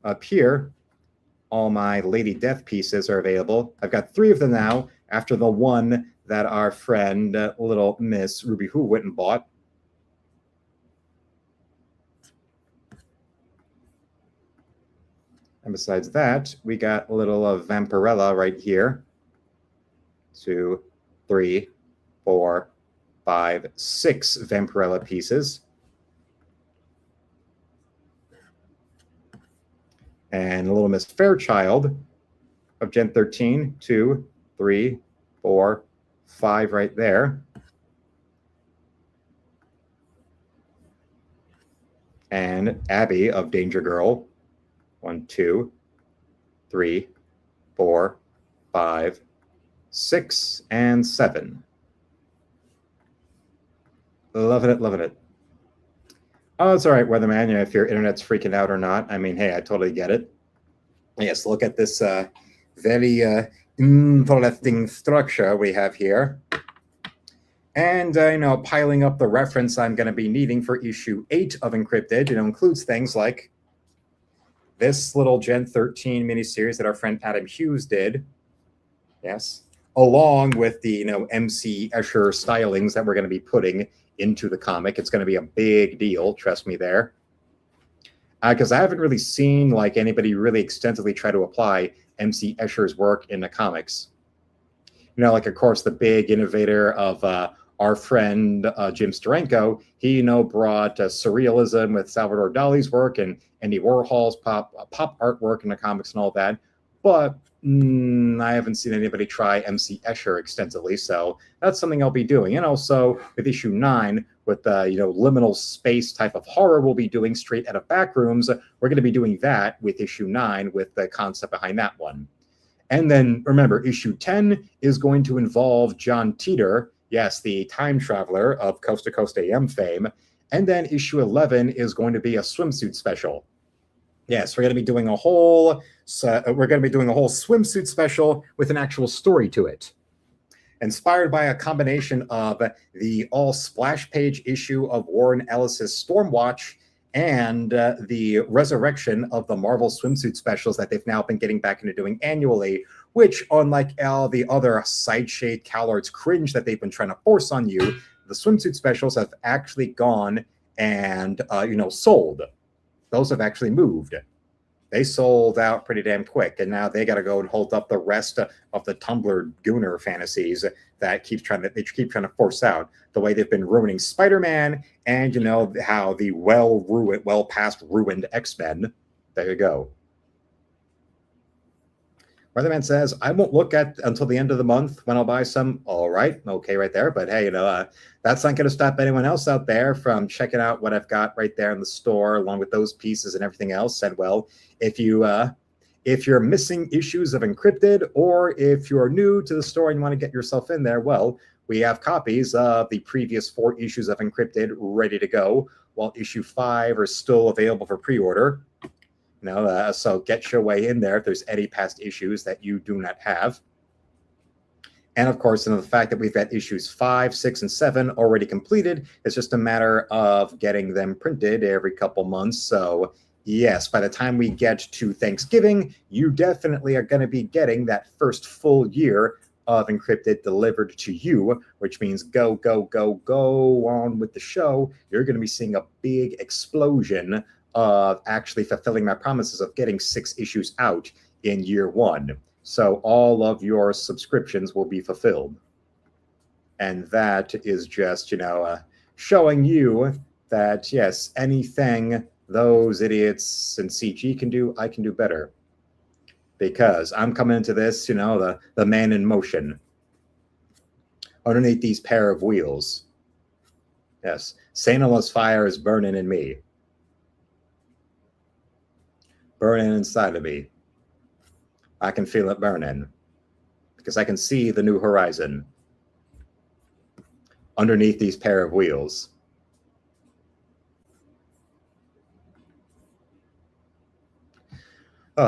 up here, all my Lady Death pieces are available. I've got 3 of them now after the one that our friend, little Miss Ruby Who went and bought. And besides that, we got a little Vampirella right here. 2, 3, 4, 5, 6 Vampirella pieces. And a little Miss Fairchild of Gen 13, 2, 3, 4, 5 right there. And Abby of Danger Girl, 1, 2, 3, 4, 5, 6, and 7. Loving it, loving it. Oh, it's all right, Weatherman. You know, if your internet's freaking out or not. I mean, hey, I totally get it. Yes, look at this very interesting structure we have here. And, you know, piling up the reference I'm going to be needing for issue 8 of Encrypted, you know, includes things like this little Gen 13 miniseries that our friend Adam Hughes did. Yes. Along with the, you know, MC Escher stylings that we're going to be putting into the comic. It's going to be a big deal, trust me there. Because I haven't really seen like anybody really extensively try to apply MC Escher's work in the comics. You know, like, of course, the big innovator of our friend Jim Steranko, he, you know, brought surrealism with Salvador Dali's work and Andy Warhol's pop artwork in the comics and all that. But I haven't seen anybody try MC Escher extensively, so that's something I'll be doing. And also with issue 9, with the, you know, liminal space type of horror we'll be doing straight out of Backrooms, we're going to be doing that with issue 9 with the concept behind that one. And then remember, issue 10 is going to involve John Teeter, yes, the time traveler of Coast to Coast AM fame. And then issue 11 is going to be a swimsuit special. Yes, we're going to be doing a whole swimsuit special with an actual story to it, inspired by a combination of the all splash page issue of Warren Ellis's Stormwatch and the resurrection of the Marvel swimsuit specials that they've now been getting back into doing annually, which, unlike all the other sideshade CalArts cringe that they've been trying to force on you, the swimsuit specials have actually gone and you know, sold. Those have actually moved. They sold out pretty damn quick, and now they got to go and hold up the rest of the Tumblr Gooner fantasies that they keep trying to force out. The way they've been ruining Spider-Man, and you know how the well past ruined X-Men. There you go. Weatherman says, I won't look at until the end of the month when I'll buy some. All right. Okay, right there. But hey, you know, that's not going to stop anyone else out there from checking out what I've got right there in the store, along with those pieces and everything else. And well, if you're missing issues of Encrypted, or if you're new to the store and you want to get yourself in there, well, we have copies of the previous 4 issues of Encrypted ready to go, while issue 5 are still available for pre-order. So get your way in there if there's any past issues that you do not have. And of course, the fact that we've got issues 5, 6, and 7 already completed, it's just a matter of getting them printed every couple months. So yes, by the time we get to Thanksgiving, you definitely are going to be getting that first full year of Encrypted delivered to you, which means go on with the show. You're going to be seeing a big explosion of actually fulfilling my promises of getting 6 issues out in year 1. So all of your subscriptions will be fulfilled. And that is just, you know, showing you that, yes, anything those idiots in CG can do, I can do better. Because I'm coming into this, you know, the man in motion. Underneath these pair of wheels. Yes, St. Elmo's fire is burning in me. Burning inside of me. I can feel it burning because I can see the new horizon underneath these pair of wheels.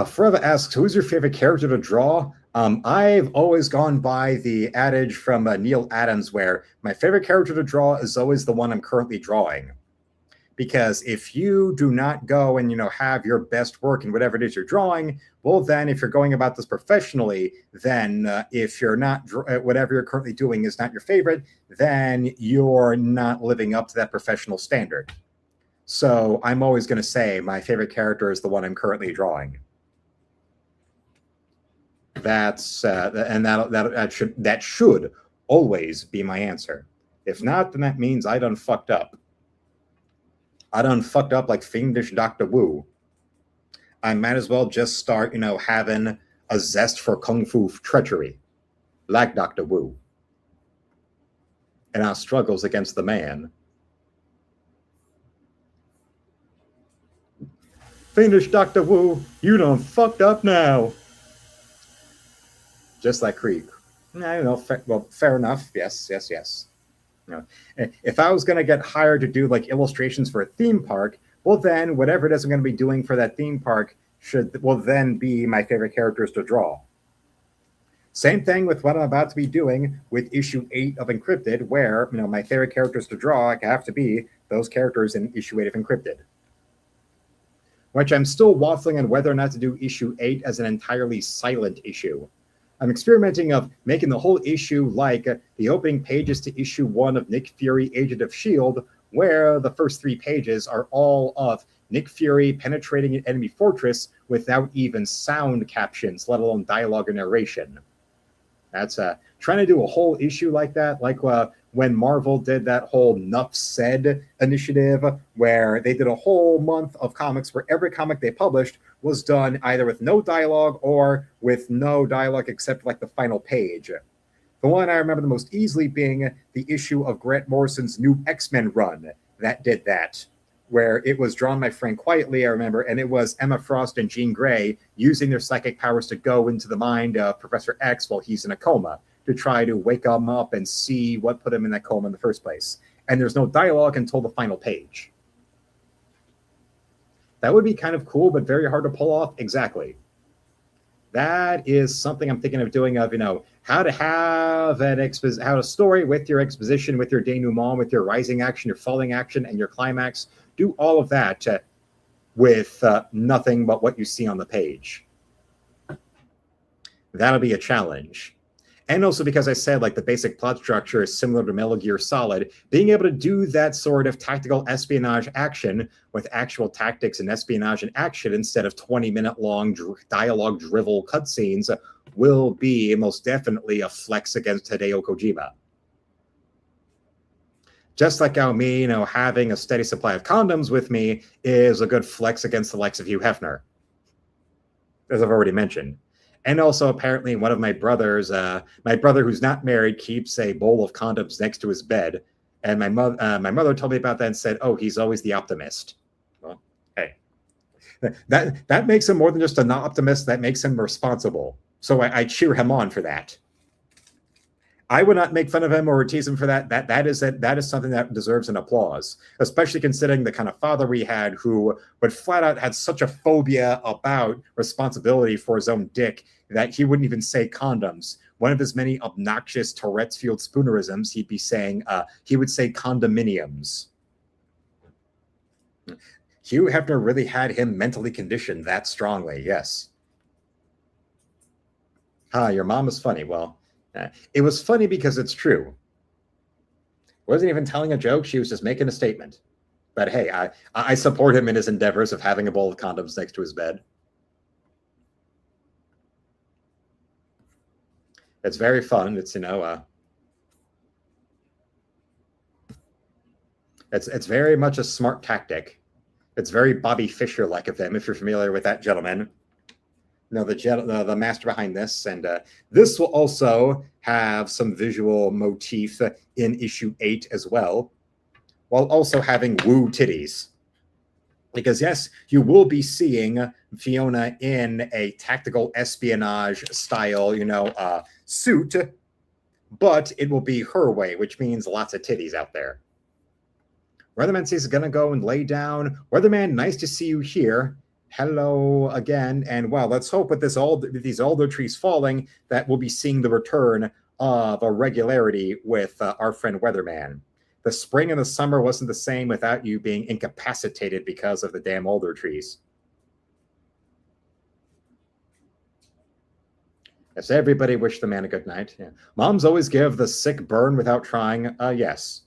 Forever asks, who's your favorite character to draw? I've always gone by the adage from Neil Adams where my favorite character to draw is always the one I'm currently drawing. Because if you do not go and, have your best work in whatever it is you're drawing, well, then if you're going about this professionally, then if you're not, whatever you're currently doing is not your favorite, then you're not living up to that professional standard. So I'm always going to say my favorite character is the one I'm currently drawing. That's and that should always be my answer. If not, then that means I done fucked up. I done fucked up like fiendish Dr. Wu. I might as well just start, having a zest for kung fu treachery, like Dr. Wu, and our struggles against the man. Fiendish Dr. Wu, you done fucked up now. Just like Krieg. Fair enough. Yes. If I was going to get hired to do like illustrations for a theme park, well, then whatever it is I'm going to be doing for that theme park will then be my favorite characters to draw. Same thing with what I'm about to be doing with issue 8 of Encrypted, where my favorite characters to draw have to be those characters in issue 8 of Encrypted. Which I'm still waffling on whether or not to do issue 8 as an entirely silent issue. I'm experimenting of making the whole issue like the opening pages to issue 1 of Nick Fury, Agent of S.H.I.E.L.D., where the first 3 pages are all of Nick Fury penetrating an enemy fortress without even sound captions, let alone dialogue or narration. That's trying to do a whole issue like that, like when Marvel did that whole Nuff Said initiative, where they did a whole month of comics where every comic they published was done either with no dialogue or with no dialogue except like the final page. The one I remember the most easily being the issue of Grant Morrison's new X-Men run that did that, where it was drawn by Frank Quietly, I remember, and it was Emma Frost and Jean Grey using their psychic powers to go into the mind of Professor X while he's in a coma to try to wake him up and see what put him in that coma in the first place. And there's no dialogue until the final page. That would be kind of cool, but very hard to pull off. Exactly. That is something I'm thinking of doing of, how to have how to story with your exposition, with your denouement, with your rising action, your falling action, and your climax. Do all of that with nothing but what you see on the page. That'll be a challenge. And also because I said like the basic plot structure is similar to Metal Gear Solid, being able to do that sort of tactical espionage action with actual tactics and espionage and action instead of 20-minute long dialogue drivel cutscenes will be most definitely a flex against Hideo Kojima. Just like how me, having a steady supply of condoms with me is a good flex against the likes of Hugh Hefner, as I've already mentioned. And also, apparently, one of my brothers, my brother who's not married, keeps a bowl of condoms next to his bed. And my mother told me about that and said, "Oh, he's always the optimist." Well, hey, that makes him more than just an optimist. That makes him responsible. So I cheer him on for that. I would not make fun of him or tease him for that. That is something that deserves an applause, especially considering the kind of father we had who would flat out had such a phobia about responsibility for his own dick that he wouldn't even say condoms. One of his many obnoxious Tourette's field spoonerisms, he would say condominiums. Hugh Hefner really had him mentally conditioned that strongly, yes. Your mom is funny. Well, it was funny because it's true. Wasn't even telling a joke. She was just making a statement. But hey, I support him in his endeavors of having a bowl of condoms next to his bed. It's very fun. It's, it's very much a smart tactic. It's very Bobby Fischer-like of them, if you're familiar with that gentleman. The master behind this, and this will also have some visual motif in issue 8 as well, while also having woo titties. Because yes, you will be seeing Fiona in a tactical espionage style, suit, but it will be her way, which means lots of titties out there. Weatherman says he's gonna go and lay down. Weatherman, nice to see you here. Hello again, and well, let's hope with these alder trees falling that we'll be seeing the return of a regularity with our friend Weatherman. the spring and the summer wasn't the same without you being incapacitated because of the damn older trees. Yes, everybody wish the man a good night. Yeah. Moms always give the sick burn without trying. Yes.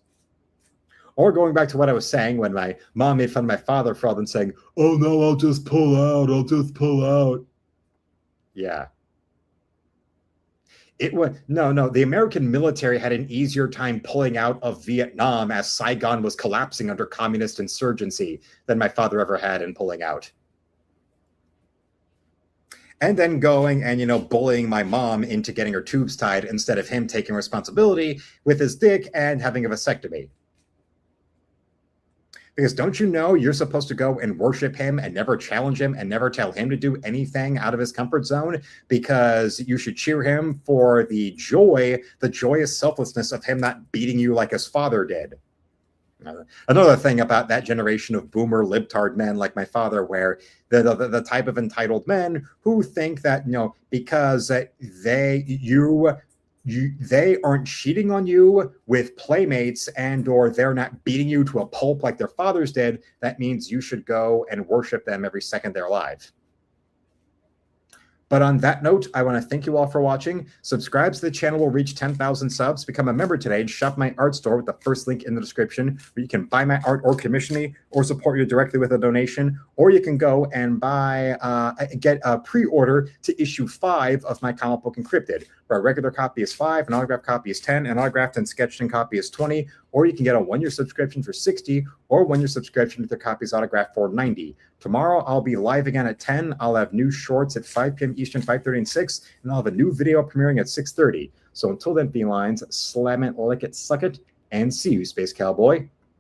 Or going back to what I was saying when my mom made fun of my father for all them saying, "Oh no, I'll just pull out. I'll just pull out." Yeah. It was no. The American military had an easier time pulling out of Vietnam as Saigon was collapsing under communist insurgency than my father ever had in pulling out. And then going and, bullying my mom into getting her tubes tied instead of him taking responsibility with his dick and having a vasectomy. Because don't you know you're supposed to go and worship him and never challenge him and never tell him to do anything out of his comfort zone? Because you should cheer him for the joyous selflessness of him not beating you like his father did. Another thing about that generation of boomer libtard men like my father, where the type of entitled men who think that, because they aren't cheating on you with playmates or they're not beating you to a pulp like their fathers did, that means you should go and worship them every second they're alive. But on that note, I want to thank you all for watching. Subscribe so the channel will reach 10,000 subs. Become a member today and shop my art store with the first link in the description, where you can buy my art or commission me or support you directly with a donation. Or you can go and get a pre-order to issue 5 of my comic book Encrypted, where a regular copy is 5, an autographed copy is 10, an autographed and sketched in copy is 20, or you can get a 1-year subscription for 60, or 1-year subscription with their copies autographed for 90. Tomorrow, I'll be live again at 10. I'll have new shorts at 5 p.m. Eastern, 5:30 and 6, and I'll have a new video premiering at 6:30. So until then, felines, slam it, lick it, suck it, and see you, Space Cowboy.